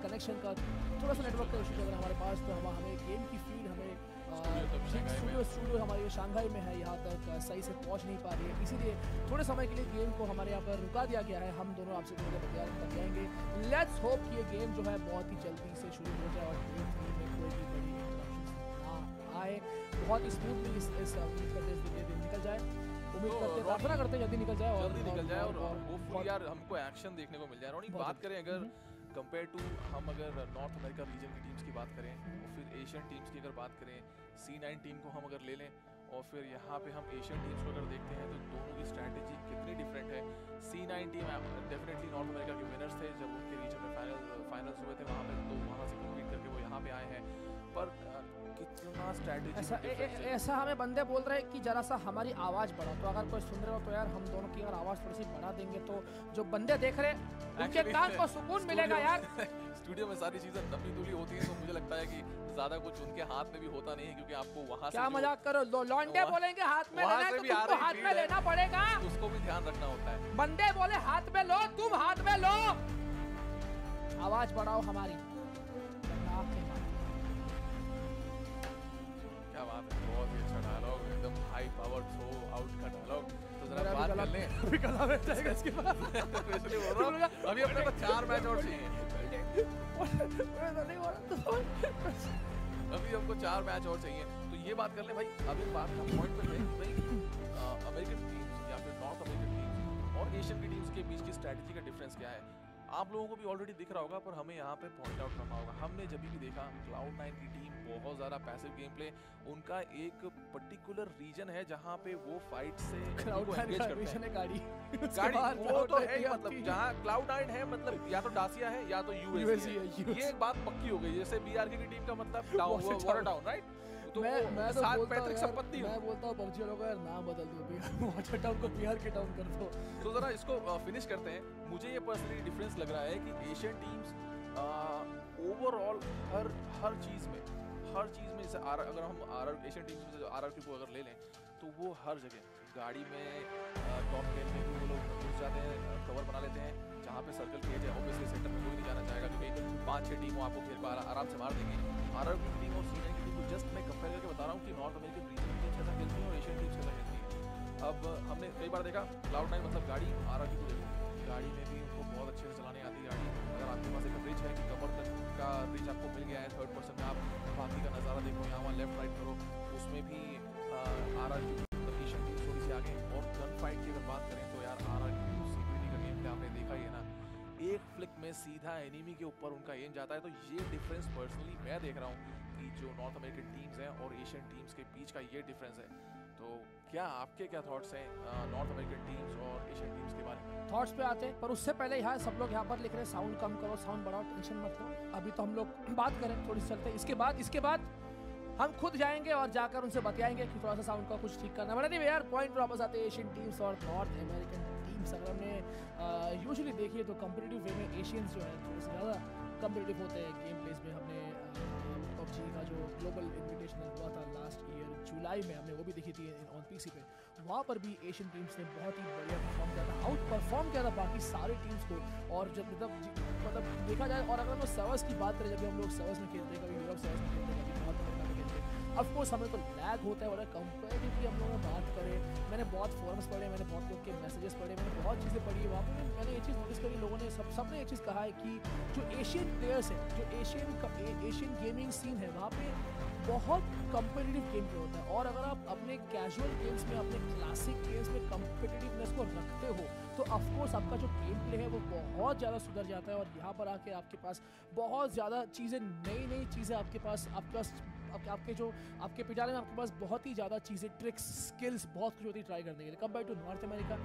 [SPEAKER 3] कनेक्शन का थोड़ा सा नेटवर्क का इशू चल रहा है हमारे पास, तो हमें गेम की फीड हमें स्टूडियो हमारे शंघाई में है, यहाँ तक सही से पहुँच नहीं पा रही है, इसीलिए थोड़े समय के लिए गेम को हमारे यहाँ पर रुका दिया गया है। हम दोनों आपसे थोड़ी देर बताएंगे। लेट्स होप कि ये गेम जो है बहुत ही जल्दी से शुरू हो जाए और Day 3 में कोई भी बड़ी इंटरप्शन ना आए, बहुत ही स्मूथली इस उम्मीद करते हैं दिन निकल जाए, उम्मीद करते प्रार्थना करते हैं जल्दी निकल जाए और
[SPEAKER 22] होपफुली यार हमको एक्शन देखने को मिल जाए। और बात करें अगर कंपेयर टू हम अगर नॉर्थ अमेरिका रीजन की टीम्स की बात करें और फिर एशियन टीम्स की अगर बात करें, C9 टीम को हम अगर ले लें और फिर यहाँ पे हम एशियन टीम्स को अगर देखते हैं तो दोनों की स्ट्रैटेजी कितनी डिफरेंट है। C9 team definitely north America के विनर्स थे जब उनके रीजन में फाइनल्स हुए थे वहाँ पे, तो वहाँ से कम्पीट करके वो यहाँ पे आए हैं। पर कितना स्ट्रैटेजी
[SPEAKER 3] ऐसा हमें बंदे बोल रहे हैं कि जरा सा हमारी आवाज़ बढ़ा, तो अगर कोई सुन रहे हो तो यार हम दोनों की अगर आवाज़ थोड़ी सी बढ़ा देंगे तो जो बंदे देख रहे हैं उनके कान को सुकून मिलेगा यार।
[SPEAKER 22] स्टूडियो में सारी चीजें नपी तुली होती हैं तो मुझे लगता है कि ज्यादा कुछ उनके हाथ में भी होता नहीं है, क्योंकि आपको वहाँ से
[SPEAKER 3] क्या मजाक करो, लौंडे बोलेंगे हाथ में लेना है तो तुमको हाथ में लेना पड़ेगा,
[SPEAKER 22] उसको भी ध्यान रखना होता है।
[SPEAKER 3] बंदे बोले हाथ में लो, तुम हाथ में लो, आवाज बढ़ाओ हमारी।
[SPEAKER 22] क्या बात है, बहुत ही अच्छा डायलॉग, एकदम हाई पावर थ्रो आउट का डायलॉग। तो जरा बात कर लें,
[SPEAKER 3] अभी गला में जाएगा इसके बाद,
[SPEAKER 22] इसलिए बोल रहा हूं अभी अपने को 4 मैच और चाहिए। अभी हमको 4 मैच और चाहिए। तो ये बात कर ले भाई, अभी बात का पॉइंट पे है कि भाई अमेरिकन टीम्स या फिर नॉर्थ अमेरिकन टीम्स और एशियन की टीम्स के बीच की स्ट्रैटेजी का डिफरेंस क्या है। आप लोगों को भी ऑलरेडी दिख रहा होगा, पर हमें यहाँ पे पॉइंट आउट करना होगा। हमने जब भी देखा Cloud9 की टीम बहुत ज़्यादा पैसिव गेम प्ले, उनका एक पर्टिकुलर रीजन है जहाँ पे वो फाइट से
[SPEAKER 3] Cloud9 का रीजन है गाड़ी
[SPEAKER 22] वो तो है, मतलब जहाँ Cloud9 है मतलब या तो डासिया है या तो यूएससी है। ये एक बात पक्की हो गई। जैसे बीआरके की टीम का मतलब वाटर टाउन, राइट? तो
[SPEAKER 3] मैं तो
[SPEAKER 22] पैतृक संपत्ति
[SPEAKER 3] मैं बोलता हूँ पबजी वालों का यार नाम बदल दो, बिहार वाटर टाउन को बिहार के टाउन कर दो।
[SPEAKER 22] तो जरा इसको फिनिश करते हैं। मुझे ये पर्सनली डिफरेंस लग रहा है कि एशियन टीम्स ओवरऑल हर चीज़ में जैसे अगर हम एशियन टीम्स में आरआरक्यू को अगर ले लें तो वो हर जगह गाड़ी में टॉप 10 में भी वो लोग घुस जाते हैं, कवर बना लेते हैं। जहाँ पे सर्कल किए जाए ऑब्वियसली सेंटर में कोई नहीं जाना चाहेगा, क्योंकि 5-6 टीमों आपको घेर पर आराम से मार देंगे। आरआरक्यू टीम और सीनियर की टीम को जस्ट मैं कंपेयर करके बता रहा हूँ कि नॉर्थ अमेरिकन रीजन टीम्स कैसा खेलती हैं और एशियन टीम्स कैसा खेलती हैं। अब हमने कई बार देखा Cloud9 मतलब गाड़ी, आरआरक्यू को देखो गाड़ी में भी उनको बहुत अच्छे से चलाने आती है गाड़ी। अगर आपके पास एक ब्रिज है कि कमर तक का ब्रिज आपको मिल गया है, थर्ड पर्सन में आप बाकी का नज़ारा देखो, यहाँ वहाँ लेफ्ट राइट करो, उसमें भी आरआरक्यू एशियन टीम थोड़ी सी आगे। और गन फाइट की अगर बात करें तो यार आरआरक्यू सीपीडी का गेम प्ले आपने देखा ही है ना, एक फ्लिक में सीधा एनिमी के ऊपर उनका एम जाता है। तो ये डिफरेंस पर्सनली मैं देख रहा हूँ कि जो नॉर्थ अमेरिकन टीम्स हैं और एशियन टीम्स के बीच का ये डिफरेंस है। तो क्या आपके क्या थॉट्स हैं नॉर्थ अमेरिकन टीम्स और एशियन टीम्स के बारे में?
[SPEAKER 3] थॉट्स पे आते हैं, पर उससे पहले यहाँ सब लोग यहाँ पर लिख रहे हैं साउंड कम करो, साउंड बढ़ाओ, टेंशन मत लो। अभी तो हम लोग बात करें, थोड़ी चलते हैं। इसके बाद हम खुद जाएंगे और जाकर उनसे बताएंगे कि थोड़ा सा साउंड का कुछ ठीक करना। बड़ा नहीं यार, पॉइंट पर वापस आते हैं एशियन टीम्स और नॉर्थ अमेरिकन टीम्स। अगर हमने यूजुअली देखिए तो कम्पिटिटिव वे में एशियंस जो है थोड़े से ज़्यादा कम्पिटिटिव होते हैं गेम प्लेस में। हमने PUBG का जो ग्लोबल इन्विटेशनल हुआ था लास्ट ईयर जुलाई में, हमने वो भी देखी थी ऑन पीसी पे। वहाँ पर भी एशियन टीम्स ने बहुत ही बढ़िया परफॉर्म किया था, आउट परफॉर्म किया था बाकी सारे टीम्स को। और जब मतलब देखा जाए, और अगर हम सर्वर्स की बात करें, जब भी हम लोग सर्वर्स में खेलते हैं, कभी यूरोप सर्वर्स में खेलते हैं, कभी नॉर्थ अमेरिका में खेलते हैं, ऑफकोर्स हमें तो लैग होता है। और कंपेरेटिवली हम लोगों में बात करें, मैंने बहुत फोरम्स पढ़े, मैंने बहुत लोग के मैसेजेस पढ़े, मैंने बहुत चीज़ें पढ़ी है वहाँ पर। मैंने ये चीज़ नोटिस करी, लोगों ने सबने ये चीज़ कहा है कि जो एशियन प्लेयर्स हैं, जो एशियन गेमिंग सीन है, वहाँ पे बहुत कम्पिटिटिव गेम प्ले होता है। और अगर आप अपने कैजुअल गेम्स में, अपने क्लासिक गेम्स में कम्पिटिटिवनेस को रखते हो तो ऑफकोर्स आपका जो गेम प्ले है वो बहुत ज़्यादा सुधर जाता है। और यहाँ पर आके आपके पास बहुत ज़्यादा चीज़ें, नई चीज़ें आपके पास आपके पिटारे में आपके पास बहुत ही ज़्यादा चीज़ें, ट्रिक्स, स्किल्स बहुत कुछ होती है ट्राई करने के लिए कंपेयर टू नॉर्थ अमेरिका।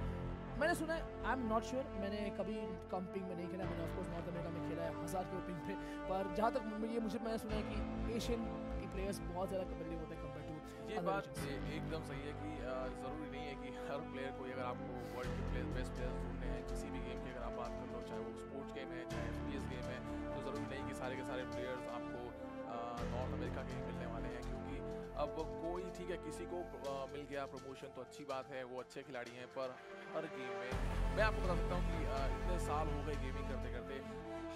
[SPEAKER 3] मैंने सुना है, आई एम नॉट श्योर, मैंने कभी कम पिंग में नहीं खेला, मैंने ऑफकोर्स नॉर्थ अमेरिका में खेला है 1000 के पिंग पे। पर जहाँ तक मैंने सुना है कि एशियन के प्लेयर्स बहुत ज़्यादा कम्पिटिटिव होते हैं कंपेयर टू।
[SPEAKER 22] ये बात एकदम सही है कि ज़रूरी नहीं है कि हर प्लेयर को, अगर आपको वर्ल्ड के बेस्ट प्लेयर्स ढूंढने हैं किसी भी गेम की, अगर आप बात कर लो, चाहे वो स्पोर्ट्स गेम है, चाहे FPS गेम है, तो ज़रूरी नहीं कि सारे के सारे प्लेयर्स आपको नॉर्थ अमेरिका के ही मिलने वाले हैं। क्योंकि अब कोई, ठीक है, किसी को मिल गया प्रमोशन तो अच्छी बात है, वो अच्छे खिलाड़ी हैं, पर हर गेम में मैं आपको बता सकता हूँ कि इतने साल हो गए गेमिंग करते करते,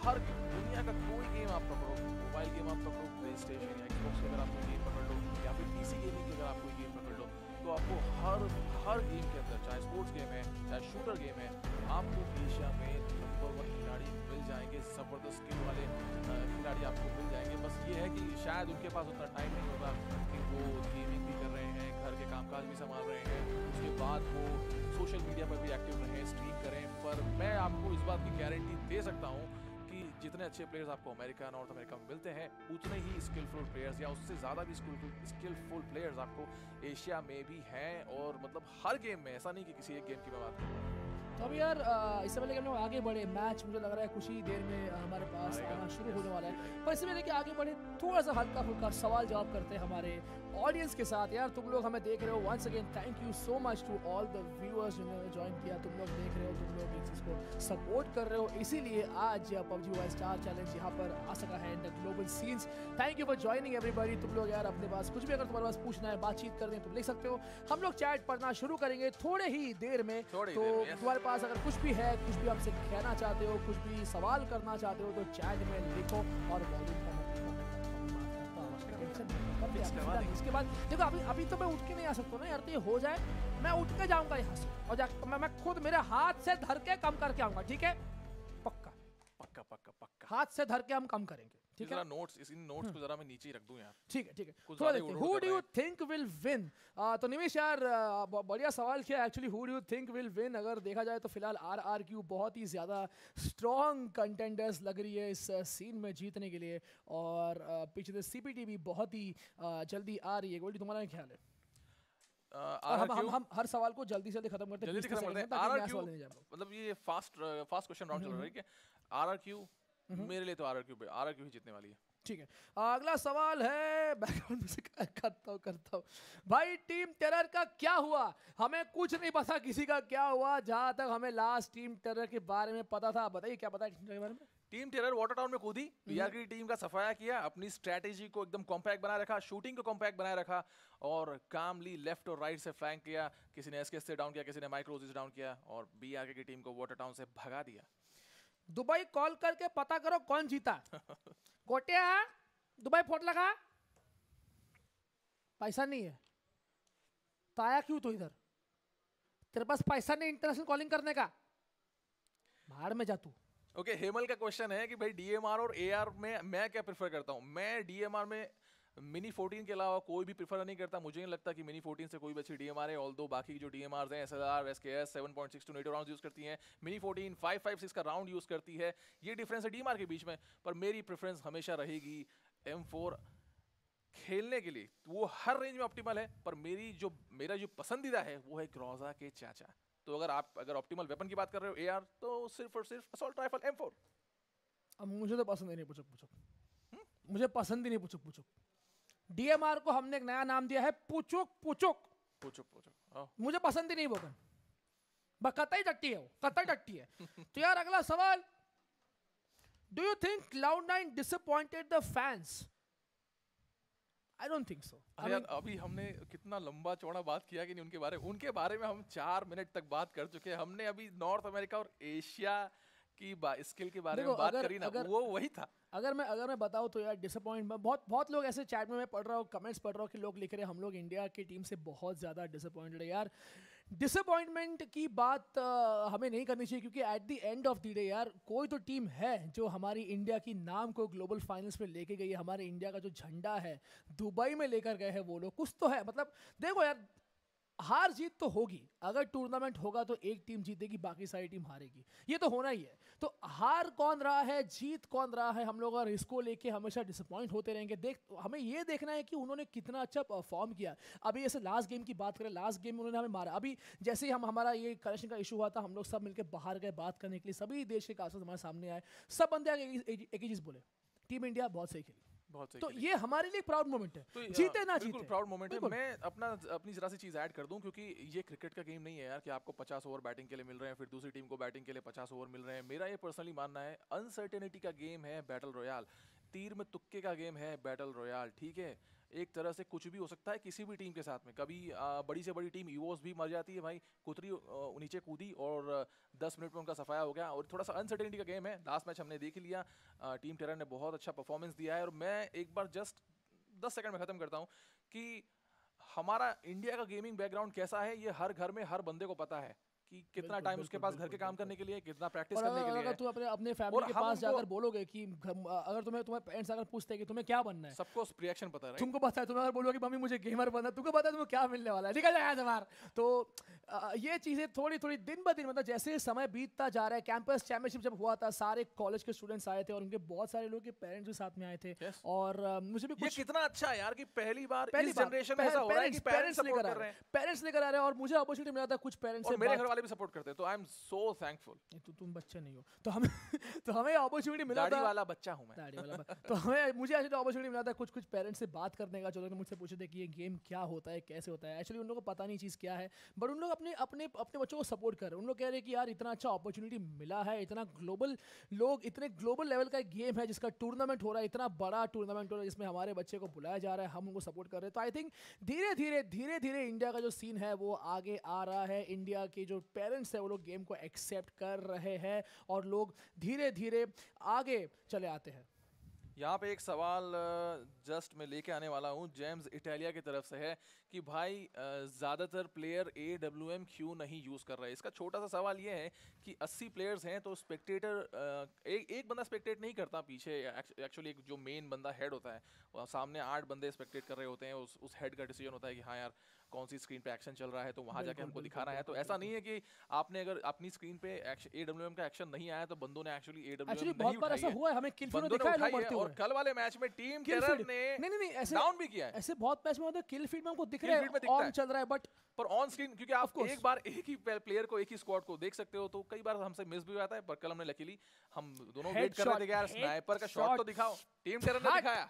[SPEAKER 22] हर दुनिया का कोई गेम आप पकड़ो, मोबाइल गेम आप पकड़ो, प्ले स्टेशन या एक्सबॉक्स की अगर आप कोई गेम पकड़ लो, या फिर PC गेमिंग की अगर आप कोई गेम पकड़ लो, तो आपको हर गेम के अंदर, चाहे स्पोर्ट्स गेम है, चाहे शूटर गेम है, आपको एशिया में नंबर 1 खिलाड़ी मिल जाएंगे, ज़बरदस्त स्किल वाले खिलाड़ी आपको मिल जाएंगे। बस ये है कि शायद उनके पास उतना टाइम नहीं होगा कि वो गेमिंग भी कर रहे हैं, घर के कामकाज भी संभाल रहे हैं, उसके बाद वो सोशल मीडिया पर भी एक्टिव रहें, स्ट्रीम करें। पर मैं आपको इस बात की गारंटी दे सकता हूँ कि जितने अच्छे प्लेयर्स आपको अमेरिका, नॉर्थ अमेरिका में मिलते हैं, उतने ही स्किलफुल प्लेयर्स या उससे ज़्यादा भी स्किलफुल प्लेयर्स आपको एशिया में भी हैं। और मतलब हर गेम में, ऐसा नहीं कि किसी एक गेम की मैं बात करूँ।
[SPEAKER 3] तो अब यार इससे पहले कि हम लोग आगे बढ़े, मैच मुझे लग रहा है कुछ ही देर में हमारे पास आना शुरू होने वाला है। पर इससे पहले कि आगे बढ़े, थोड़ा सा हल्का फुल्का सवाल जवाब करते हैं हमारे ऑडियंस के साथ। यार तुम लोग हमें देख रहे हो, once again thank you so much to all the viewers जिन्होंने ज्वाइन किया। तुम लोग देख रहे हो, तुम लोग इस चीज़ को सपोर्ट कर रहे हो, इसीलिए आज PUBG मोबाइल स्टार चैलेंज यहाँ पर आ सका है in the global scenes. Thank you for joining everybody. तुम लोग यार अपने पास कुछ भी अगर तुम्हारे पास पूछना है, बातचीत करनी है, तुम लिख सकते हो। हम लोग चैट पढ़ना शुरू करेंगे थोड़े ही देर में। तो तुम्हारे पास अगर कुछ भी है, कुछ भी हमसे कहना चाहते हो, कुछ भी सवाल करना चाहते हो, तो चैट में लिखो और इसके बाद देखो, अभी तो मैं उठ के नहीं आ सकता ना यार, तो ये हो जाए मैं उठ के जाऊंगा यहाँ से और जाकर मैं खुद मेरे हाथ से धर के कम करके आऊंगा, ठीक है? पक्का पक्का पक्का पक्का हाथ से धर के हम कम करेंगे, ठीक
[SPEAKER 14] है, इन नोट्स को जरा मैं नीचे ही रख दूं यार।
[SPEAKER 3] ठीक है थोड़ा देखते हैं, who do you think will win. तो निमेश यार बढ़िया सवाल किया actually, who do you think will win. अगर देखा जाए तो फिलहाल RRQ बहुत ही ज़्यादा स्ट्रॉन्ग कंटेंडर्स लग रही है इस सीन में जीतने के लिए, और पीछे से CPT भी बहुत ही जल्दी आ रही है। गोल्डी तुम्हारा क्या ख्याल है? हम हर सवाल को जल्दी से खत्म करते हैं।
[SPEAKER 14] RRQ मतलब ये फास्ट क्वेश्चन राउंड चल रहा है कि RRQ, मेरे लिए तो RRQ ही जीतने वाली है।
[SPEAKER 3] ठीक है, अगला सवाल है, बैकग्राउंड में करता हूँ भाई, टीम टेरर का क्या हुआ? हमें कुछ नहीं पता किसी का क्या हुआ। जहां तक हमें लास्ट टीम टेरर के बारे में पता था, बताइए क्या पता है टीम टेरर के बारे में?
[SPEAKER 14] टीम टेरर वाटर टाउन में कूदी, PR की टीम का सफाया किया, अपनी स्ट्रेटेजी को एकदम कॉम्पैक्ट बनाए रखा, शूटिंग को कॉम्पैक्ट बनाए रखा, और कामली लेफ्ट और राइट से फ्लैंक किया। किसी ने SKS से डाउन किया, किसी ने माइक्रोज से डाउन किया, और BRK की टीम को वाटर टाउन से भगा दिया।
[SPEAKER 3] दुबई कॉल करके पता करो कौन जीता। कोटिया दुबई फोट लगा, पैसा नहीं है तो आया क्यों तो इधर? तेरे पास पैसा नहीं इंटरनेशनल कॉलिंग करने का, भाड़ में जा तू।
[SPEAKER 14] ओके, हेमल का क्वेश्चन है कि भाई DMR और AR में मैं क्या प्रेफर करता हूं। मैं DMR में मिनी 14 के अलावा कोई भी प्रेफर नहीं करता। मुझे नहीं लगता कि मिनी 14 से कोई भी अच्छी DMR है, ऑल्दो बाकी जो DMRs हैं SLR, SKS 7.62 NATO round use करती हैं, मिनी 14 556 का राउंड यूज करती है। ये डिफरेंस है DMR के बीच में, पर मेरी प्रेफरेंस हमेशा रहेगी M4 खेलने के लिए। वो हर रेंज में ऑप्टिमल है, पर मेरा जो पसंदीदा है वो है ग्रोजा के चाचा। तो अगर ऑप्टिमल वेपन की बात कर रहे हो AR, तो सिर्फ और सिर्फ असॉल्ट राइफल M4।
[SPEAKER 3] अब मुझे तो पसंद ही नहीं पुचुक, मुझे पसंद ही नहीं पुचुक। DMR को हमने एक नया नाम दिया है पुचुक। मुझे पसंद ही नहीं वो गन, बस कतई टट्टी है वो, कतई टट्टी है। तो यार अगला सवाल, do you think Cloud9 disappointed the fans? I don't think so.
[SPEAKER 14] अभी हमने कितना लंबा चौड़ा बात किया कि नहीं उनके बारे में हम 4 मिनट तक बात कर चुके हैं। हमने अभी नॉर्थ अमेरिका और एशिया की स्किल के बारे में बात करी ना, वो वही था।
[SPEAKER 3] अगर मैं बताऊं तो यार डिसअपॉइंट, बहुत लोग ऐसे चैट में मैं पढ़ रहा हूँ, कमेंट्स पढ़ रहा हूँ कि लोग लिख रहे हैं हम लोग इंडिया की टीम से बहुत ज़्यादा डिसअपॉइंटेड है। यार डिसअपॉइंटमेंट की बात हमें नहीं करनी चाहिए, क्योंकि at the end of the day यार कोई तो टीम है जो हमारी इंडिया की नाम को ग्लोबल फाइनल्स में लेके गई है। हमारे इंडिया का जो झंडा है दुबई में लेकर गए हैं वो लोग, कुछ तो है। मतलब देखो यार, हार जीत तो होगी, अगर टूर्नामेंट होगा तो एक टीम जीतेगी, बाकी सारी टीम हारेगी, ये तो होना ही है। तो हार कौन रहा है, जीत कौन रहा है, हम लोग अगर इसको लेके हमेशा डिसअपॉइंट होते रहेंगे। हमें ये देखना है कि उन्होंने कितना अच्छा परफॉर्म किया। अभी जैसे लास्ट गेम की बात करें, लास्ट गेम में उन्होंने हमें मारा। अभी जैसे ही हमारा ये कनेक्शन का इशू हुआ था, हम लोग सब मिलकर बाहर गए बात करने के लिए, सभी देश के काउंसिल हमारे सामने आए, सब बंदे एक ही चीज़ बोले, टीम इंडिया बहुत सही खेली। तो ये हमारे लिए प्राउड मोमेंट है, तो जीते ना जीते
[SPEAKER 14] प्राउड मोमेंट है। मैं अपनी जरा सी चीज ऐड कर दूं, क्योंकि ये क्रिकेट का गेम नहीं है यार कि आपको 50 ओवर बैटिंग के लिए मिल रहे हैं, फिर दूसरी टीम को बैटिंग के लिए 50 ओवर मिल रहे हैं। मेरा ये पर्सनली मानना है, अनसर्टेनिटी का गेम है बैटल रॉयल, तीर में तुक्के का गेम है बैटल रॉयल। ठीक है, एक तरह से कुछ भी हो सकता है किसी भी टीम के साथ में। कभी बड़ी से बड़ी टीम ईवोस भी मर जाती है भाई, कुतरी नीचे कूदी और 10 मिनट में उनका सफाया हो गया। और थोड़ा सा अनसर्टेनिटी का गेम है। लास्ट मैच हमने देख लिया, टीम टेरर ने बहुत अच्छा परफॉर्मेंस दिया है। और मैं एक बार जस्ट 10 सेकंड में ख़त्म करता हूँ कि हमारा इंडिया का गेमिंग बैकग्राउंड कैसा है, ये हर घर में हर बंदे को पता है कि कितना टाइम उसके पास घर के काम करने के लिए, कितना प्रैक्टिस करने के लिए।
[SPEAKER 3] अगर तू अपने फैमिली के पास जाकर बोलोगे कि अगर तुम्हें पेरेंट्स अगर पूछते हैं कि तुम्हें क्या बनना है,
[SPEAKER 14] सबको रिएक्शन पता है,
[SPEAKER 3] तुमको पता है। तुम्हें अगर बोलोगे कि मम्मी मुझे गेमर बनना है, तुमको पता है तुम्हें क्या मिलने वाला है, निकल जाएगा बाहर। तो ये चीज़ें थोड़ी थोड़ी दिन ब दिन, मतलब जैसे समय बीतता जा रहा है। कैंपस चैंपियनशिप जब हुआ था, सारे कॉलेज के स्टूडेंट्स आए थे और उनके बहुत सारे लोग के पेरेंट्स भी साथ में आए थे। और मुझे भी
[SPEAKER 14] ये कितना अच्छा है यार कि पहली बार इस जनरेशन में ऐसा हो रहा है कि पेरेंट्स लेकर आ रहे हैं। और मुझे अपॉर्चुनिटी मिला था कुछ पेरेंट्स से, मेरे घर वाले भी सपोर्ट करते हैं, तो आई एम सो थैंकफुल।
[SPEAKER 3] तुम बच्चे नहीं हो, तो हमें अपॉर्चुनिटी मिला था।
[SPEAKER 14] दाढ़ी वाला बच्चा हूं मैं,
[SPEAKER 3] दाढ़ी वाला। तो मुझे ऐसे अपॉर्चुनिटी मिला था कुछ पेरेंट्स से बात करने का, जो लोग मुझसे पूछे थे कि ये गेम क्या होता है, कैसे होता है। एक्चुअली उन लोगों को पता नहीं चीज़ क्या है, बट उन लोग अपने बच्चों को सपोर्ट कर रहे हैं। उन लोग कह रहे हैं कि यार इतना अच्छा अपॉर्चुनिटी मिला है, इतना इतने ग्लोबल लेवल का गेम है जिसका टूर्नामेंट हो रहा है, इतना बड़ा टूर्नामेंट हो रहा है जिसमें हमारे बच्चे को बुलाया जा रहा है, हम उनको सपोर्ट कर रहे हैं। तो आई थिंक धीरे धीरे इंडिया का जो सीन है वो आगे आ रहा है। इंडिया के जो पेरेंट्स है वो लोग गेम को एक्सेप्ट कर रहे हैं और लोग धीरे धीरे आगे चले आते हैं।
[SPEAKER 22] यहाँ पे एक सवाल जस्ट मैं लेके आने वाला हूँ, जेम्स इटालिया की तरफ से है कि भाई ज़्यादातर प्लेयर AWM क्यों नहीं यूज़ कर रहे हैं। इसका छोटा सा सवाल ये है कि 80 प्लेयर्स हैं तो स्पेक्टेटर एक बंदा स्पेक्टेट नहीं करता पीछे, एक्चुअली एक जो मेन बंदा हेड होता है और सामने 8 बंदे स्पेक्टेट कर रहे होते हैं। उस हेड का डिसीजन होता है कि हाँ यार कौन सी स्क्रीन पे एक्शन चल रहा है तो वहाँ जाके हमको दिखाना है। तो ऐसा नहीं है कि आपने अगर अपनी स्क्रीन पे AWM का एक्शन नहीं आया तो बंदों ने एक्चुअली AWM
[SPEAKER 3] बहुत बार ऐसा हुआ है, हमें किल फीड में दिखाया है लोग
[SPEAKER 22] और कल वाले मैच में टीम टेरर ने
[SPEAKER 3] नहीं ऐसे
[SPEAKER 22] डाउन भी किया है।
[SPEAKER 3] ऐसे बहुत मैच में होता है किल फीड में हमको दिख रहा है ऑन चल रहा है, बट
[SPEAKER 22] पर ऑन स्क्रीन क्योंकि आप एक बार एक ही प्लेयर को एक ही स्क्वाड को देख सकते हो तो कई बार हमसे मिस भी आता है। पर कल हमने लकीली हम दोनों वेट कर रहे थे कि यार स्नाइपर का शॉट तो दिखाओ, टीम टेरर ने दिखाया,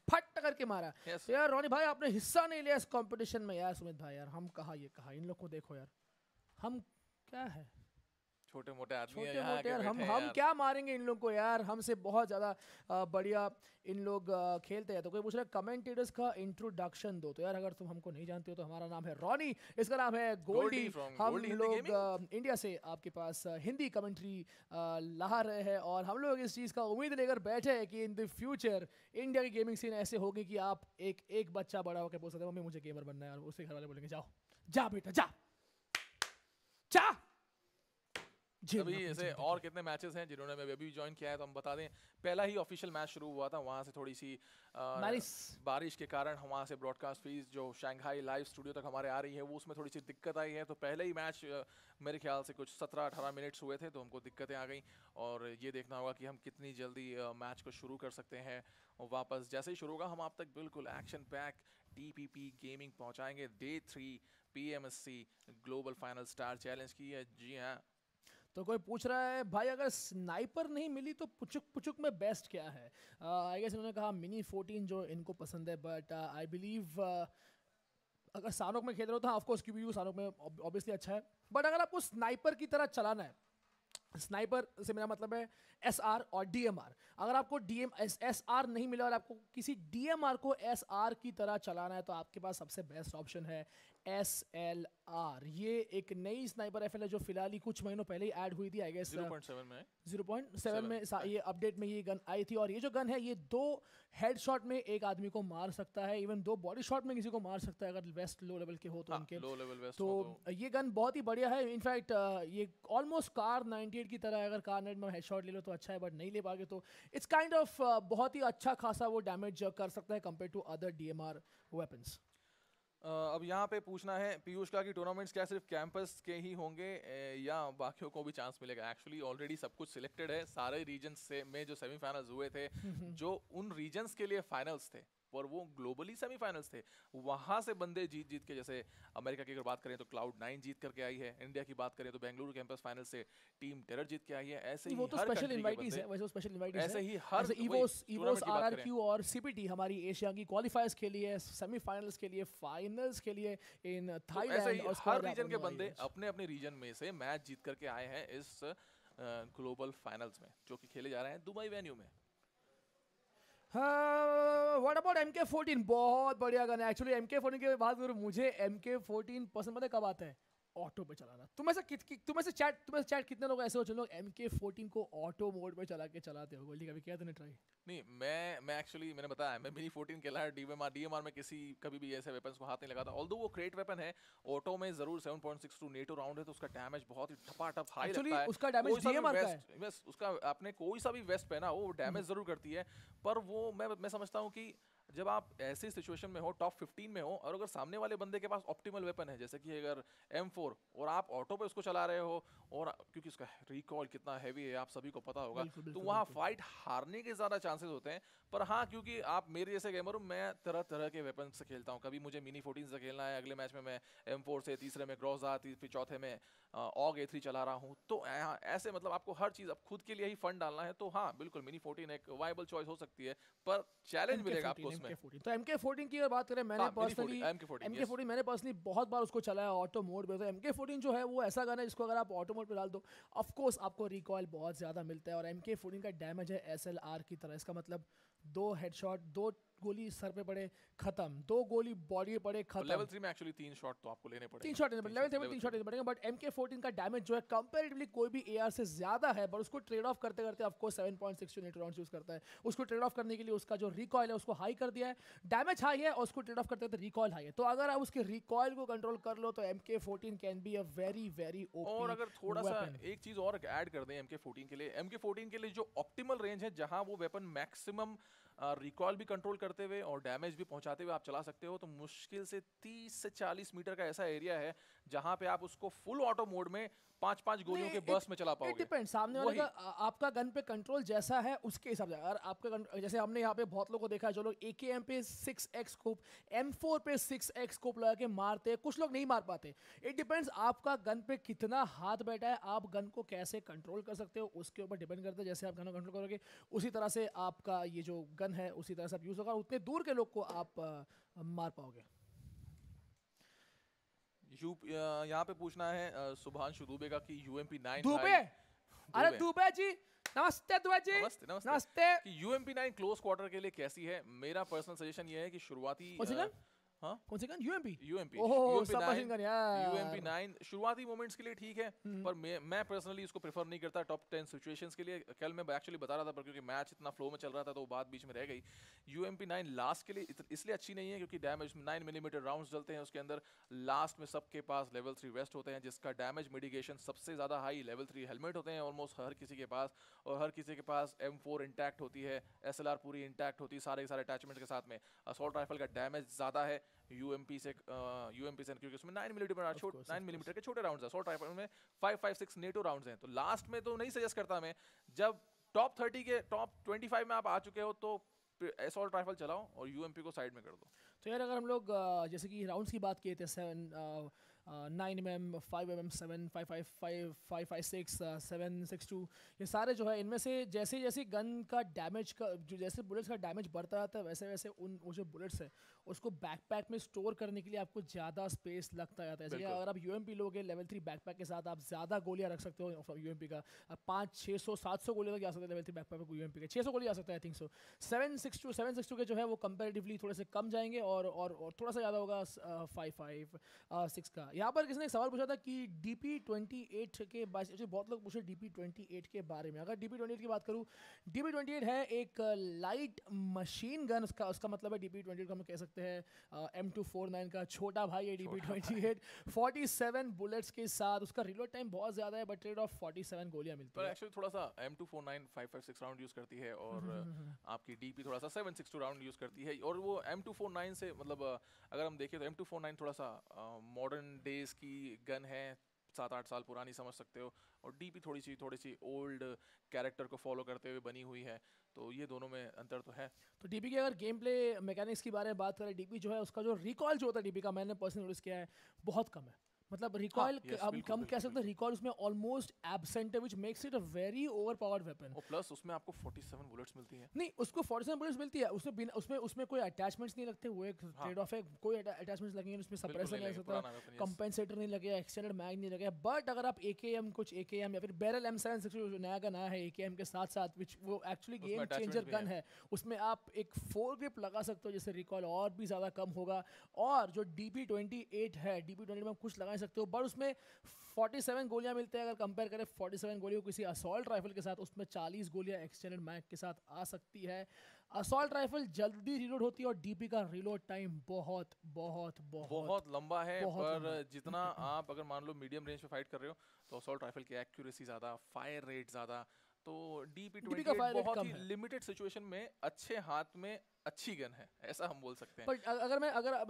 [SPEAKER 3] फट करके मारा। तो यार रोनी भाई आपने हिस्सा नहीं लिया इस कंपटीशन में यार। सुमित भाई यार हम कहा इन लोग को देखो यार, हम क्या है
[SPEAKER 22] छोटे मोटे आदमी
[SPEAKER 3] छोटे मोटे यार, हम क्या मारेंगे इन लोग को यार, हमसे बहुत ज़्यादा बढ़िया इन लोग खेलते हैं। तो कोई पूछ रहा है कमेंटेटर्स का इंट्रोडक्शन दो। तो यार अगर तुम हमको नहीं जानते हो तो हमारा नाम है रॉनी, इसका नाम है गोल्डी। हम लोग इंडिया से आपके पास हिंदी कमेंट्री ला रहे हैं और हम लोग इस चीज़ का उम्मीद लेकर बैठे हैं कि इन द फ्यूचर इंडिया की गेमिंग सीन ऐसे होगी कि आप एक बच्चा बड़ा होकर बोल सकते हैं मम्मी मुझे गेमर बनना है, और उसके घर वाले बोलेंगे जाओ जा बेटा जा।
[SPEAKER 22] अभी ऐसे और कितने मैचेस हैं जिन्होंने मैं अभी ज्वाइन किया है तो हम बता दें। पहला ही ऑफिशियल मैच शुरू हुआ था, वहाँ से थोड़ी सी बारिश के कारण वहाँ से ब्रॉडकास्ट फीस जो शंघाई लाइव स्टूडियो तक हमारे आ रही है वो उसमें थोड़ी सी दिक्कत आई है। तो पहले ही मैच मेरे ख्याल से कुछ 17-18 मिनट्स हुए थे तो हमको दिक्कतें आ गई और ये देखना होगा कि हम कितनी जल्दी मैच को शुरू कर सकते हैं। और वापस जैसे ही शुरू होगा हम आप तक बिल्कुल एक्शन पैक TPP गेमिंग पहुँचाएँगे। Day 3 PMSC global final star challenge की है। जी हाँ,
[SPEAKER 3] तो कोई पूछ रहा है भाई अगर स्नाइपर नहीं मिली तो पुचुक में बेस्ट क्या है। आई गेस इन्होंने कहा मिनी 14 जो इनको पसंद है, बट आई बिलीव अगर सानोक में खेल रहे हो तो ऑफकोर्स क्यूबी सानोक में ऑब्वियसली अच्छा है, बट अगर आपको स्नाइपर की तरह चलाना है, स्नाइपर से मेरा मतलब है SR और DMR, अगर आपको SR नहीं मिला और आपको किसी DMR को SR की तरह चलाना है तो आपके पास सबसे बेस्ट ऑप्शन है SLR। ये एक नई स्नाइपर राइफल है जो फिलहाल ही कुछ महीनों पहले ही ऐड हुई थी। आई गेस 0.7 में ये अपडेट में ये गन आई थी और ये जो गन है ये 2 हेडशॉट में एक आदमी को मार सकता है, इवन 2 बॉडी शॉट में किसी को मार सकता है अगर वेस्ट लो लेवल के हो तो उनके।
[SPEAKER 22] लो लेवल वेस्ट
[SPEAKER 3] तो ये गन बहुत ही बढ़िया है। इनफैक्ट ये ऑलमोस्ट कार 98 की तरह है, अगर कार 98 में हेडशॉट ले लो तो अच्छा है, बट नहीं ले पाओगे तो इट्स काइंड ऑफ बहुत ही अच्छा खासा वो डैमेज कर सकता है compare to other DMR weapons.
[SPEAKER 22] अब यहाँ पे पूछना है पीयूष का कि टूर्नामेंट्स क्या सिर्फ कैंपस के ही होंगे या बाकियों को भी चांस मिलेगा। एक्चुअली ऑलरेडी सब कुछ सिलेक्टेड है, सारे रीजन्स से में जो सेमीफाइनल्स हुए थे जो उन रीजन्स के लिए फाइनल्स थे और वो ग्लोबली सेमीफाइनल्स थे, वहाँ से बंदे जीत के, जैसे अमेरिका की अगर बात करें तो Cloud9 जीत करके आई है, इंडिया की बात करें तो बेंगलुरु कैंपस फाइनल से टीम टेरर जीत के आई है। ऐसे ही
[SPEAKER 3] तो स्पेशल इनवाइटीज है, वैसे स्पेशल इनवाइटीज
[SPEAKER 22] ऐसे ही हर
[SPEAKER 3] इवोस RRQ और CPT हमारी एशिया की क्वालिफायर्स के लिए, सेमीफाइनल्स के लिए, फाइनल्स के लिए इन थाईलैंड और
[SPEAKER 22] हर रीजन के बंदे अपने अपने रीजन में से मैच जीत करके आए हैं इस ग्लोबल फाइनल्स में जो कि खेले जा रहे हैं दुबई वेन्यू में।
[SPEAKER 3] What about MK14? बहुत बढ़िया गन है। एक्चुअली MK14 की बात करूँ, मुझे MK14 पसंद पता है कब आता है? ऑटो पे चलाना। तुम ऐसे चैट कितने लोग ऐसे हो जो लोग MK14 को ऑटो मोड पे चला के चलाते हो? गोल्डी कभी किया तूने ट्राई?
[SPEAKER 22] नहीं, मैं एक्चुअली मैंने बताया मैं मिनी 14 खेला है, DMR में कभी भी ऐसे वेपन्स को हाथ नहीं लगाता। ऑल्दो वो क्रेट वेपन है, ऑटो में जरूर 7.62 नेटो राउंड है तो उसका डैमेज बहुत ही टपाटप हाई लगता है।
[SPEAKER 3] उसका डैमेज DMR का है।
[SPEAKER 22] उसका आपने कोई सा भी वेस्ट पहना वो डैमेज जरूर करती है, पर वो मैं समझता हूँ कि जब आप ऐसी सिचुएशन में हो, टॉप 15 में हो और अगर सामने वाले बंदे के पास ऑप्टिमल वेपन है जैसे कि अगर M4 और आप ऑटो पे उसको चला रहे हो और क्योंकि उसका रिकॉल कितना हैवी है आप सभी को पता होगा, तो वहाँ फाइट हारने के ज़्यादा चांसेस होते हैं। पर हाँ, क्योंकि आप मेरे जैसे गेमर हूँ, मैं तरह तरह के वेपन से खेलता हूँ। कभी मुझे मिनी 14 से खेलना है, अगले मैच में मैं M4 से, तीसरे में ग्रोजा, फिर चौथे में ऑग A3 चला रहा हूँ। तो ऐसे मतलब आपको हर चीज़ अब खुद के लिए ही फंड डालना है। तो हाँ बिल्कुल मिनी 14 एक वाइबल चॉइस हो सकती है, पर चैलेंज मिलेगा आपको उसमें।
[SPEAKER 3] तो MK14 की अगर बात करें, मैंने पर्सनली मैंने पर्सनली बहुत बार उसको चलाया ऑटो मोड पे। तो MK14 जो है वो ऐसा गन है जिसको अगर आप ऑटो मोड पे डाल दो ऑफ कोर्स आपको रिकॉइल बहुत ज़्यादा मिलता है और MK14 का डैमेज है SLR की तरह। इसका मतलब 2 हेडशॉट, 2 गोली सर पे पड़े खत्म, 2 गोली बॉडी पे पड़े खत्म।
[SPEAKER 22] लेवल 3 में एक्चुअली 3 शॉट तो आपको लेने पड़ेंगे।
[SPEAKER 3] 3 शॉट लेने पड़ेंगे, लेवल 3 में 3 शॉट लेने पड़ेंगे, बट MK14 का डैमेज जो है कंपैरेटिवली कोई भी AR से ज्यादा है, बट उसको ट्रेड ऑफ करते करते of course 7.62 net rounds use करता है। उसको ट्रेड ऑफ करने के लिए उसका जो रिकॉइल है उसको हाई कर दिया है, डैमेज हाई है और उसको ट्रेड ऑफ करते करते रिकॉइल हाई है। तो अगर आप उसके रिकॉइल को कंट्रोल कर लो तो MK14 can be a very very OP.
[SPEAKER 22] और अगर थोड़ा सा एक चीज और ऐड कर दें MK14 के लिए, MK14 के लिए जो ऑप्टिमल रेंज है जहां वो वेपन मैक्सिमम रिकॉल भी कंट्रोल करते हुए और डैमेज भी पहुंचाते हुए आप चला सकते हो, तो मुश्किल से 30 से 40 मीटर का ऐसा एरिया है जहां पे आप उसको फुल ऑटो मोड में 5-5 गोलियों के बर्स्ट में चला पाओगे।
[SPEAKER 3] डिपेंड सामने वाले का आपका गन पे कंट्रोल जैसा है उसके हिसाब से। अगर आपका जैसे हमने यहाँ पे बहुत लोगों को देखा है, जो लोग AKM पे 6x स्कोप, M4 पे 6x स्कोप लगा के मारते हैं, कुछ लोग नहीं मार पाते। इट डिपेंड्स आपका गन पे कितना हाथ बैठा है, आप गन को कैसे कंट्रोल कर सकते हो उसके ऊपर डिपेंड करता है। जैसे आप गन को कंट्रोल करोगे उसी तरह से आपका ये जो गन है उसी तरह से आप यूज होगा, उतने दूर के लोग को आप मार पाओगे।
[SPEAKER 22] यहाँ पे पूछना है सुभांशु दुबे का कि UMP9
[SPEAKER 3] दुबे, अरे दुबे जी नमस्ते दुबे जी। नमस्ते।
[SPEAKER 22] कि UMP9 क्लोज क्वार्टर के लिए कैसी है? मेरा पर्सनल सजेशन ये है कि शुरुआती
[SPEAKER 3] कौन सी गन? UMP
[SPEAKER 22] ओह
[SPEAKER 3] सब मशीन गन यार।
[SPEAKER 22] UMP9 शुरुआती मोमेंट्स के लिए ठीक है, पर मैं पर्सनली इसको प्रेफर नहीं करता टॉप 10 सिचुएशंस के लिए। कल मैं एक्चुअली बता रहा था, पर क्योंकि मैच इतना फ्लो में चल रहा था तो बात बीच में रह गई। UMP9 लास्ट के लिए इसलिए अच्छी नहीं है क्योंकि डैमेज 9 मिलीमीटर राउंड्स चलते हैं उसके अंदर। लास्ट में सबके पास लेवल 3 वेस्ट होते हैं जिसका डैमेज मिटिगेशन सबसे ज़्यादा हाई। लेवल 3 हेलमेट होते हैं ऑलमोस्ट हर किसी के पास, और हर किसी के पास M4 इंटैक्ट होती है, SLR पूरी इंटैक्ट होती है सारे अटैचमेंट के साथ में। असॉल्ट राइफल का डैमेज ज़्यादा है UMP से क्योंकि उसमें 9 मिलीमीटर के छोटे राउंड्स हैं। असॉल्ट राइफल में 5.56 नेटो राउंड्स हैं। तो लास्ट में तो नहीं सजेस्ट करता मैं, जब टॉप 30 के टॉप 25 में आप आ चुके हो तो असॉल्ट राइफल चलाओ और UMP को साइड में कर दो।
[SPEAKER 3] तो यार अगर हम लोग जैसे कि राउंड्स की बात किए थे 9mm, 5mm, 7.55, 7.62 ये सारे जो है, इनमें से जैसे जैसे गन का डैमेज का जैसे बुलेट्स का डैमेज बढ़ता जाता है वैसे वैसे वो जो बुलेट्स है उसको बैकपैक में स्टोर करने के लिए आपको ज़्यादा स्पेस लगता जाता है। जैसे अगर आप UMP लोगे लेवल 3 बैकपैक के साथ आप ज़्यादा गोलियाँ रख सकते हो UMP का। 500-600-700 गोलियाँ तक जा सकते हैं लेवल 3 बैकपैक में UMP के। 600 गोली आ सकता है आई थिंक सो। 7.62 के जो है वो कंपेरेटिवली थोड़े से कम जाएंगे और थोड़ा सा ज़्यादा होगा 5.56 का। यहाँ पर किसी ने एक सवाल पूछा था कि DP28 के बारे, बहुत लोग पूछे DP28 के बारे में। अगर DP28 की बात करूँ, DP28 है एक लाइट मशीन गन, उसका मतलब है DP28 को हम कह सकते हैं M249 का छोटा भाई है DP28। 47 बुलेट्स के साथ उसका रिलोड टाइम बहुत ज़्यादा है, बट ट्रेड ऑफ 47 गोलियाँ मिलती है।
[SPEAKER 22] एक्चुअली थोड़ा सा M249 5.56 राउंड यूज़ करती है और आपकी DP थोड़ा सा 7.62 राउंड यूज़ करती है। और वो M249 से मतलब अगर हम देखें तो M249 थोड़ा सा मॉडर्न डेज की गन है, 7-8 साल पुरानी समझ सकते हो, और DP थोड़ी सी ओल्ड कैरेक्टर को फॉलो करते हुए बनी हुई है, तो ये दोनों में अंतर तो है।
[SPEAKER 3] तो DP के अगर गेम प्ले मैकेनिक्स की बारे में बात करें, DP जो है उसका जो रिकॉल जो होता है DP का, मैंने पर्सनली नोटिस किया है बहुत कम है। मतलब रिकॉइल हम कह सकते हैं रिकॉइल उसमें ऑलमोस्ट एब्सेंट है, which makes it a very overpowered weapon.
[SPEAKER 22] और प्लस उसमें आपको 47 बुलेट्स मिलती हैं।
[SPEAKER 3] नहीं, उसको 47 बुलेट्स मिलती है, उसमें कोई अटैचमेंट्स नहीं लगते, वो एक ट्रेड ऑफ है। कोई अटैचमेंट्स लगेंगे उसमें, सप्रेसर नहीं लग सकता, कंपेंसेटर नहीं लगेगा, एक्सटेंडेड मैग नहीं लगेगा। बट अगर आप कुछ AKM या फिर बैरल M762 जो नया गन आया है AKM के साथ साथ, विच वो एक्चुअली गेम चेंजर गन है, उसमें आप एक 4 ग्रिप लगा सकते हो जिससे रिकॉल और भी ज़्यादा कम होगा। और जो DP28 है, DP28 में आप कुछ लगा सकते हो, बट उसमें 47 गोलियां मिलते हैं। अगर कंपेयर करें 47 गोलियों को किसी असॉल्ट राइफल के साथ, उसमें 40 गोलियां एक्सटेंडेड मैग के साथ आ सकती है। असॉल्ट राइफल जल्दी रिलोड होती है और DP का रिलोड टाइम बहुत
[SPEAKER 22] लंबा है। पर जितना आप अगर मान लो मीडियम रेंज पे फाइट कर रहे हो तो असॉल्ट राइफल की एक्यूरेसी ज़्यादा, फायर रेट ज़्यादा, तो DP28 बहुत ही लिमिटेड सिचुएशन में अच्छे हाथ में अच्छी गन है, ऐसा हम बोल सकते हैं।
[SPEAKER 3] पर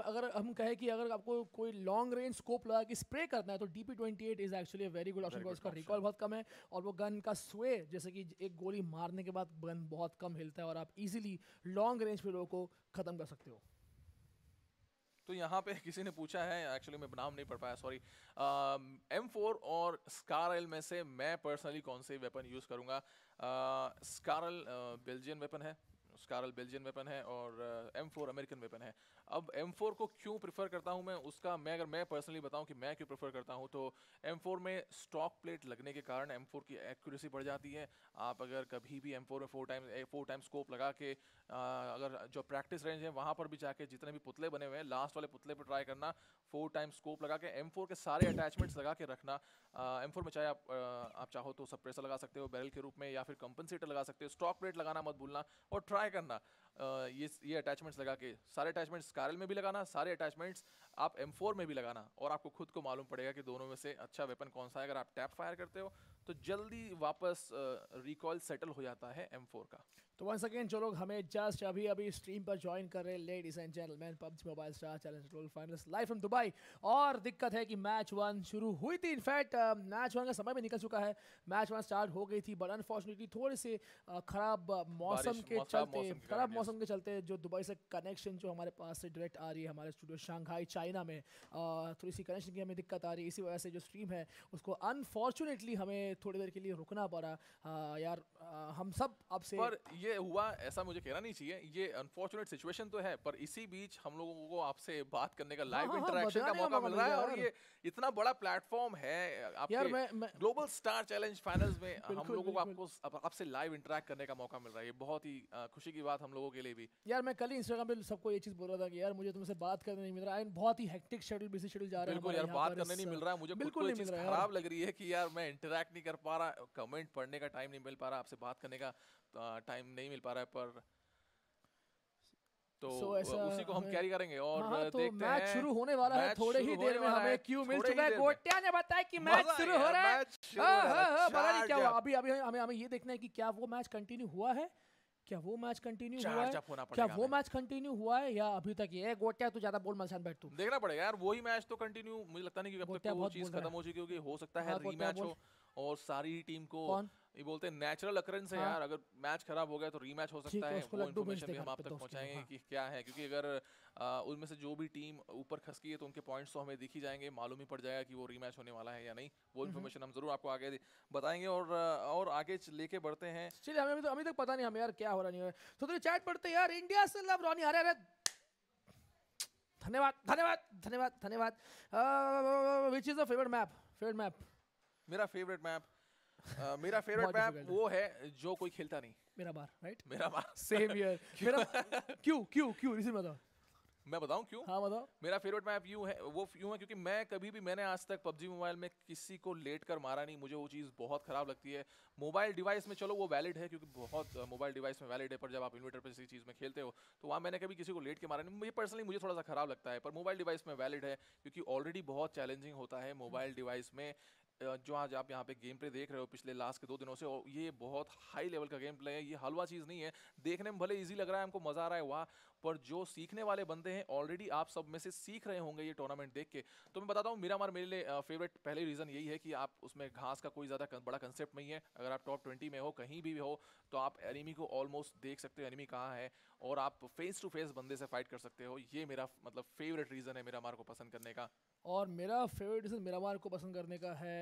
[SPEAKER 3] अगर हम कहें कि अगर आपको कोई लॉन्ग रेंज स्कोप लगा के स्प्रे करना है तो DP28 is actually very good option, उसका रिकॉल बहुत कम है और वो गन का स्वे, जैसे कि एक गोली मारने के बाद गन बहुत कम हिलता है और आप इजीली लॉन्ग रेंज पे लोगों को खत्म कर सकते हो।
[SPEAKER 22] तो यहाँ पे किसी ने पूछा है, एक्चुअली मैं नाम नहीं पढ़ पाया, सॉरी, M4 और स्कारल में से मैं पर्सनली कौन से वेपन यूज़ करूँगा? स्कारल बेल्जियन वेपन है, स्कारल बेल्जियन वेपन है और M4 अमेरिकन वेपन है। अब M4 को क्यों प्रेफर करता हूं मैं, उसका अगर मैं पर्सनली बताऊं कि मैं क्यों प्रेफर करता हूं, तो M4 में स्टॉक प्लेट लगने के कारण M4 की एक्यूरेसी बढ़ जाती है। आप अगर कभी भी M4 में 4 टाइम स्कोप लगा के अगर जो प्रैक्टिस रेंज है वहां पर भी जाके जितने भी पुतले बने हुए हैं लास्ट वाले पुतले पर ट्राई करना, 4 टाइम स्कोप लगा के M4 के सारे अटैचमेंट्स लगा के रखना। M4 में चाहे आप चाहो तो सप्रेसर लगा सकते हो बैरल के रूप में या फिर कंपनसेटर लगा सकते हो, स्टॉक प्लेट लगाना मत भूलना और ट्राई करना ये अटैचमेंट्स लगा के। सारे अटैचमेंट्स स्कारल में भी लगाना, सारे अटैचमेंट्स आप M4 में भी लगाना और आपको खुद को मालूम पड़ेगा कि दोनों में से अच्छा वेपन कौन सा है। अगर आप टैप फायर करते हो तो जल्दी वापस रिकॉइल सेटल हो जाता है M4 का।
[SPEAKER 3] तो वंस अगेन जो लोग हमें जस्ट अभी स्ट्रीम पर ज्वाइन कर रहे हैं, ladies and gentleman, PUBG mobile star challenge global finals live from Dubai. और दिक्कत है कि मैच 1 शुरू हुई थी, इनफैक्ट मैच 1 का समय भी निकल चुका है, मैच 1 स्टार्ट हो गई थी, बट अनफॉर्चुनेटली थोड़े से खराब मौसम के चलते जो दुबई से कनेक्शन जो हमारे पास से डायरेक्ट आ रही है हमारे स्टूडियो शंघाई चाइना में, थोड़ी सी कनेक्शन की हमें दिक्कत आ रही है। इसी वजह से जो स्ट्रीम है उसको अनफॉर्चुनेटली हमें थोड़ी देर के लिए रुकना पड़ा। यार हम सब आपसे
[SPEAKER 22] पर ये हुआ ऐसा मुझे कहना नहीं चाहिए, ये अनफॉर्चुनेट सिचुएशन तो है, पर इसी बीच हम लोगों को आपसे बात करने का लाइव इंटरेक्शन का मौका मिल रहा है और ये इतना बड़ा प्लेटफॉर्म है आपके ग्लोबल स्टार चैलेंज फाइनल्स में हम लोगों को आपसे लाइव इंटरेक्ट करने का मौका मिल रहा है। ये बहुत ही खुशी की बात हम लोगों के लिए भी।
[SPEAKER 3] यार मैं कल ही इंस्टाग्राम पे सबको ये चीज बोल रहा था कि यार मुझे तुमसे बात करने नहीं मिल रहा है, बहुत ही हेक्टिक शेड्यूल बिजी शेड्यूल जा रहा है।
[SPEAKER 22] बिल्कुल यार बात करने नहीं मिल रहा है, मुझे बिल्कुल ये चीज खराब लग रही है कि यार मैं इंटरेक्ट नहीं कर पा रहा, कमेंट पढ़ने का टाइम नहीं मिल पा रहा, आपसे बात करने का टाइम नहीं मिल पा रहा है, पर तो उसी को हम कैरी करेंगे और देखते हैं।
[SPEAKER 3] मैच शुरू होने वाला है, थोड़े ही देर में हमें क्यू मिल चुका है। गोटिया ने बताया कि मैच शुरू हो रहा है, पता नहीं क्या हुआ। अभी हमें ये देखना है कि क्या वो मैच कंटिन्यू हुआ है, क्या वो मैच कंटिन्यू हुआ है या अभी तक ये गोटिया तू ज्यादा बोल मचान बैठ तू
[SPEAKER 22] देखना पड़ेगा यार। वही मैच तो कंटिन्यू मुझे लगता नहीं, क्योंकि अब तक वो चीज खत्म हो चुकी होगी, हो सकता है रीमैच हो और सारी टीम को ये बोलते हैं नेचुरल अकरेंस है यार, अगर मैच खराब हो गया तो रीमैच हो सकता है। वो इन्फॉर्मेशन भी हम आप तक पहुंचाएंगे कि क्या है, क्योंकि अगर उनमें से जो भी टीम ऊपर खसकी है तो उनके पॉइंट्स तो हमें दिख ही जाएंगे, मालूम ही पड़ जाएगा कि वो रीमैच होने वाला है या नहीं। वो इन्फॉर्मेशन हम जरूर आपको आगे बताएंगे और आगे लेके बढ़ते हैं।
[SPEAKER 3] चलिए हमें तो अभी तक पता नहीं हमें यार क्या हो रहा नहीं है, तो चैट पढ़ते यार। इंडिया से लव रॉनी, अरे धन्यवाद। Which is the favourite map?
[SPEAKER 22] मेरा फेवरेट मैप वो है जो कोई खेलता नहीं,
[SPEAKER 3] मेरा बार, राइट?
[SPEAKER 22] मेरा बार
[SPEAKER 3] सेम हियर। क्यों रीजन बताओ।
[SPEAKER 22] मैं बताऊं क्यों?
[SPEAKER 3] हाँ बताओ।
[SPEAKER 22] मेरा फेवरेट मैप यूं है क्योंकि मैंने आज तक PUBG मोबाइल में किसी को लेट कर मारा नहीं, मुझे वो चीज़ बहुत खराब लगती है। मोबाइल डिवाइस में चलो वो वैलिड है, क्योंकि बहुत मोबाइल डिवाइस में वैलिड है, पर जब आप इन्वर्टर पर किसी चीज़ में खेलते हो तो वहाँ मैंने कभी किसी को लेट के मारा नहीं। मुझे थोड़ा सा खराब लगता है, पर मोबाइल डिवाइस में वैलिड है, क्योंकि ऑलरेडी बहुत चैलेंजिंग होता है मोबाइल डिवाइस में। जो आज आप यहाँ पे गेम प्ले देख रहे हो पिछले लास्ट के 2 दिनों से, और ये बहुत हाई लेवल का गेम प्ले है, ये हलवा चीज़ नहीं है। देखने में भले इजी लग रहा है, हमको मज़ा आ रहा है वाह, पर जो सीखने वाले बंदे हैं ऑलरेडी आप सब में से सीख रहे होंगे ये टूर्नामेंट देख के। तो मैं बताता हूँ मेरे लिए फेवरेट पहले रीज़न यही है कि आप उसमें घास का कोई ज़्यादा बड़ा कंसेप्ट नहीं है। अगर आप टॉप 20 में हो, कहीं भी हो, तो आप एनिमी को ऑलमोस्ट देख सकते हो एनिमी कहाँ है, और आप फेस टू फेस बंदे से फाइट कर सकते हो। ये मेरा फेवरेट रीज़न है मिरामार को पसंद करने का।
[SPEAKER 3] और मेरा फेवरेट रीज़न मिरामार को पसंद करने का है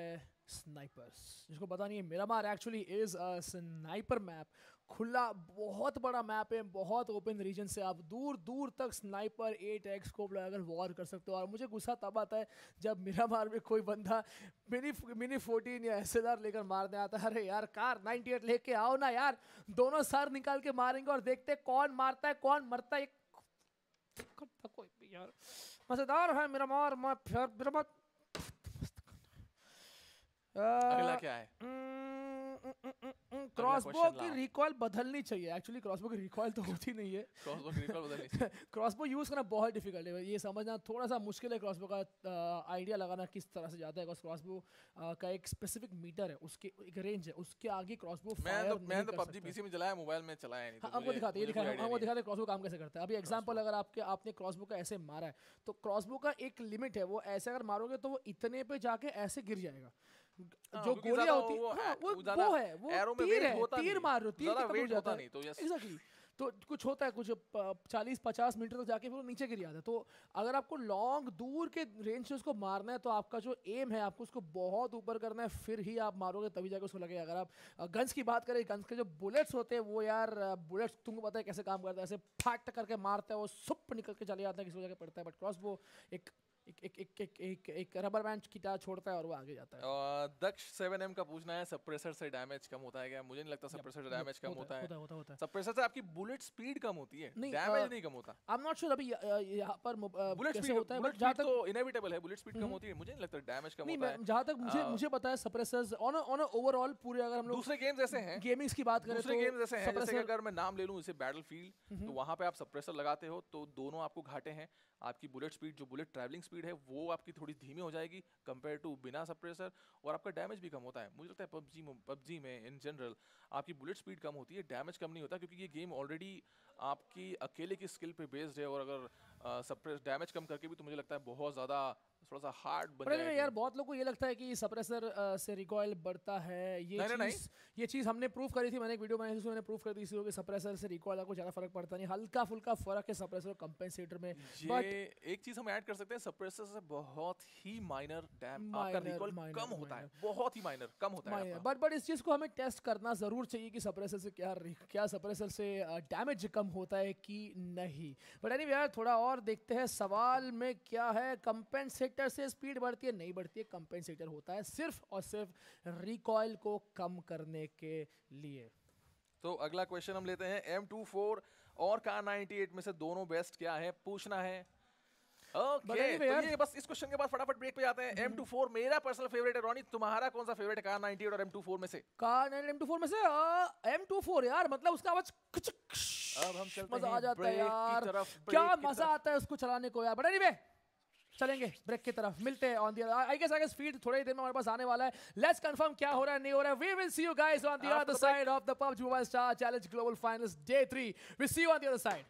[SPEAKER 3] स्नाइपर्स। जिसको पता नहीं है, Miramar actually is a sniper map. खुला बहुत बड़ा मैप है, बहुत ओपन रीजन से आप दूर दूर तक स्नाइपर 8x स्कोप लगाकर वॉर कर सकते हो। और मुझे गुस्सा तब आता है जब मिरामार में कोई बंदा मिनी 14 या SLR लेकर मारने आता है। अरे यार कार 98 लेके आओ ना यार, दोनों सर निकाल के मारेंगे और देखते कौन मारता है कौन मरता है। कोई यार मजेदार है मिरामार।
[SPEAKER 22] अगला क्या है?
[SPEAKER 3] क्रॉसबो की रिकॉइल बदलनी चाहिए। एक्चुअली क्रॉसबो की रिकॉइल तो होती नहीं है। क्रॉसबो यूज करना बहुत डिफिकल्ट है, ये समझना थोड़ा सा मुश्किल है। क्रॉसबो का आइडिया लगाना किस तरह से जाता है। क्रॉसबो का एक स्पेसिफिक मीटर है, उसके एक रेंज है, उसके आगे क्रॉसबो फायर
[SPEAKER 22] मैं तो PUBG PC में चलाया, मोबाइल में चलाया नहीं।
[SPEAKER 3] हमको दिखाते हैं क्रॉसबो काम कैसे करता है। अभी एग्जांपल अगर आपने क्रॉसबो का ऐसे मारा है तो क्रॉसबो का एक लिमिट है, वो ऐसे अगर मारोगे तो वो इतने पे जाके ऐसे गिर जाएगा। जो गोलियां होती है वो तीर है, तीर मार रहे हो, तीर होता नहीं तो एग्जैक्टली। तो कुछ होता है, कुछ 40-50 मीटर तक जाके फिर वो नीचे गिर जाता है। तो अगर आपको लॉन्ग दूर के रेंज से उसको मारना है तो आपका जो एम है आपको उसको बहुत ऊपर करना है, फिर ही आप मारोगे, तभी जाके उसको लगेगा। अगर आप गन्स की बात करें, गन्स के जो बुलेट्स होते हैं वो यार, बुलेट्स तुमको पता है कैसे काम करता है, ऐसे फाट करके मारता है, वो सुप निकल के चले जाता है, किसी को जाके पड़ता है। बट क्रॉस वो एक रबर बैंड की तरह छोड़ता है और वो आगे जाता है।
[SPEAKER 22] दक्ष 7M का पूछना है, सप्रेसर से डैमेज कम होता है क्या? मुझे नहीं लगता सप्रेसर से डैमेज कम होता है। सप्रेसर से आपकी बुलेट स्पीड कम होती है, डैमेज नहीं कम होता।
[SPEAKER 3] आई एम नॉट श्योर अभी यहाँ पर
[SPEAKER 22] बुलेट
[SPEAKER 3] कैसे
[SPEAKER 22] स्पीड
[SPEAKER 3] होता है,
[SPEAKER 22] बुलेट
[SPEAKER 3] बट जहाँ
[SPEAKER 22] स्पीड
[SPEAKER 3] तक
[SPEAKER 22] तो इनएविटेबल है, बुलेट स्पीड कम होती है, मुझे नहीं लगता डैमेज कम होता है।
[SPEAKER 3] जहाँ तक मुझे पता है सप्रेसर्स ऑन ओवरऑल पूरे, अगर हम लोग
[SPEAKER 22] दूसरे गेम्स ऐसे हैं,
[SPEAKER 3] गेमिंग्स की बात करें,
[SPEAKER 22] दूसरे गेम्स ऐसे हैं, जैसे अगर मैं नाम ले लूं, जैसे बैटलफील्ड, तो वहां पे आप सप्रेसर लगाते हो तो दोनों आपको घाटे हैं। आपकी बुलेट स्पीड, जो बुलेट ट्रैवलिंग स्पीड है, वो आपकी थोड़ी धीमी हो जाएगी कंपेयर टू बिना सप्रेसर, और आपका डैमेज भी कम होता है। मुझे लगता है पबजी में इन जनरल आपकी बुलेट स्पीड कम होती है, डैमेज कम नहीं होता, क्योंकि ये गेम ऑलरेडी आपकी अकेले की स्किल पे बेस्ड है। और अगर सप्रेस डैमेज कम करके भी, तो मुझे लगता है बहुत ज़्यादा थोड़ा सा हार्ड बन जाएगा।
[SPEAKER 3] यार बहुत लोगों को ये लगता है कि सप्रेसर से रिकॉइल बढ़ता है, ये चीज़ हमने प्रूव करी थी, मैंने एक वीडियो बनाई थी उसमें मैंने प्रूव कर दी थी कि सप्रेसर से रिकॉइल को ज़्यादा फर्क पड़ता नहीं, हल्का फुल्का फर्क है सप्रेसर और कंपेंसेटर में।
[SPEAKER 22] बट एक चीज़ हम ऐड कर सकते हैं, सप्रेसर से बहुत ही माइनर आपका रिकॉइल कम होता है, बहुत ही माइनर कम होता है।
[SPEAKER 3] बट इस चीज़ को हमें टेस्ट करना ज़रूर चाहिए कि सप्रेसर से क्या सप्रेसर से डैमेज कम होता है कि नहीं। बट एनीवे यार, थोड़ा और देखते हैं सवाल में क्या है। कंपेंसेटर से स्पीड बढ़ती है? नहीं बढ़ती है, कंपेंसेटर होता है सिर्फ और सिर्फ रिकॉइल को कम करने के लिए।
[SPEAKER 22] तो अगला क्वेश्चन हम लेते हैं, M24 और कार 98 में से दोनों बेस्ट क्या है, पूछना है। ओके, तो ये बस इस क्वेश्चन के बाद फटाफट ब्रेक पे जाते हैं। M24 मेरा पर्सनल फेवरेट है। रॉनी, तुम्हारा कौन सा फेवरेट है कार 98 और M24 में से?
[SPEAKER 3] कार 98 M24 में से M24 यार, मतलब उसका आवाज
[SPEAKER 22] अब हम चलते
[SPEAKER 3] मजा
[SPEAKER 22] हैं
[SPEAKER 3] आ जाता है यार,
[SPEAKER 22] क्या
[SPEAKER 3] मजा आता है उसको चलाने को यार। बट एनीवे चलेंगे ब्रेक की तरफ, मिलते हैं on the I guess feed थोड़ी ही देर में हमारे पास आने वाला है। लेट्स कंफर्म क्या हो रहा है, नहीं हो रहा है। We will see you guys on the other side of the PUBG Mobile Star Challenge Global Finals Day 3. We see you on the other side.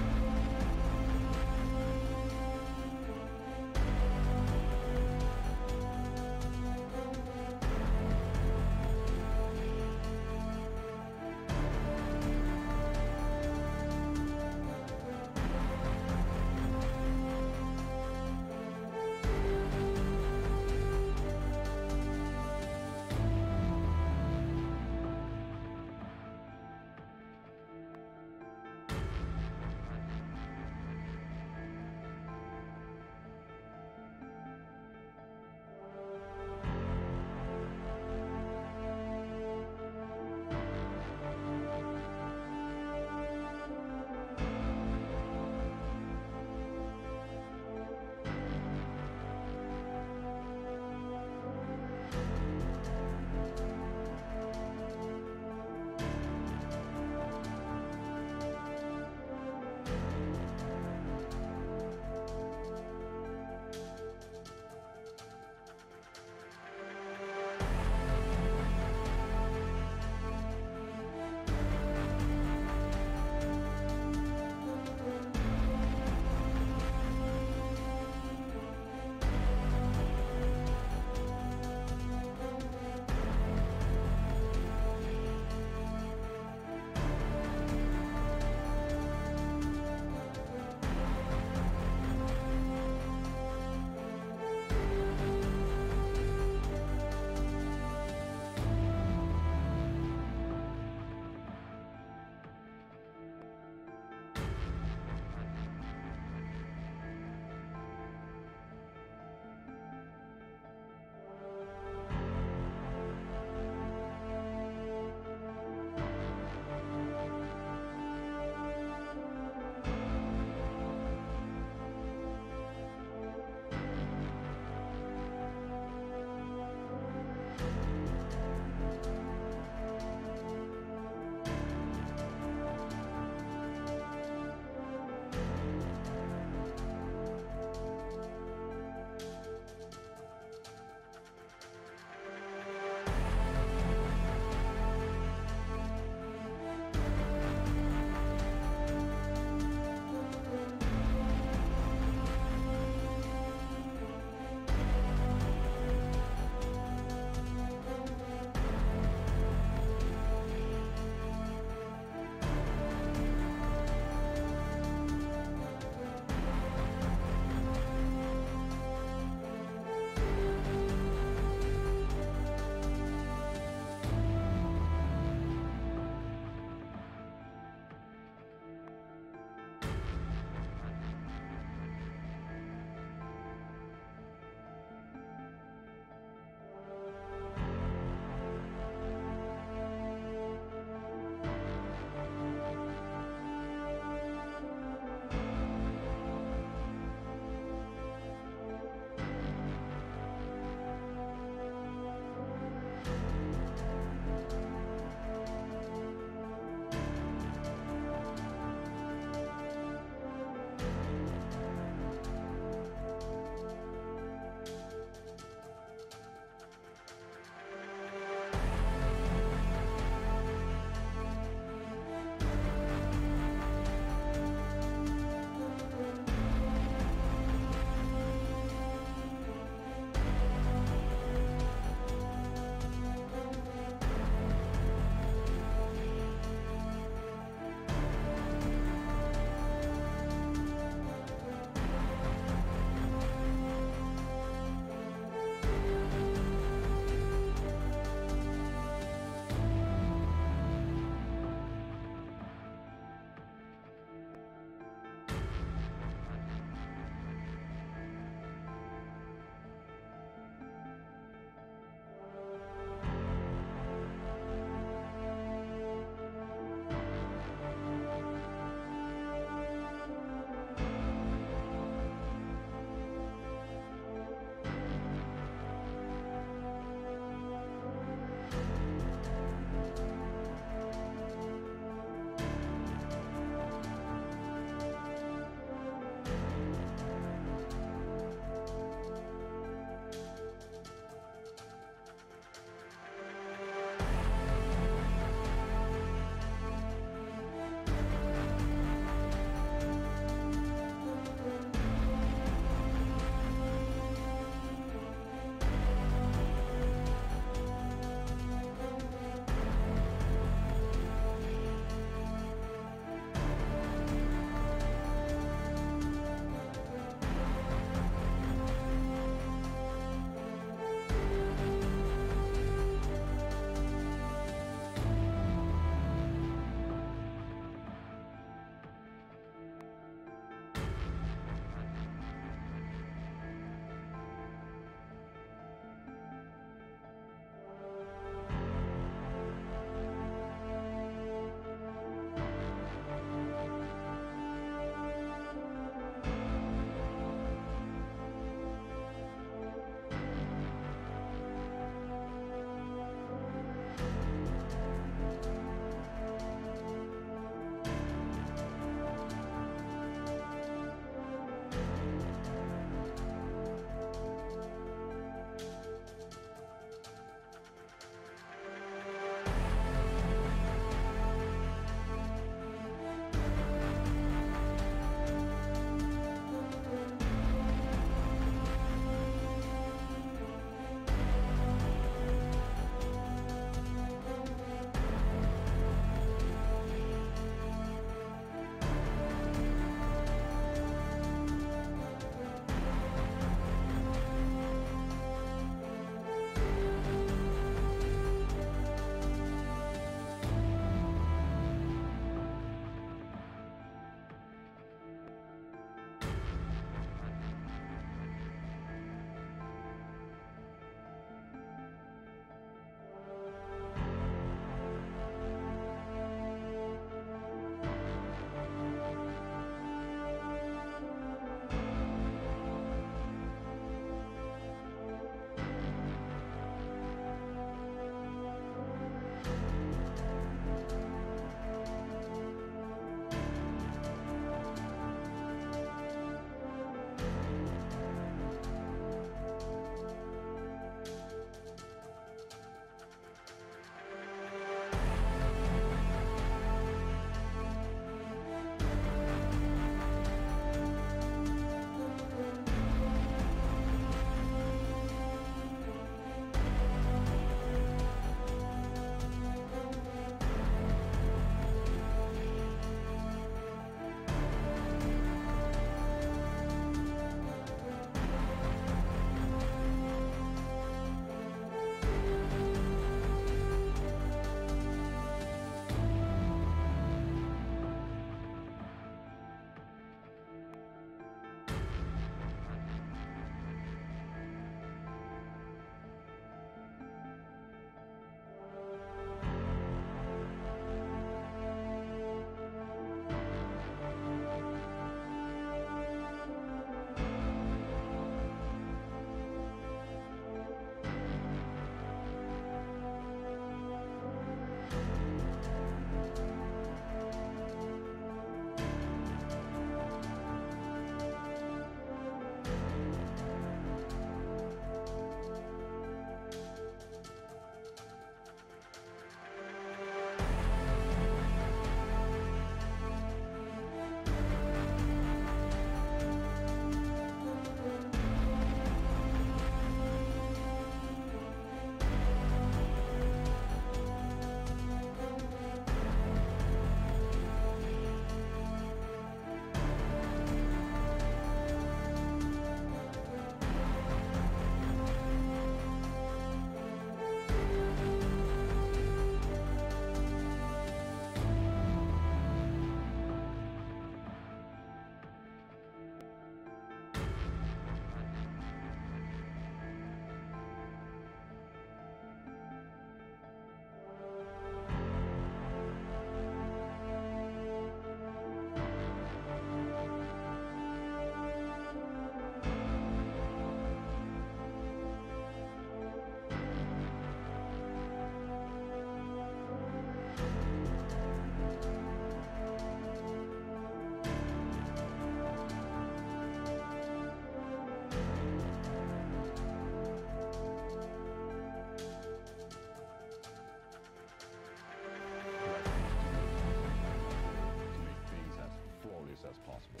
[SPEAKER 9] seamless as possible.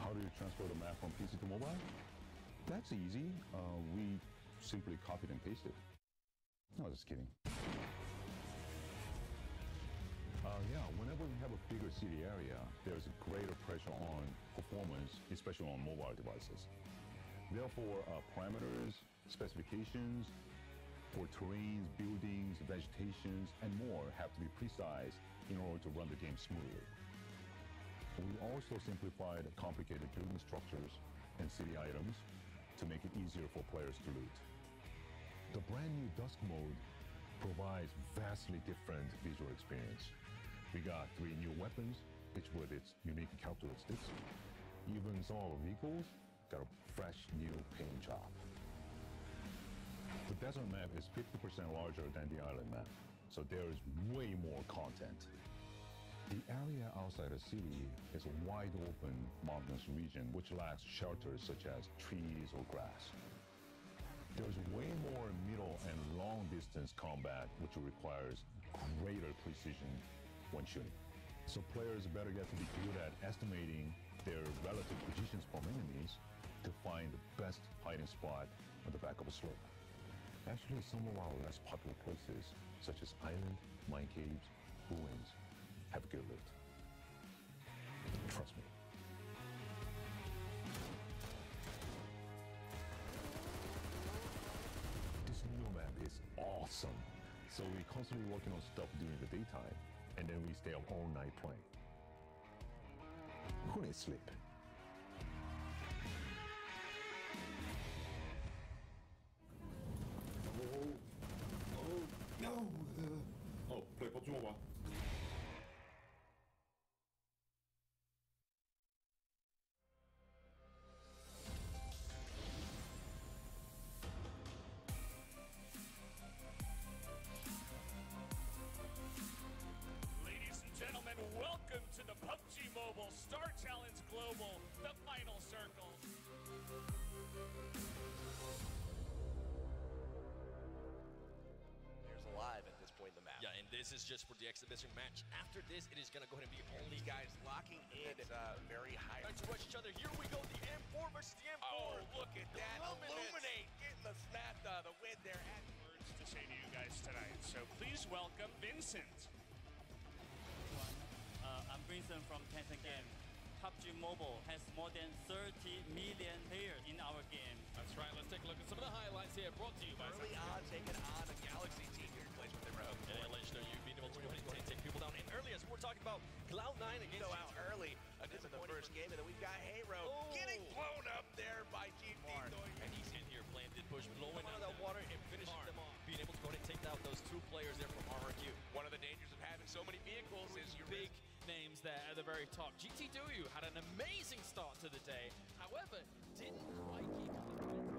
[SPEAKER 9] How do you transfer the map from PC to mobile? That's easy. We simply copied and pasted. No, just kidding. Yeah, whenever we have a bigger city area, there's a greater pressure on performance, especially on mobile devices. Therefore, parameters, specifications for terrains, buildings, vegetations, and more have to be precise in order to run the game smoothly. We also simplified complicated building structures and city items to make it easier for players to loot. The brand new Dusk mode provides vastly different visual experience. We got 3 new weapons, each with its unique characteristics. Even some of our vehicles got a fresh new paint job. The desert map is 50% larger than the island map, so there is way more content. The area outside the city is a wide open mountainous region which lacks shelters such as trees or grass. There's way more middle and long distance combat which requires greater precision when shooting. So players better get to be good at estimating their relative positions from enemies to find the best hiding spot on the back of a slope. Actually, some of our less popular places, such as island, mine caves, ruins, have good loot. Trust me. This new map is awesome. So we're constantly working on stuff during the daytime, and then we stay up all night playing. Who needs sleep? No! Play PUBG Mobile.
[SPEAKER 4] Ladies and gentlemen, welcome to the PUBG Mobile Star Challenge Global, the final circle.
[SPEAKER 6] Alive at this point in the map.
[SPEAKER 7] Yeah, and this is just for the exhibition match. After this, it is going to go ahead and be only
[SPEAKER 6] guys locking in. It's very high.
[SPEAKER 7] Trying to rush each other. Here we go, the M4 versus the M4.
[SPEAKER 6] Oh, look at that. Illuminate getting the snap, the win there.
[SPEAKER 4] Words to say to you guys tonight. So please welcome Vincent.
[SPEAKER 1] I'm Vincent from Tencent Game. PUBG Mobile has more than 30 million players in our game.
[SPEAKER 5] That's right, let's take a look at some of the highlights here, brought to you by
[SPEAKER 6] early on taking on a Galaxy team here in place with their own.
[SPEAKER 7] Yeah, Legendary, you've been able to go ahead and take people down. And earlier, as we were talking about Cloud9 against
[SPEAKER 6] go out early into the first game, and then we've got Hero getting blown up there by GT.
[SPEAKER 7] And he's in here playing the push, blowing out that water and finishing them off. Being able to go ahead and take out those 2 players there from RRQ.
[SPEAKER 6] One of the dangers of having so many vehicles is your
[SPEAKER 5] big names there at the very top. GT Doyu had an amazing start to the day, however, didn't quite keep up with the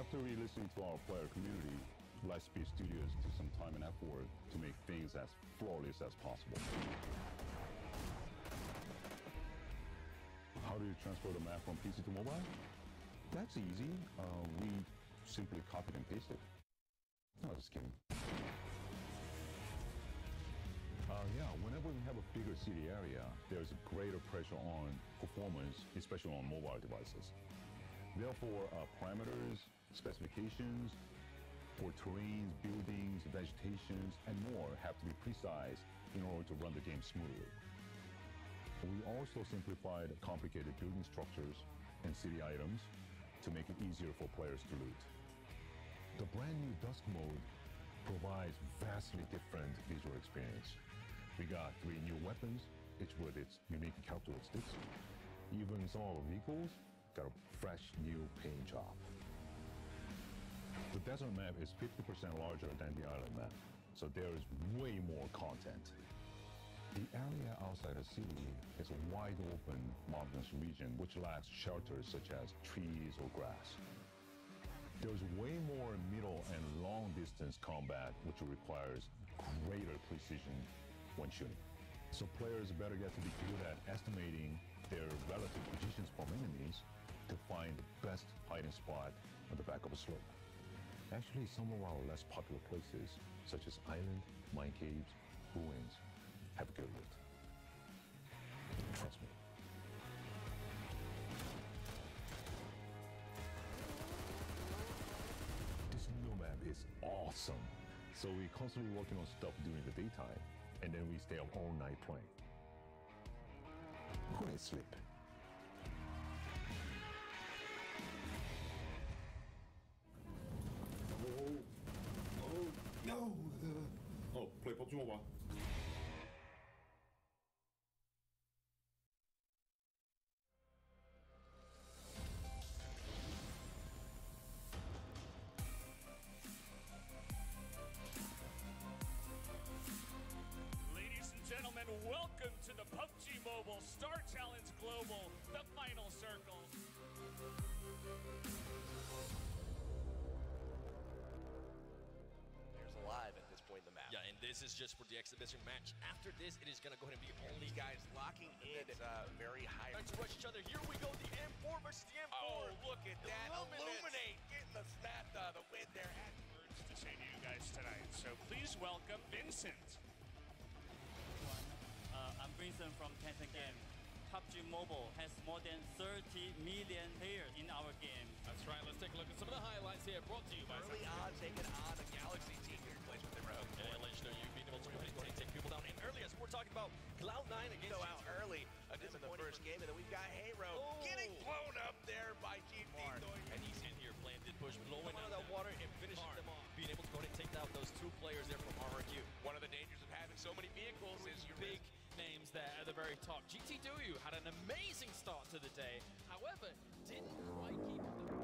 [SPEAKER 9] After we listened to our player community, Lightspeed Studios took some time and effort to make things as flawless as possible. How do you transfer the map from PC to mobile? That's easy. We simply copied and pasted. No, just kidding. Yeah, whenever we have a bigger city area, there's greater pressure on performance, especially on mobile devices. Therefore, parameters, specifications for terrains, buildings, vegetations, and more have to be precise in order to run the game smoothly. We also simplified complicated building structures and city items to make it easier for players to loot. The brand new Dusk mode provides vastly different visual experience. We got 3 new weapons, each with its unique characteristics. Even some of our vehicles got a fresh new paint job. The desert map is 50% larger than the island map, so there is way more content. The area outside the city is a wide open mountainous region which lacks shelters such as trees or grass. There's way more middle and long distance combat which requires greater precision when shooting. So players better get to be good at estimating their relative positions from enemies to find the best hiding spot on the back of a slope. Actually, some of our less popular places, such as island, mine caves, ruins, have good loot. Trust me. This new map is awesome. So we're constantly working on stuff during the daytime, and then we stay up all night playing. Couldn't sleep. No! Oh, play PUBG Mobile.
[SPEAKER 4] Ladies and gentlemen, welcome to the PUBG Mobile Star Challenge Global, the final circle.
[SPEAKER 6] Alive at this point in the map.
[SPEAKER 7] Yeah, and this is just for the exhibition match. After this, it is going to go ahead and be only
[SPEAKER 6] guys locking in. It's very high.
[SPEAKER 7] Trying to rush each other. Here we go, the M4 versus the M4.
[SPEAKER 6] Oh, look at that. Illuminate. Getting the snap, the win there.
[SPEAKER 4] Words to say to you guys tonight. So please welcome Vincent.
[SPEAKER 1] I'm Vincent from Tencent Game. PUBG Mobile has more than 30 million players in our game.
[SPEAKER 5] That's right, let's take a look at some of the highlights here, brought to you by
[SPEAKER 6] early on taking on a Galaxy team here in place with their own.
[SPEAKER 7] Yeah, legendary, you've been able to go ahead and take people down. And earlier, as we're talking about Cloud9 against
[SPEAKER 6] go out early in the first game, and then we've got Hero getting blown up there by GT.
[SPEAKER 7] And he's in here playing the push, blowing out that water and finishing them off. Being able to go ahead and take out those 2 players there from RRQ.
[SPEAKER 6] One of the dangers of having so many vehicles is your
[SPEAKER 5] big names there at the very top. GT Duyu had an amazing start to the day, however, didn't quite keep up the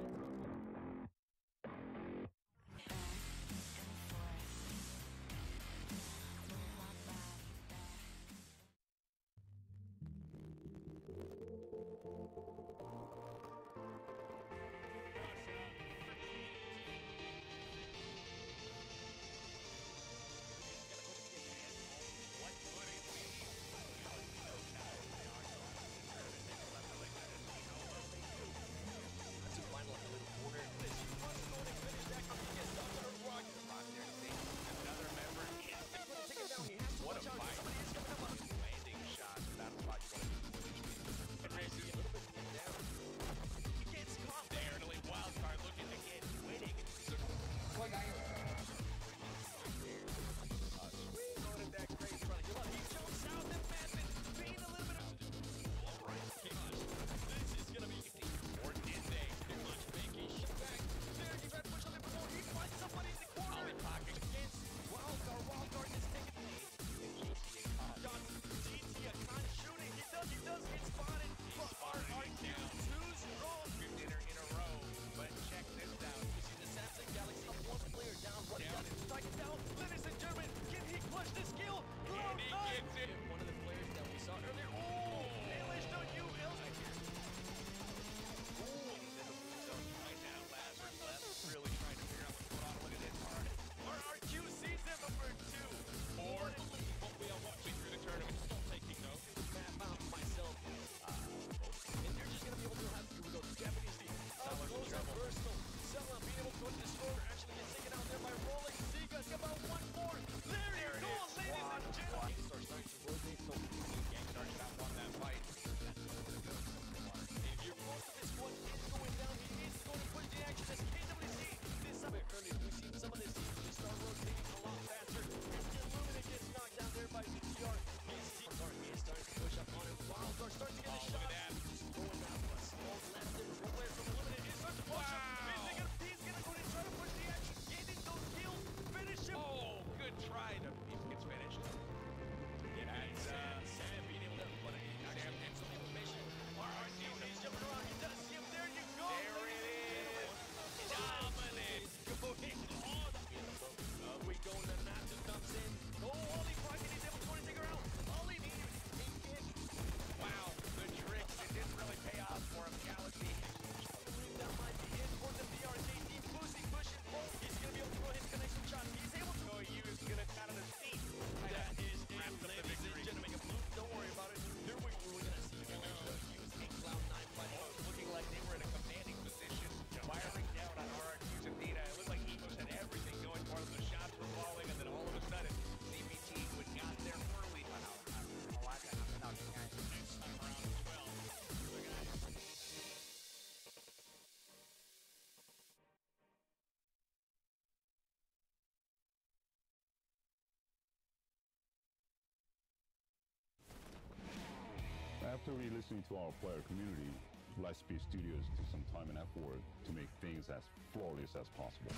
[SPEAKER 9] After we listening to our player community, Lightspeed Studios took some time and effort to make things as flawless as possible.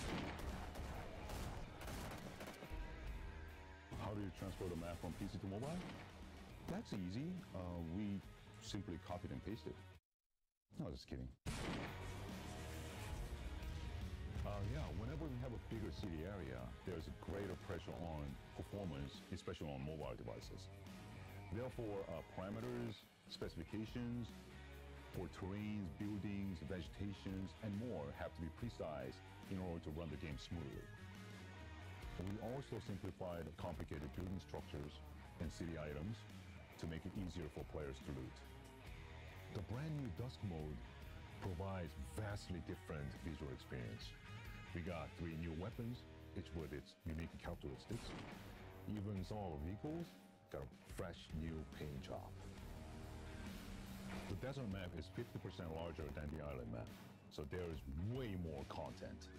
[SPEAKER 9] How do you transfer the map from PC to mobile? That's easy. We simply copied and pasted. No, just kidding. Yeah, whenever we have a bigger city area, there's a greater pressure on performance, especially on mobile devices. Therefore, parameters, specifications for terrains, buildings, vegetations, and more have to be precise in order to run the game smoothly. We also simplified complicated building structures and city items to make it easier for players to loot. The brand new Dusk mode provides vastly different visual experience. We got 3 new weapons, each with its unique characteristics. Even some of our vehicles got a fresh new paint job. The desert map is 50% larger than the island map, so there is way more content.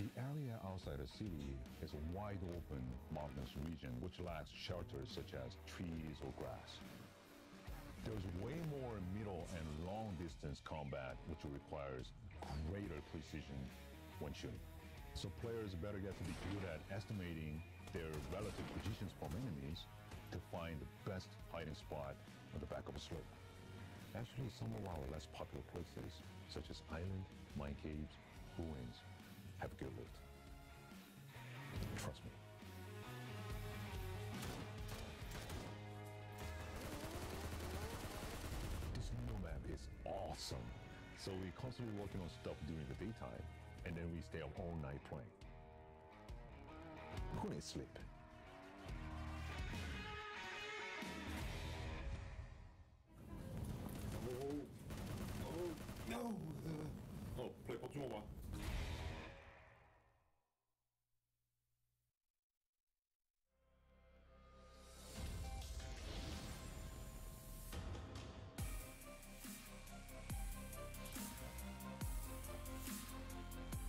[SPEAKER 9] The area outside the city is a wide open mountainous region which lacks shelters such as trees or grass. There's way more middle and long distance combat which requires greater precision when shooting. So players better get to be good at estimating their relative positions from enemies to find the best hiding spot on the back of a slope. Actually, some of our less popular places, such as island, mine caves, ruins, have good loot. Trust me. This new map is awesome. So we're constantly working on stuff during the daytime, and then we stay up all night playing. Who needs sleep? Oh, play PUBG Mobile.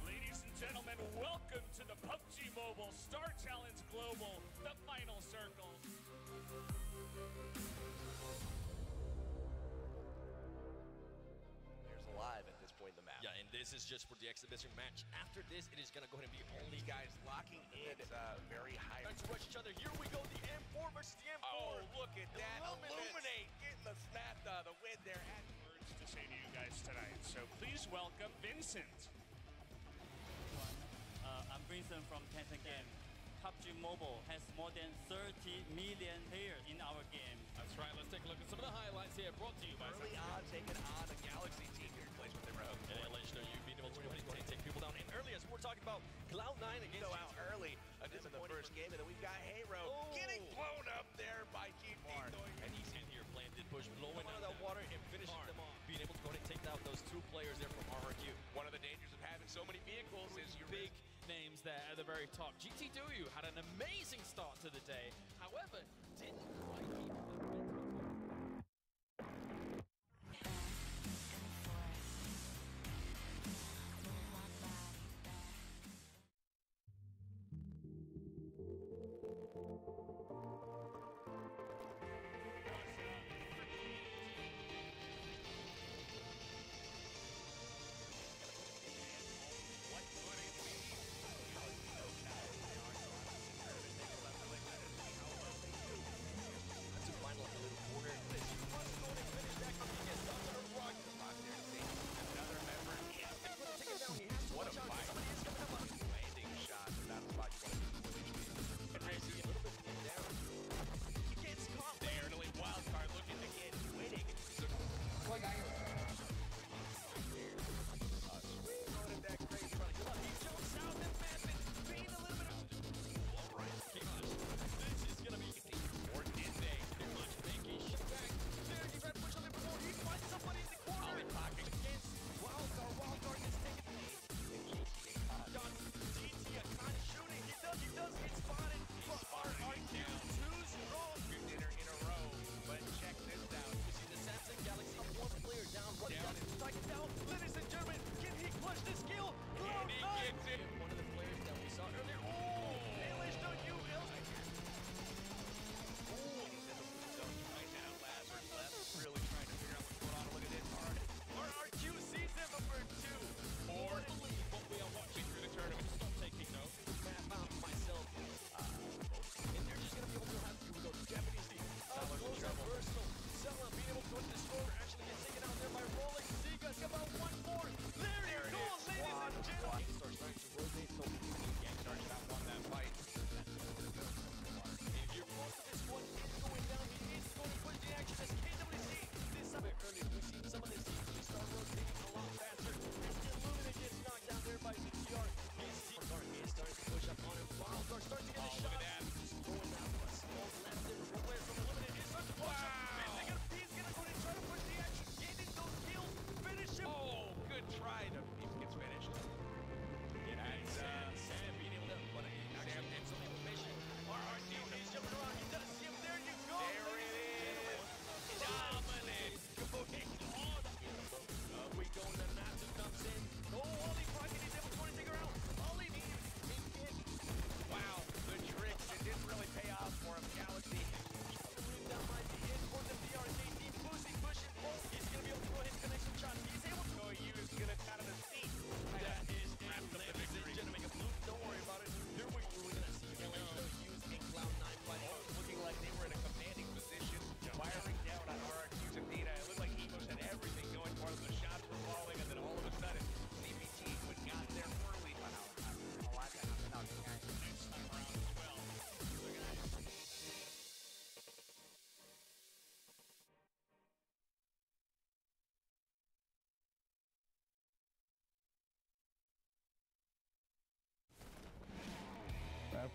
[SPEAKER 4] Ladies and gentlemen, welcome to the PUBG Mobile Star Challenge Global, the final circle.
[SPEAKER 6] Alive at this point in the map.
[SPEAKER 7] Yeah, and this is just for the exhibition match. After this, it is going to go ahead and be only
[SPEAKER 6] guys locking in. It's very high.
[SPEAKER 7] Trying to rush each other. Here we go, the M4 versus the M4.
[SPEAKER 6] Oh, look at that. Illuminate getting the snap, the win there.
[SPEAKER 4] Words to say to you guys tonight. So please welcome Vincent.
[SPEAKER 1] I'm Vincent from Tencent Game. PUBG Mobile has more than 30 million players in our game.
[SPEAKER 5] That's right, let's take a look at some of the highlights here, brought to you by
[SPEAKER 6] early on taking on a Galaxy team here in place with their own.
[SPEAKER 7] And Legendary, you've been able to go ahead and take people down. And earlier, as we were talking about Cloud9 against
[SPEAKER 6] go out early in the first game, and then we've got Hero getting blown up there by GT.
[SPEAKER 7] And he's in here playing did push, blowing out of that water and finishing them off. Being able to go ahead and take out those 2 players there from RRQ.
[SPEAKER 6] One of the dangers of having so many vehicles is your
[SPEAKER 5] big names there at the very top. GT Doyu had an amazing start to the day, however, didn't quite keep the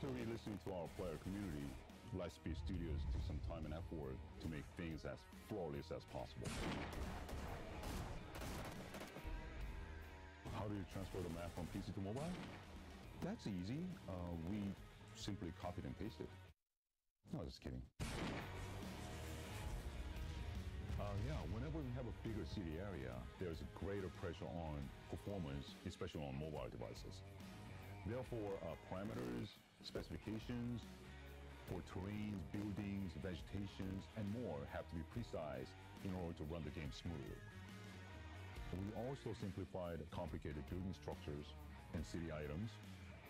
[SPEAKER 9] After we listen to our player community, Lightspeed Studios took some time and effort to make things as flawless as possible. How do you transfer the map from PC to mobile? That's easy. We simply copied and pasted. No, just kidding. Yeah, whenever we have a bigger city area, there's greater pressure on performance, especially on mobile devices. Therefore, parameters, specifications for terrains, buildings, vegetations, and more have to be precise in order to run the game smoothly. We also simplified complicated building structures and city items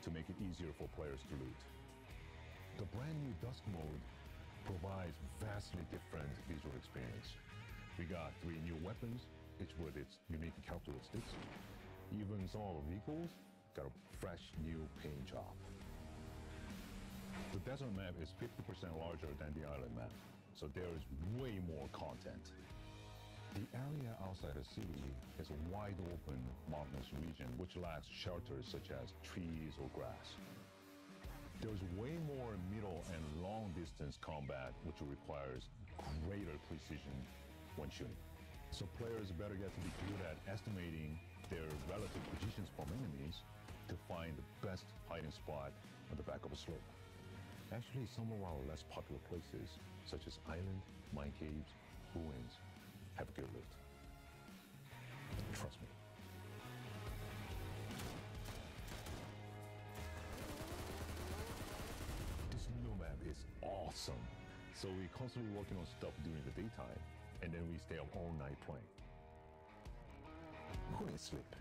[SPEAKER 9] to make it easier for players to loot. The brand new Dusk mode provides vastly different visual experience. We got 3 new weapons, each with its unique characteristics. Even some of our vehicles got a fresh new paint job. The desert map is 50% larger than the island map, so there is way more content. The area outside the city is a wide open mountainous region which lacks shelters such as trees or grass. There's way more middle and long distance combat which requires greater precision when shooting. So players better get to be good at estimating their relative positions from enemies to find the best hiding spot on the back of a slope. Actually, some of our less popular places, such as island, mine caves, ruins, have good loot. Trust me. This new map is awesome. So we're constantly working on stuff during the daytime, and then we stay up all night playing. Who needs sleep?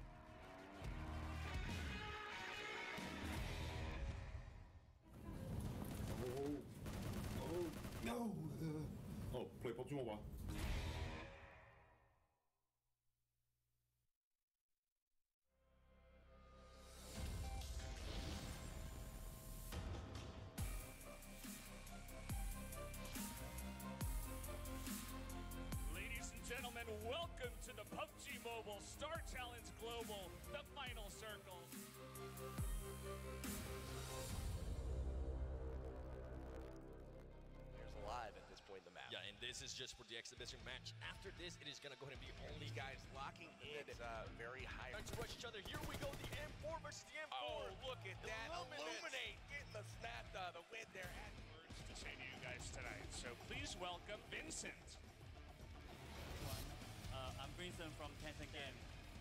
[SPEAKER 9] No! play Pubg Mobile.
[SPEAKER 4] Ladies and gentlemen, welcome to the PUBG Mobile Star Challenge Global, the final circle.
[SPEAKER 6] Live at this point in the map.
[SPEAKER 7] Yeah, and this is just for the exhibition match. After this, it is going to go ahead and be only
[SPEAKER 6] guys locking in. It's very high.
[SPEAKER 7] Trying to rush each other. Here we go, the M4 versus the M4.
[SPEAKER 6] Oh, look at that. Illuminate. Getting the snap, the win there.
[SPEAKER 4] Words to say to you guys tonight. So please welcome Vincent.
[SPEAKER 1] I'm Vincent from Tencent Game.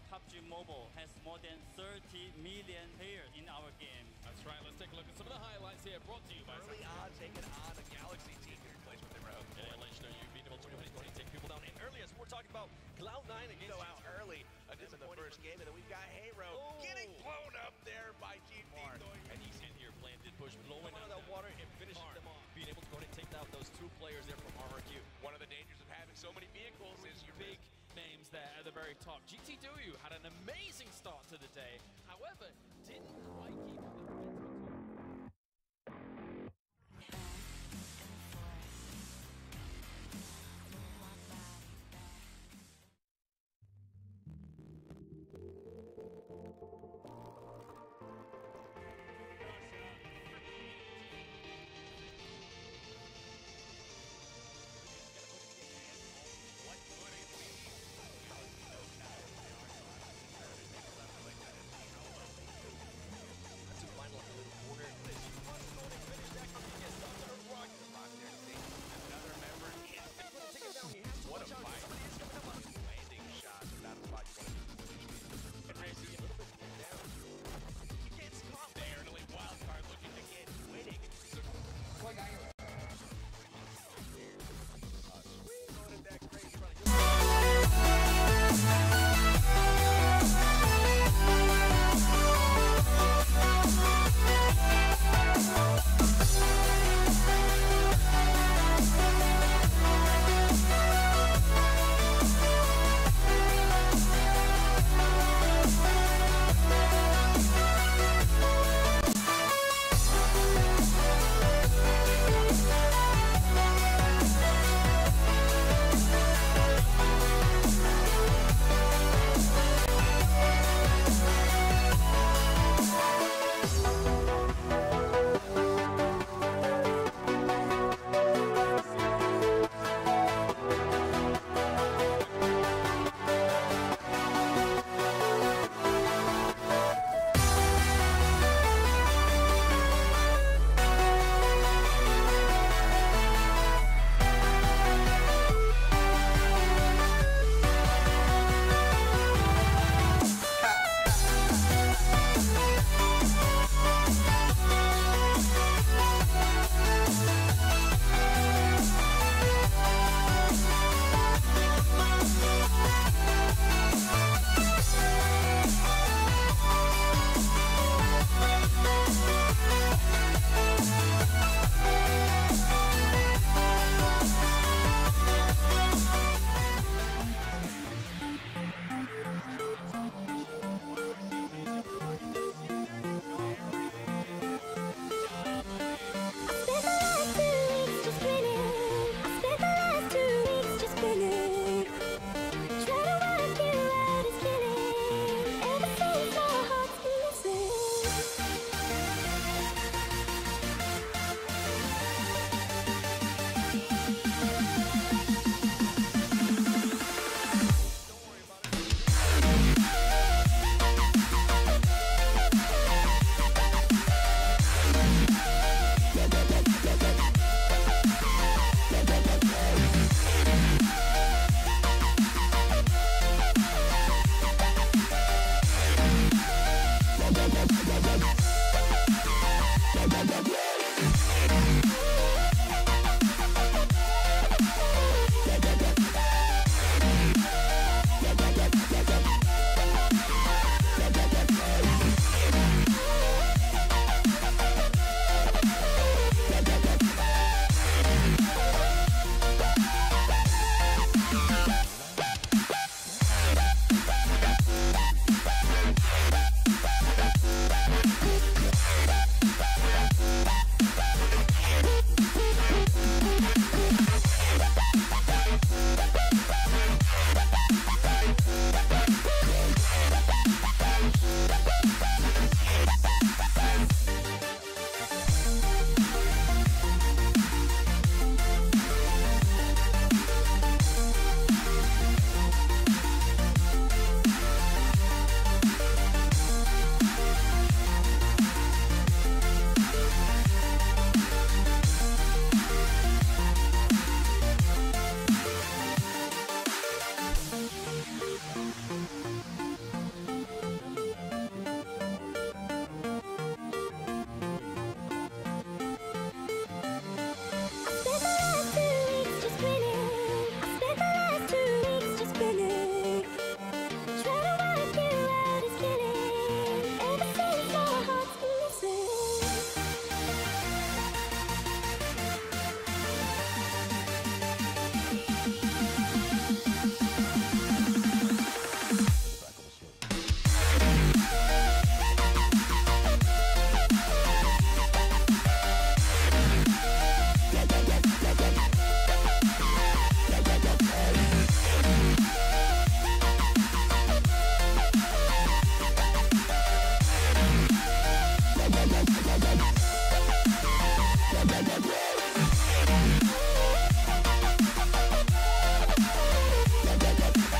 [SPEAKER 1] PUBG Mobile has more than 30 million players in our game.
[SPEAKER 5] That's right, let's take a look at some of the highlights here, brought to you by
[SPEAKER 6] early on taking on a Galaxy team to replace with their own.
[SPEAKER 7] Yeah, Legendary, you've been able to go ahead and take people down. And early, as we're talking about Cloud9 against
[SPEAKER 6] go out early in the first game, and then we've got Hero getting blown up there by GT.
[SPEAKER 7] And he's in here playing did push, blowing out that water and finishing them off. Being able to go ahead and take down those 2 players there from RRQ.
[SPEAKER 6] One of the dangers of having so many vehicles is your
[SPEAKER 5] big names there at the very top. GT2